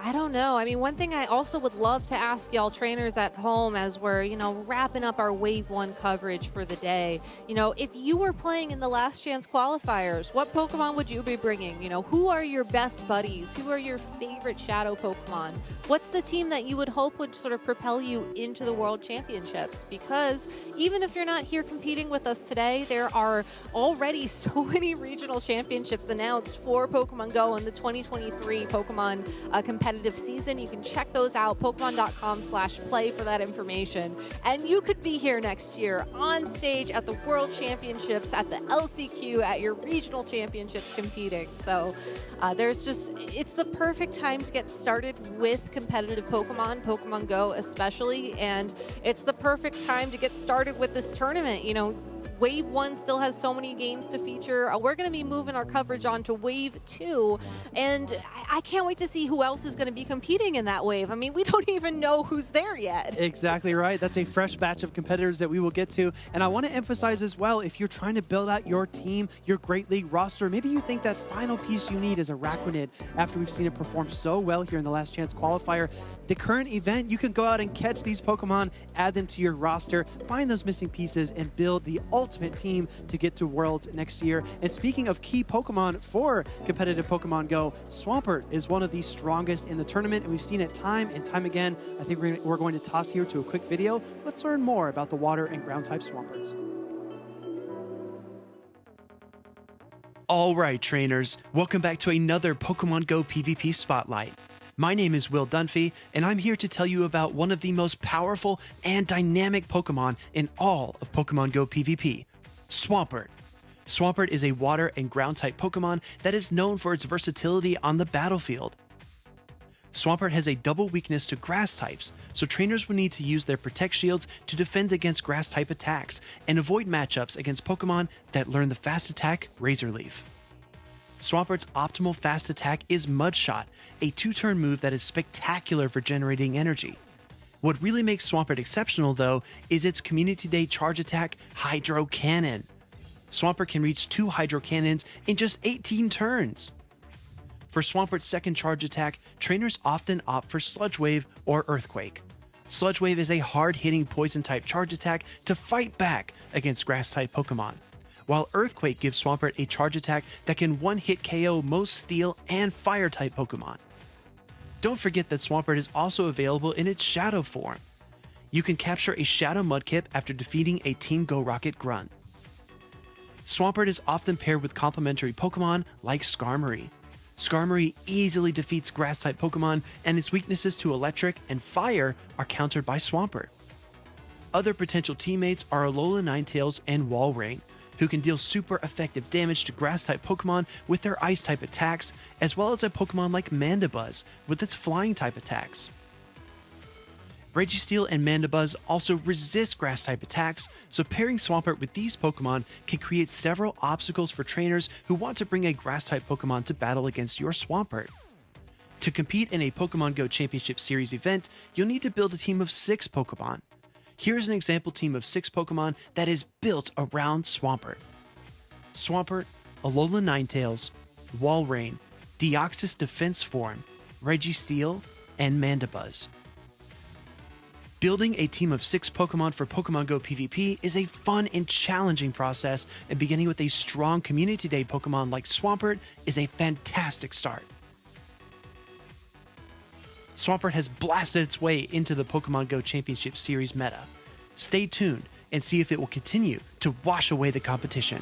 I don't know. I mean, one thing I also would love to ask y'all trainers at home as we're, you know, wrapping up our Wave 1 coverage for the day, you know, if you were playing in the Last Chance qualifiers, what Pokemon would you be bringing? You know, who are your best buddies? Who are your favorite Shadow Pokemon? What's the team that you would hope would sort of propel you into the World Championships? Because even if you're not here competing with us today, there are already so many regional championships announced for Pokemon Go in the 2023 Pokemon competitive season. You can check those out, pokemon.com/play for that information. And you could be here next year on stage at the World Championships, at the LCQ, at your regional championships competing. So it's the perfect time to get started with competitive Pokemon Go especially, and it's the perfect time to get started with this tournament. You know, Wave 1 still has so many games to feature. We're going to be moving our coverage on to Wave 2, and I can't wait to see who else is going to be competing in that wave. I mean, we don't even know who's there yet. Exactly right. That's a fresh batch of competitors that we will get to. And I want to emphasize as well, if you're trying to build out your team, your Great League roster, maybe you think that final piece you need is a Araquanid after we've seen it perform so well here in the Last Chance qualifier. The current event, you can go out and catch these Pokemon, add them to your roster, find those missing pieces, and build the ultimate team to get to Worlds next year. And speaking of key Pokemon for competitive Pokemon Go, Swampert is one of the strongest in the tournament, and we've seen it time and time again. I think we're going to toss here to a quick video. Let's learn more about the water and ground type Swampert. All right, trainers, welcome back to another Pokemon Go PvP Spotlight. My name is Will Dunphy, and I'm here to tell you about one of the most powerful and dynamic Pokemon in all of Pokemon Go PvP, Swampert. Swampert is a water and ground type Pokemon that is known for its versatility on the battlefield. Swampert has a double weakness to grass types, so trainers will need to use their Protect Shields to defend against grass type attacks and avoid matchups against Pokemon that learn the fast attack Razor Leaf. Swampert's optimal fast attack is Mud Shot, a 2-turn move that is spectacular for generating energy. What really makes Swampert exceptional, though, is its Community Day charge attack, Hydro Cannon. Swampert can reach 2 Hydro Cannons in just 18 turns. For Swampert's second charge attack, trainers often opt for Sludge Wave or Earthquake. Sludge Wave is a hard-hitting Poison-type charge attack to fight back against Grass-type Pokemon, while Earthquake gives Swampert a charge attack that can one-hit KO most Steel and Fire-type Pokemon. Don't forget that Swampert is also available in its Shadow form. You can capture a Shadow Mudkip after defeating a Team Go Rocket Grunt. Swampert is often paired with complementary Pokemon like Skarmory. Skarmory easily defeats Grass-type Pokemon, and its weaknesses to Electric and Fire are countered by Swampert. Other potential teammates are Alola Ninetales and Walrein, who can deal super effective damage to Grass-type Pokemon with their Ice-type attacks, as well as a Pokemon like Mandibuzz with its Flying-type attacks. Registeel and Mandibuzz also resist Grass-type attacks, so pairing Swampert with these Pokemon can create several obstacles for trainers who want to bring a Grass-type Pokemon to battle against your Swampert. To compete in a Pokemon Go Championship Series event, you'll need to build a team of 6 Pokemon. Here's an example team of 6 Pokemon that is built around Swampert. Swampert, Alola Ninetales, Walrein, Deoxys Defense Form, Registeel, and Mandibuzz. Building a team of 6 Pokemon for Pokemon Go PvP is a fun and challenging process, and beginning with a strong Community Day Pokemon like Swampert is a fantastic start. Swampert has blasted its way into the Pokemon Go Championship Series meta. Stay tuned and see if it will continue to wash away the competition.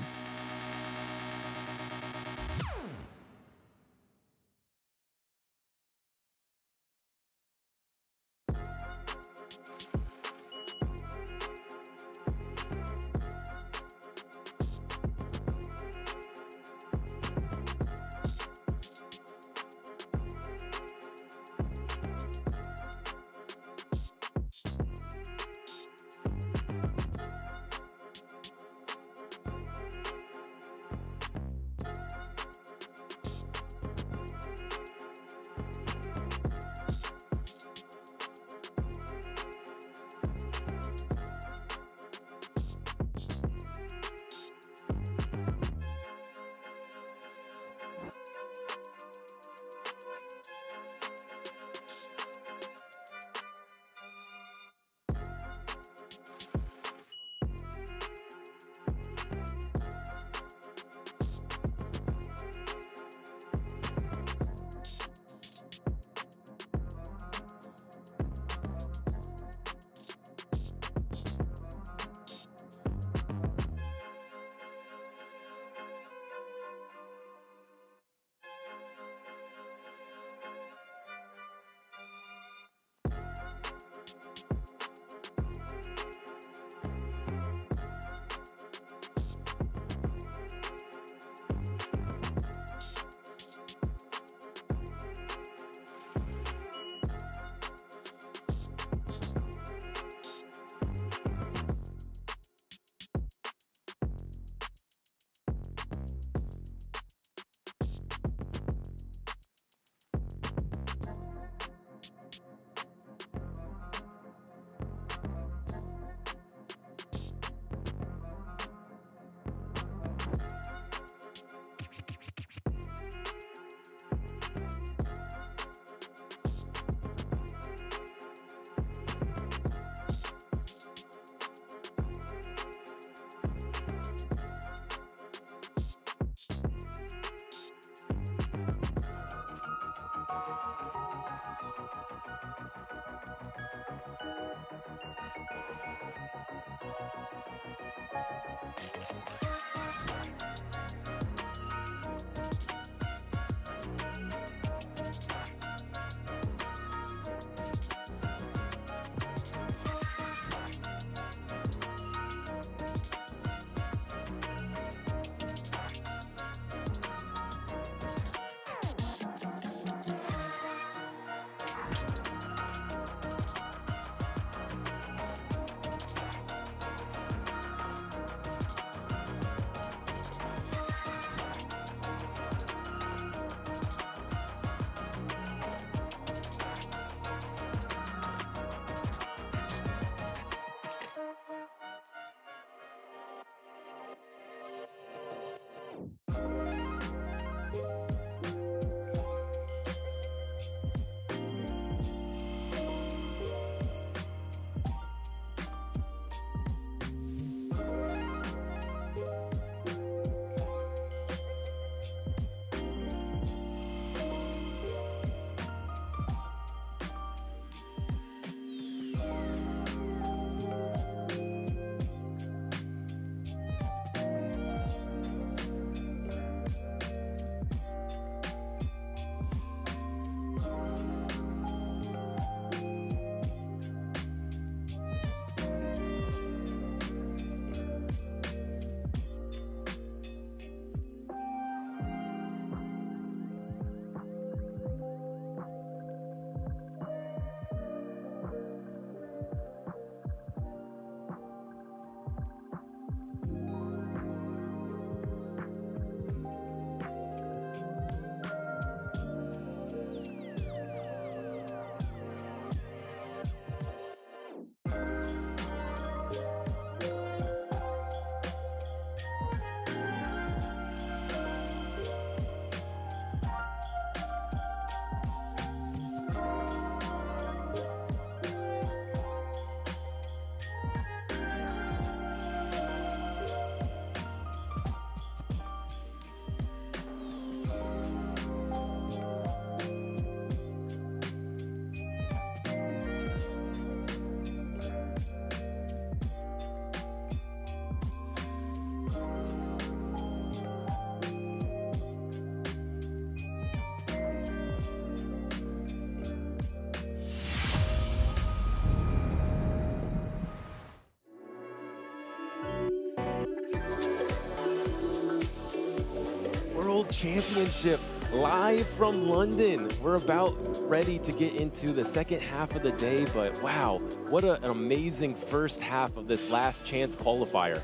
World Championship live from London. We're about ready to get into the second half of the day, but wow, what an amazing first half of this last chance qualifier.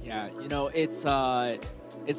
Yeah, you know, it's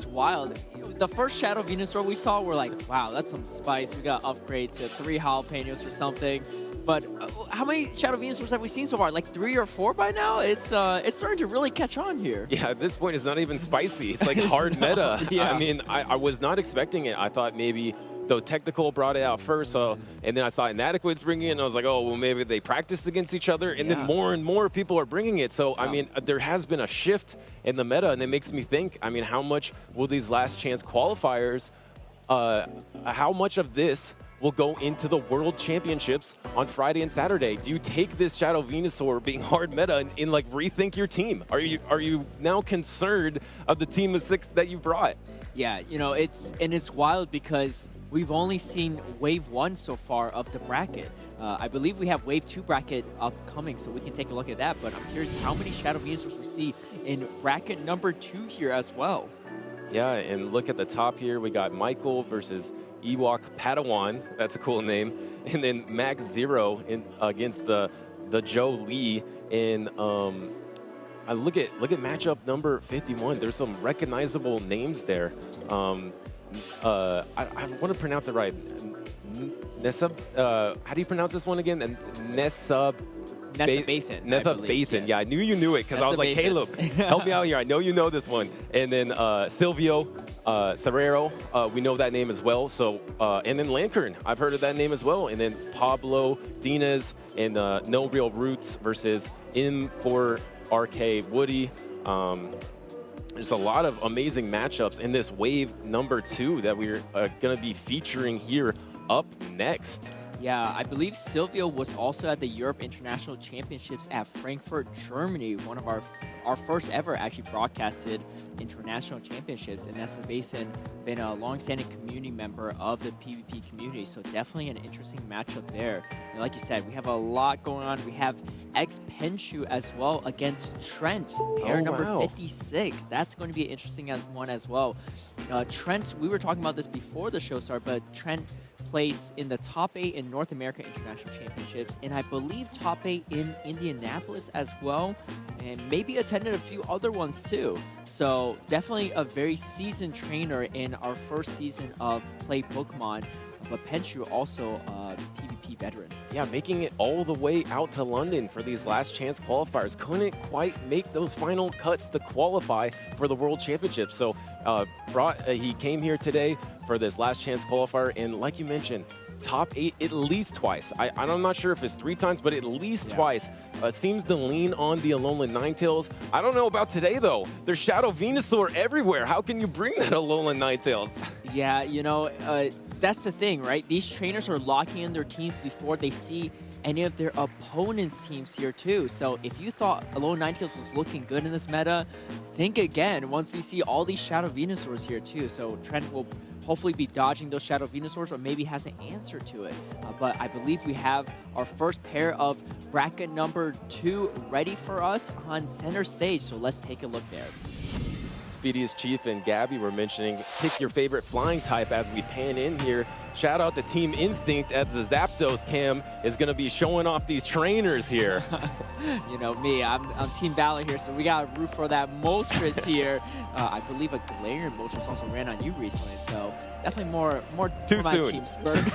wild. The first Shadow Venusaur we saw, we're like, wow, that's some spice. We got to upgrade to 3 jalapenos or something. But how many Shadow Venusaurs have we seen so far? Like 3 or 4 by now? It's starting to really catch on here. Yeah, at this point, it's not even spicy. It's like hard meta. Yeah. I mean, I was not expecting it. I thought maybe though Technical brought it out first, and then I saw Inadequates bringing it, and I was like, oh, well, maybe they practiced against each other, and then more and more people are bringing it. So, I mean, there has been a shift in the meta, and it makes me think, I mean, how much will these last chance qualifiers, how much of this will go into the World Championships on Friday and Saturday? Do you take this Shadow Venusaur being hard meta and like rethink your team? Are you now concerned of the team of 6 that you brought? Yeah, you know, it's wild because we've only seen Wave 1 so far of the bracket. I believe we have Wave 2 bracket upcoming, so we can take a look at that. But I'm curious how many Shadow Venusaurs we see in bracket number 2 here as well. Yeah, and look at the top here. We got Michael versus Ewok Padawan. That's a cool name. And then Max Zero against the Joe Lee. And I look at matchup number 51. There's some recognizable names there. I want to pronounce it right. Nesub. How do you pronounce this one again? And Nesub. Bathan. Bathan. Yes. Yeah, I knew you knew it because I was like, Caleb, help me out here. I know you know this one. And then Silvio Serrero, we know that name as well. So, and then Lankern, I've heard of that name as well. And then Pablo Dinas and No Real Roots versus M4RK Woody. There's a lot of amazing matchups in this wave number 2 that we're going to be featuring here up next. Yeah, I believe Silvio was also at the Europe International Championships at Frankfurt, Germany, one of our first ever actually broadcasted international championships, and that's been a long-standing community member of the PvP community, so definitely an interesting matchup there. And like you said, we have a lot going on. We have X-Penshu as well against Trent, pair number 56. That's going to be an interesting one as well. Trent, we were talking about this before the show started, but Trent placed in the top 8 in North America International Championships, and I believe top 8 in Indianapolis as well, and maybe attended a few other ones too. So definitely a very seasoned trainer in our first season of Play Pokemon, but Penshu also a PvP veteran. Yeah, making it all the way out to London for these last chance qualifiers. Couldn't quite make those final cuts to qualify for the World Championship. So he came here today for this last chance qualifier, and like you mentioned, top 8 at least twice. I'm not sure if it's 3 times, but at least twice. Seems to lean on the Alolan Ninetales. I don't know about today, though. There's Shadow Venusaur everywhere. How can you bring that Alolan Ninetales? Yeah, you know, that's the thing, right? These trainers are locking in their teams before they see any of their opponents' teams here, too. So if you thought Alolan Ninetales was looking good in this meta, think again once you see all these Shadow Venusaurs here, too. So Trent will hopefully be dodging those Shadow Venusaurs, or maybe has an answer to it. But I believe we have our first pair of bracket number 2 ready for us on center stage. So let's take a look there. Speediest Chief and Gabby were mentioning pick your favorite flying type as we pan in here. Shout out to Team Instinct as the Zapdos cam is going to be showing off these trainers here. You know me, I'm Team Valor here, so we got to root for that Moltres here. I believe a Galarian Moltres also ran on you recently, so definitely more Too my soon. Team Spurt.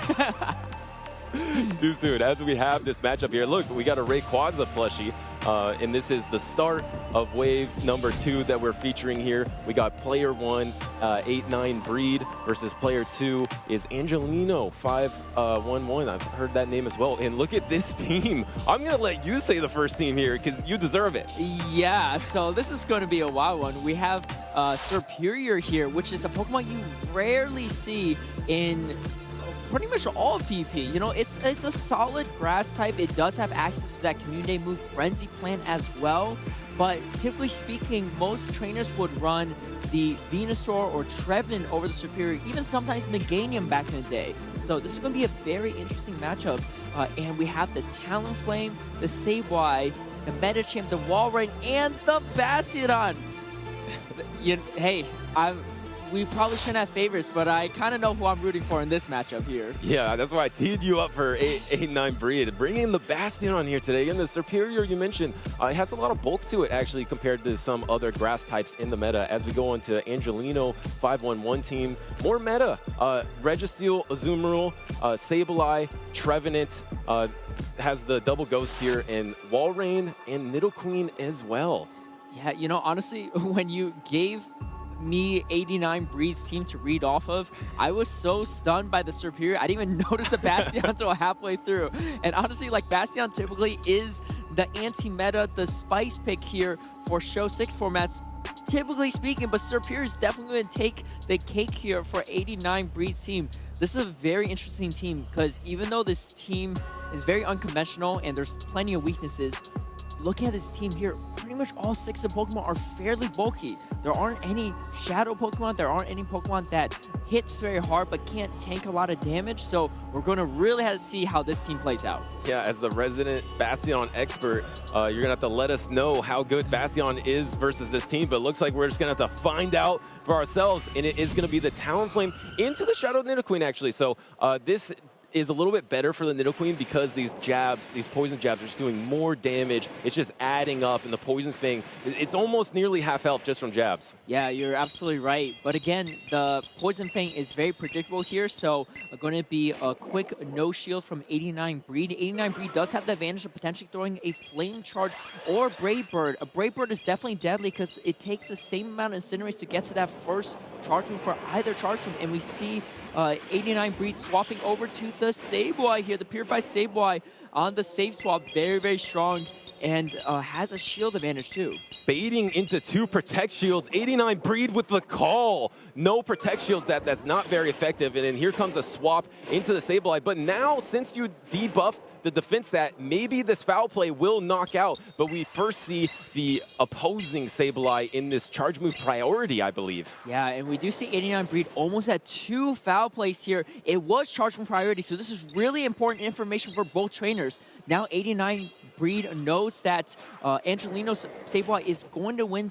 Too soon. As we have this matchup here, look, we got a Rayquaza plushie, and this is the start of wave number 2 that we're featuring here. We got player 1, 8-9 Breed, versus player 2 is Angelino 511. I've heard that name as well. And look at this team. I'm going to let you say the first team here because you deserve it. Yeah, so this is going to be a wild one. We have Superior here, which is a Pokemon you rarely see in pretty much all of PvP. You know, it's a solid grass type. It does have access to that community move Frenzy Plant as well. But typically speaking, most trainers would run the Venusaur or Trevenant over the Superior, even sometimes Meganium back in the day. So this is going to be a very interesting matchup. And we have the Talonflame, the Sableye, the Medicham, the Walrein, and the Bastiodon. Hey, we probably shouldn't have favorites, but I kind of know who I'm rooting for in this matchup here. Yeah, that's why I teed you up for 8-9 Breed. Bringing the Bastion on here today. And the Superior you mentioned, it has a lot of bulk to it, actually, compared to some other grass types in the meta. As we go into Angelino 5-1-1 team, more meta. Registeel, Azumarill, Sableye, Trevenant, has the double Ghost here, and Walrein and Nidoqueen as well. Yeah, you know, honestly, when you gave me 89 Breed's team to read off of, I was so stunned by the Superior. I didn't even notice the Bastion until halfway through. And honestly, like, Bastion typically is the anti-meta, the spice pick here for Show 6 formats, typically speaking, but Superior is definitely going to take the cake here for 89 Breed's team. This is a very interesting team because even though this team is very unconventional and there's plenty of weaknesses, looking at this team here, pretty much all 6 of Pokemon are fairly bulky. There aren't any Shadow Pokemon. There aren't any Pokemon that hits very hard but can't tank a lot of damage. So we're going to really have to see how this team plays out. Yeah, as the resident Bastion expert, you're going to have to let us know how good Bastion is versus this team. But it looks like we're just going to have to find out for ourselves. And it is going to be the Talonflame into the Shadow Nidoqueen, actually. So this is a little bit better for the Nidoqueen because these jabs, these poison jabs, are just doing more damage. It's just adding up, and the Poison Fang, it's almost nearly half health just from jabs. Yeah, you're absolutely right. But again, the Poison Fang is very predictable here, so going to be a quick no shield from 89 Breed. 89 Breed does have the advantage of potentially throwing a Flame Charge or Brave Bird. A Brave Bird is definitely deadly because it takes the same amount of Incinerates to get to that first charge move for either charge move, and we see 89 Breed swapping over to the Sableye here, the Purified Sableye on the save swap, very, very strong, and has a shield advantage too. Baiting into 2 Protect Shields, 89 Breed with the call. No Protect Shields, that's not very effective, and then here comes a swap into the Sableye. But now, since you debuffed the defense stat, maybe this foul play will knock out, but we first see the opposing Sableye in this charge move priority, I believe. Yeah, and we do see 89 Breed almost at 2 foul plays here. It was charge move priority, so this is really important information for both trainers. Now 89 Breed knows that Angelino's Sableye is going to win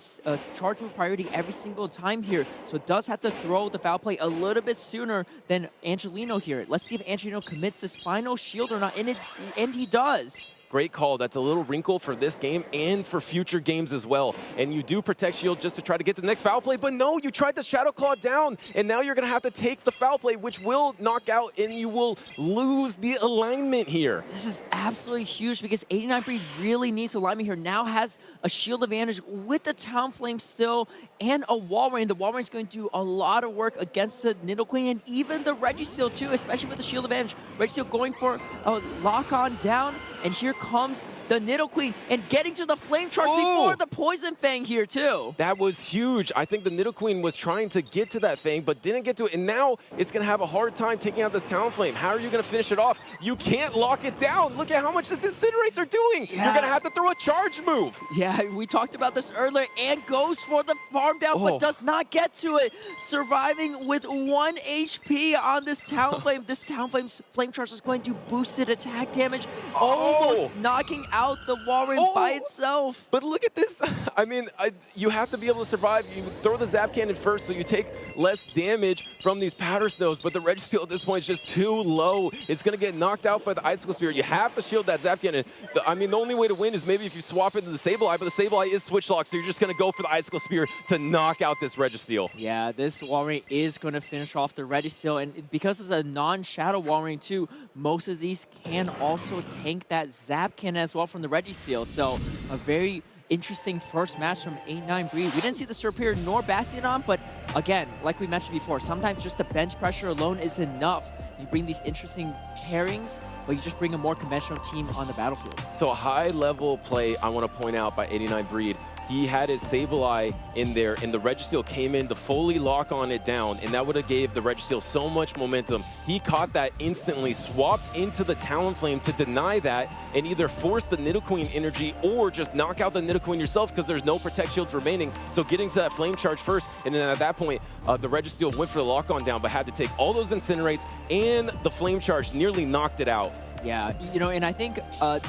charge move priority every single time here, so does have to throw the foul play a little bit sooner than Angelino here. Let's see if Angelino commits this final shield or not, and he does. Great call. That's a little wrinkle for this game and for future games as well. And you do Protect Shield just to try to get the next foul play, but no, you tried the Shadow Claw down, and now you're going to have to take the foul play, which will knock out, and you will lose the alignment here. This is absolutely huge because 89 Breed really needs alignment here. Now has a shield advantage with the Talonflame still and a Walrein. The Walrein is going to do a lot of work against the Nidoqueen and even the Registeel too, especially with the shield advantage. Registeel going for a lock-on down, and here comes the Nidoqueen and getting to the Flame Charge before the Poison Fang here too. That was huge. I think the Nidoqueen was trying to get to that Fang, but didn't get to it, and now it's going to have a hard time taking out this Talonflame. How are you going to finish it off? You can't lock it down. Look at how much this Incinerates are doing. Yeah. You're going to have to throw a charge move. Yeah, we talked about this earlier, and goes for the farm down, but does not get to it. Surviving with 1 HP on this Talonflame. This Talonflame's Flame Charge is going to boost its attack damage, almost knocking out the Walrein by itself. But look at this. I mean, you have to be able to survive. You throw the Zap Cannon first, so you take less damage from these Powder Snows, but the Registeel at this point is just too low. It's going to get knocked out by the Icicle Spear. You have to shield that Zap Cannon. I mean, the only way to win is maybe if you swap into the Sableye, but the Sableye is switch locked, so you're just going to go for the Icicle Spear to knock out this Registeel. Yeah, this Walrein is going to finish off the Registeel, and because it's a non-Shadow Walrein too, most of these can also tank that Zap Cannon as well from the Registeel. So a very interesting first match from 89 Breed. We didn't see the Superior nor Bastion on, but again, like we mentioned before, sometimes just the bench pressure alone is enough. You bring these interesting pairings, but you just bring a more conventional team on the battlefield. So a high-level play I want to point out by 89 Breed. He had his Sableye in there, and the Registeel came in to fully lock on it down, and that would have gave the Registeel so much momentum. He caught that instantly, swapped into the Talonflame to deny that, and either force the Nidoqueen energy or just knock out the Nidoqueen yourself because there's no Protect Shields remaining. So getting to that Flame Charge first, and then at that point, the Registeel went for the lock-on down, but had to take all those Incinerates and the Flame Charge, nearly knocked it out. Yeah, you know, and I think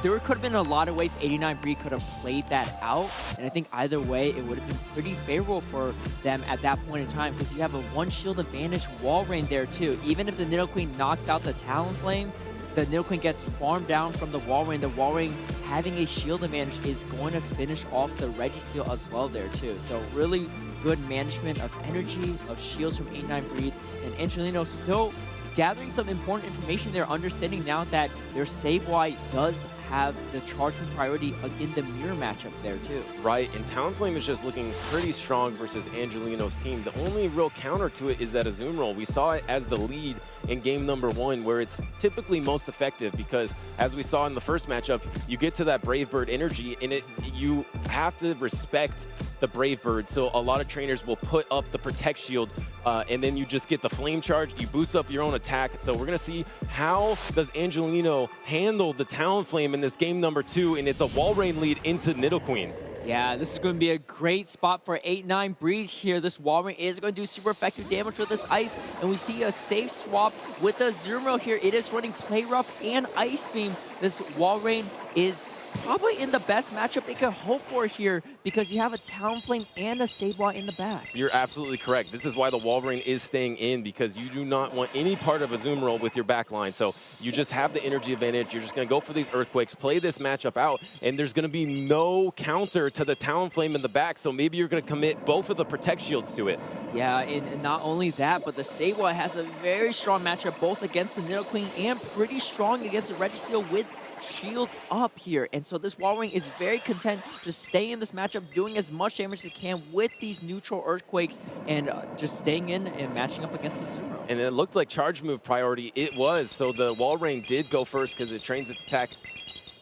there could have been a lot of ways 89 Breed could have played that out, and I think either way it would have been pretty favorable for them at that point in time, because you have a one shield advantage wall rain there too. Even if the Nidoqueen knocks out the Talonflame, the Nidoqueen gets farmed down from the wall rain. The wall rain having a shield advantage is going to finish off the Registeel as well there too. So really good management of energy, of shields from 89 Breed, and Angelino still gathering some important information there, understanding now that their Sableye does have the charge from priority in the mirror matchup there too. Right, and Talonflame is just looking pretty strong versus Angelino's team. The only real counter to it is that Azumarill. We saw it as the lead in game number 1, where it's typically most effective, because as we saw in the first matchup, you get to that Brave Bird energy, and you have to respect the Brave Bird. So a lot of trainers will put up the Protect Shield, and then you just get the Flame Charge, you boost up your own attack. So we're gonna see how does Angelino handle the Talonflame in this game number 2, and it's a wall rain lead into Nidoqueen. Yeah, this is going to be a great spot for 89 Breed here. This wall rain is going to do super effective damage with this ice, and we see a safe swap with the Azumarill here. It is running Play Rough and Ice Beam. This wall rain is probably in the best matchup it could hope for here, because you have a Talonflame and a Sableye in the back. You're absolutely correct. This is why the wall rain is staying in, because you do not want any part of Azumarill with your back line. So you just have the energy advantage. You're just going to go for these Earthquakes, play this matchup out, and there's going to be no counter to the Talonflame in the back. So maybe you're going to commit both of the Protect Shields to it. Yeah, and not only that, but the Sableye has a very strong matchup both against the Nidoqueen and pretty strong against the Registeel with shields up here. And so this wall ring is very content to stay in this matchup, doing as much damage as it can with these neutral Earthquakes, and just staying in and matching up against the Azumarill. And it looked like charge move priority. It was. So the wall rain did go first because it trains its attack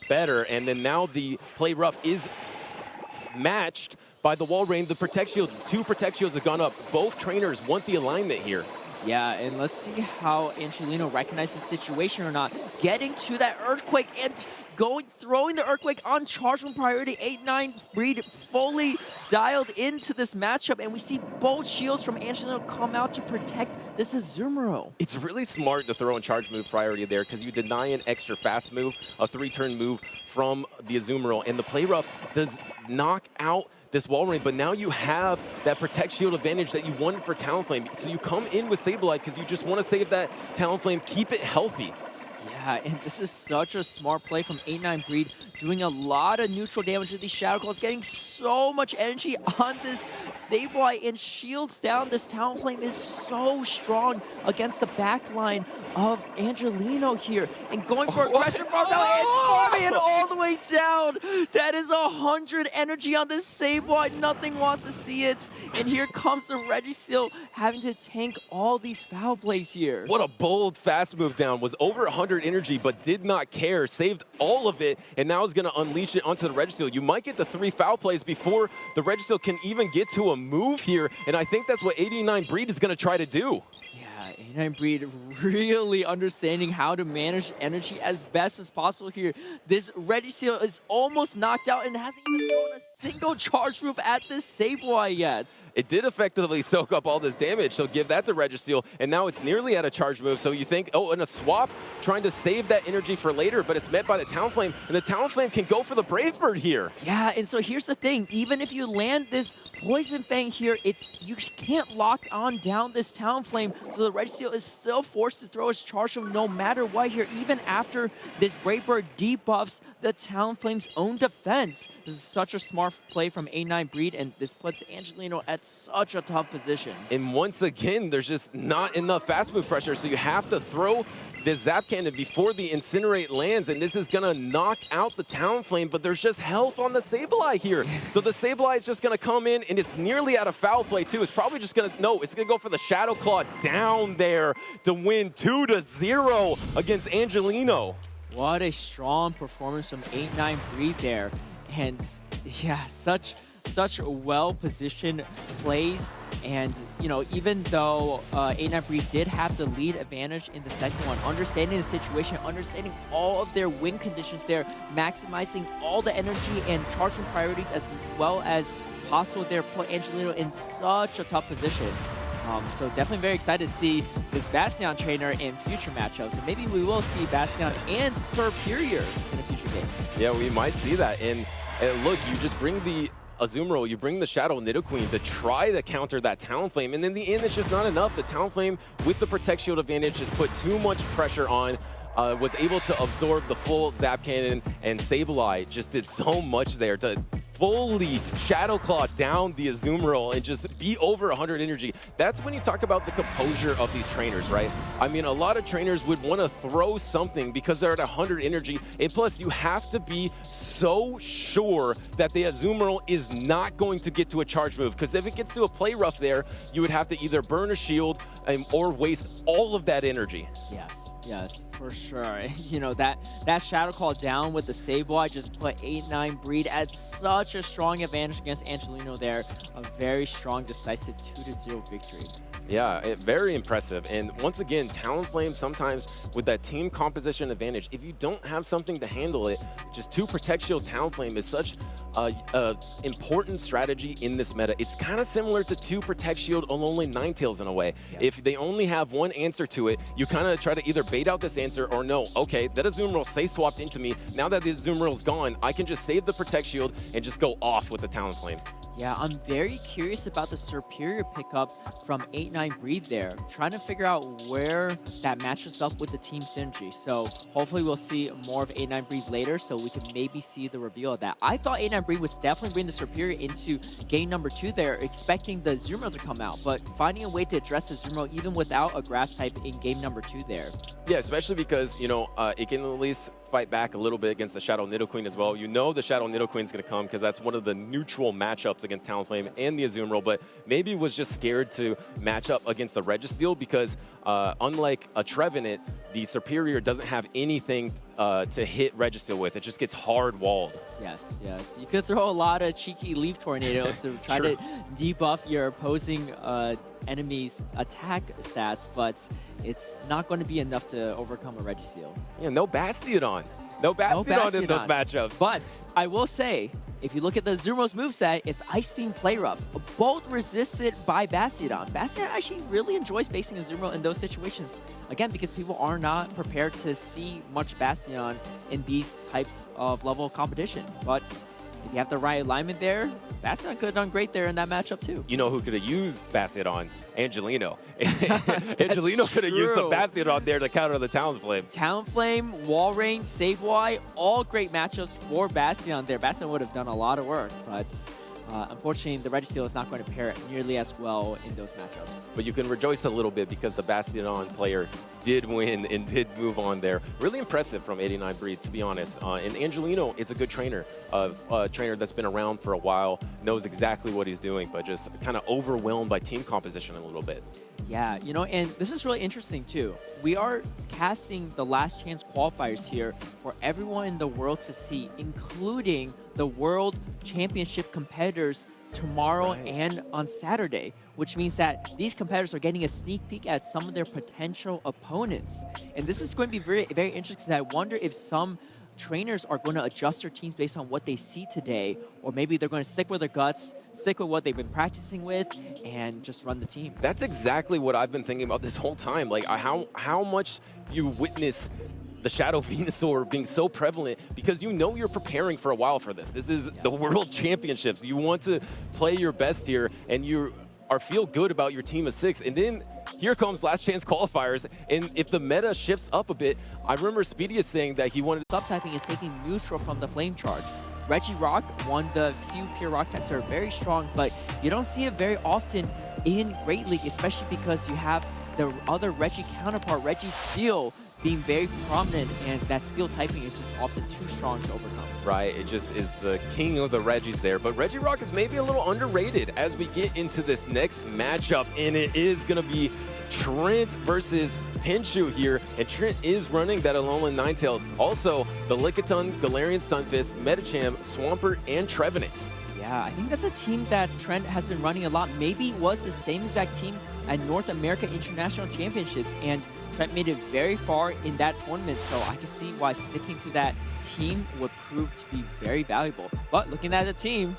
better. And then now the Play Rough is matched by the wall rain. The Protect Shield, 2 Protect Shields have gone up. Both trainers want the alignment here. Yeah, and let's see how Angelino recognizes the situation or not. Getting to that Earthquake and throwing the Earthquake on charge from priority. 89 Breed fully dialed into this matchup, and we see both shields from Angelino come out to protect this Azumarill. It's really smart to throw in charge move priority there, because you deny an extra fast move, a 3-turn move from the Azumarill, and the Play Rough does knock out this wall rain, but now you have that Protect Shield advantage that you wanted for Talonflame. So you come in with Sableye because you just want to save that Talonflame, keep it healthy. Yeah, and this is such a smart play from 89 Breed, doing a lot of neutral damage to these Shadow Claws, getting so much energy on this Sableye and shields down. This Talonflame is so strong against the back line of Angelino here, and going for aggression farm down and farming it all the way down. That is 100 energy on this Sableye. Nothing wants to see it, and here comes the Registeel having to tank all these foul plays here. What a bold fast move down. Was over 100 energy, but did not care. Saved all of it, and now is going to unleash it onto the Registeel. You might get the 3 foul plays before the Registeel can even get to a move here, and I think that's what 89 Breed is going to try to do. Yeah, 89 Breed really understanding how to manage energy as best as possible here. This Registeel is almost knocked out and hasn't even thrown a single charge move at this Sableye yet. It did effectively soak up all this damage, so give that to Registeel, and now it's nearly at a charge move, so you think, oh, in a swap, trying to save that energy for later, but it's met by the Talonflame, and the Talonflame can go for the Brave Bird here. Yeah, and so here's the thing, even if you land this Poison Fang here, you can't lock on down this Talonflame, so the Registeel is still forced to throw his charge move no matter what here, even after this Brave Bird debuffs the Talonflame's own defense. This is such a smart play from 89 Breed, and this puts Angelino at such a tough position. And once again, there's just not enough fast move pressure, so you have to throw this Zap Cannon before the Incinerate lands, and this is going to knock out the Talonflame, but there's just health on the Sableye here. So the Sableye is just going to come in, and it's nearly out of foul play, too. It's probably just going to, no, it's going to go for the Shadow Claw down there to win 2-0 against Angelino. What a strong performance from 89 Breed there. And yeah, such well-positioned plays. And, you know, even though 89 Breed did have the lead advantage in the second one, understanding the situation, understanding all of their win conditions there, maximizing all the energy and charging priorities as well as possible there, put Angelino in such a tough position. So definitely very excited to see this Bastion trainer in future matchups. And maybe we will see Bastion and Superior in a future game. Yeah, we might see that. And look, you just bring the Azumarill, you bring the Shadow Nidoqueen to try to counter that Talonflame, and in the end, it's just not enough. The Talonflame, with the Protect Shield advantage, just put too much pressure on, was able to absorb the full Zap Cannon, and Sableye just did so much there to fully Shadow Claw down the Azumarill and just be over 100 energy. That's when you talk about the composure of these trainers, right? I mean, a lot of trainers would want to throw something because they're at 100 energy, and plus you have to be so sure that the Azumarill is not going to get to a charge move, because if it gets to a play rough there, you would have to either burn a shield or waste all of that energy. Yes, for sure. You know, that Shadow Call down with the Sableye just put 8-9 Breed at such a strong advantage against Angelino there. A very strong, decisive 2-0 victory. Yeah, very impressive. And once again, Talonflame sometimes with that team composition advantage, if you don't have something to handle it, just 2 Protect Shield Talonflame is such an important strategy in this meta. It's kind of similar to 2 Protect Shield only Ninetales in a way. Yes. If they only have one answer to it, you kind of try to either bait out this answer or no, okay, that Azumarill safe swapped into me. Now that the Azumarill's gone, I can just save the Protect Shield and just go off with the Talonflame. Yeah, I'm very curious about the Superior pickup from 8-9 Breed there. Trying to figure out where that matches up with the team synergy. So hopefully we'll see more of 8-9 Breed later, so we can maybe see the reveal of that. I thought 8-9 Breed was definitely bringing the Superior into game number 2 there, expecting the Azumarill to come out, but finding a way to address the Azumarill even without a Grass type in game number 2 there. Yeah, especially because, you know, it can at least fight back a little bit against the Shadow Nidoqueen as well. You know the Shadow Nidoqueen is going to come because that's one of the neutral matchups against Talonflame and the Azumarill, but maybe was just scared to match up against the Registeel because unlike a Trevenant, the Superior doesn't have anything to hit Registeel with. It just gets hard walled. Yes. You could throw a lot of cheeky Leaf Tornadoes to try to debuff your opposing enemy's attack stats, but it's not going to be enough to overcome a Registeel. Yeah, no Bastiodon. No Bastiodon in those matchups. But I will say, if you look at the Azumarill's moveset, it's Ice Beam Play Rough. Both resisted by Bastiodon. Bastiodon actually really enjoys facing Azumarill in those situations. Again, because people are not prepared to see much Bastiodon in these types of level of competition. But if you have the right alignment there, Bastiodon could have done great there in that matchup too. You know who could have used Bastiodon? Angelino. Angelino could have used the Bastiodon there to counter the Talonflame. Talonflame, Walrein, Sableye, all great matchups for Bastion there. Bastion would have done a lot of work, but unfortunately, the Registeel is not going to pair it nearly as well in those matchups. But you can rejoice a little bit because the Bastiodon player did win and did move on there. Really impressive from 8-9 Breed, to be honest. And Angelino is a good trainer, a trainer that's been around for a while, knows exactly what he's doing, but just kind of overwhelmed by team composition a little bit. Yeah, you know, and this is really interesting too. We are casting the last chance qualifiers here for everyone in the world to see, including the World Championship competitors tomorrow and on Saturday, which means that these competitors are getting a sneak peek at some of their potential opponents. And this is going to be very, very interesting because I wonder if some trainers are going to adjust their teams based on what they see today, or maybe they're going to stick with their guts, stick with what they've been practicing with, and just run the team. That's exactly what I've been thinking about this whole time. Like how much you witness the Shadow Venusaur being so prevalent because you know you're preparing for a while for this. This is the World Championships. You want to play your best here, and you feel good about your team of 6. And then here comes last chance qualifiers, and if the meta shifts up a bit, I remember Speedius saying that he wanted... Subtyping is taking neutral from the Flame Charge. Regirock, one of the few pure rock types that are very strong, but you don't see it very often in Great League, especially because you have the other Regi counterpart, Registeel, being very prominent, and that steel typing is just often too strong to overcome. Right, it just is the king of the Regis there. But Regirock is maybe a little underrated as we get into this next matchup, and it is going to be Trent versus Pinshu here, and Trent is running that Alolan Ninetales. Also, the Lickitung, Galarian Stunfisk, Medicham, Swampert, and Trevenant. Yeah, I think that's a team that Trent has been running a lot. Maybe it was the same exact team at North America International Championships, and Trent made it very far in that tournament, so I can see why sticking to that team would prove to be very valuable. But looking at the team,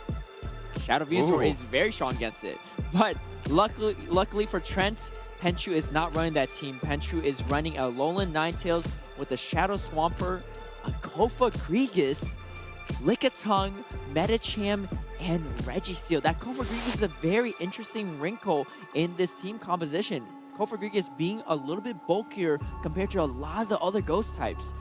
Shadow Venusaur is very strong against it. But luckily for Trent, Penchu is not running that team. Penchu is running a Alolan Ninetales with a Shadow Swampert, a Kofa Grigus, Lickitung, Medicham, and Registeel. That Kofa Grigus is a very interesting wrinkle in this team composition. Kofa Grigus being a little bit bulkier compared to a lot of the other ghost types.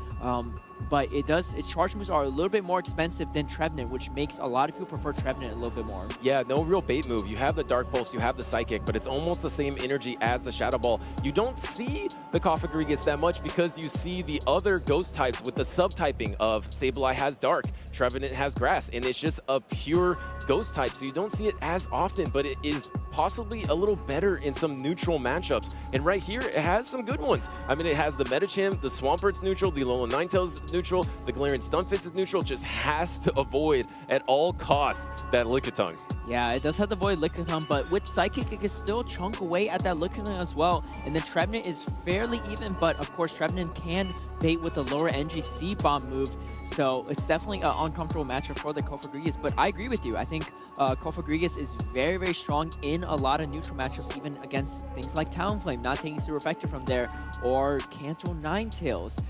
But its charge moves are a little bit more expensive than Trevenant, which makes a lot of people prefer Trevenant a little bit more. Yeah, no real bait move. You have the Dark Pulse, you have the Psychic, but it's almost the same energy as the Shadow Ball. You don't see the Cofagrigus that much because you see the other ghost types with the subtyping of Sableye has Dark, Trevenant has Grass, and it's just a pure ghost type, so you don't see it as often, but it is possibly a little better in some neutral matchups. And right here, it has some good ones. I mean, it has the Medicham, the Swampert's neutral, the Alolan Ninetales neutral, the Galarian Stunfisk is neutral, just has to avoid at all costs that Lickitung. Yeah, it does have to avoid Lickitung, but with Psychic, it can still chunk away at that Lickitung as well. And then Trevenant is fairly even, but of course, Trevenant can bait with the lower NGC bomb move. So it's definitely an uncomfortable matchup for the Cofagrigus. But I agree with you. I think Cofagrigus is very, very strong in a lot of neutral matchups, even against things like Talonflame, not taking Super Effective from there, or Kanto Ninetales.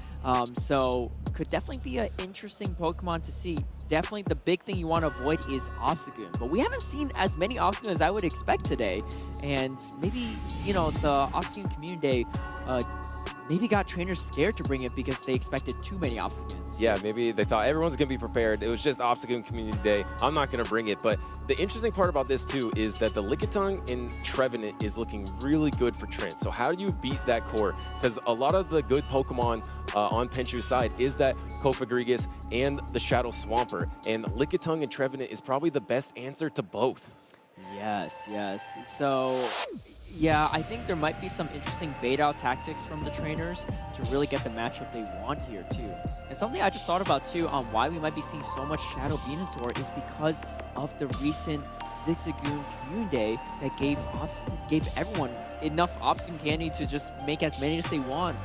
So could definitely be an interesting Pokemon to see. Definitely the big thing you want to avoid is Obstagoon. But we haven't seen as many Obstagoon as I would expect today. And maybe, you know, the Obstagoon Community Day maybe got trainers scared to bring it because they expected too many Obstagoons. Yeah, maybe they thought everyone's going to be prepared. It was just Obstagoon Community Day. I'm not going to bring it. But the interesting part about this, too, is that the Lickitung in Trevenant is looking really good for Trent. So how do you beat that core? Because a lot of the good Pokemon on Penchu's side is that Cofagrigus and the Shadow Swampert. And Lickitung and Trevenant is probably the best answer to both. Yes, yes. So yeah, I think there might be some interesting bait-out tactics from the trainers to really get the matchup they want here, too. And something I just thought about, too, on why we might be seeing so much Shadow Venusaur is because of the recent Zigzagoon Community Day that gave everyone enough Obstagoon candy to just make as many as they want.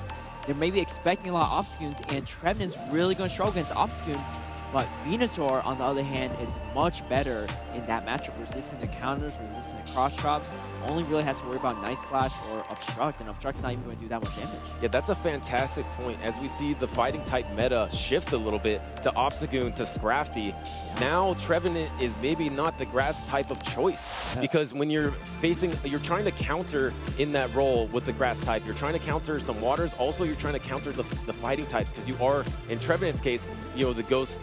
They're maybe expecting a lot of Obstagoons, and Trevenant's really going to struggle against Obstagoon. But Venusaur, on the other hand, is much better in that matchup, resisting the counters, resisting the cross drops. Only really has to worry about Night Slash or Obstruct, and Obstruct's not even going to do that much damage. Yeah, that's a fantastic point. As we see the fighting type meta shift a little bit to Obstagoon to Scrafty, now Trevenant is maybe not the grass type of choice. Because when you're trying to counter in that role with the grass type, you're trying to counter some waters, also you're trying to counter the fighting types, because you are, in Trevenant's case, you know, the ghost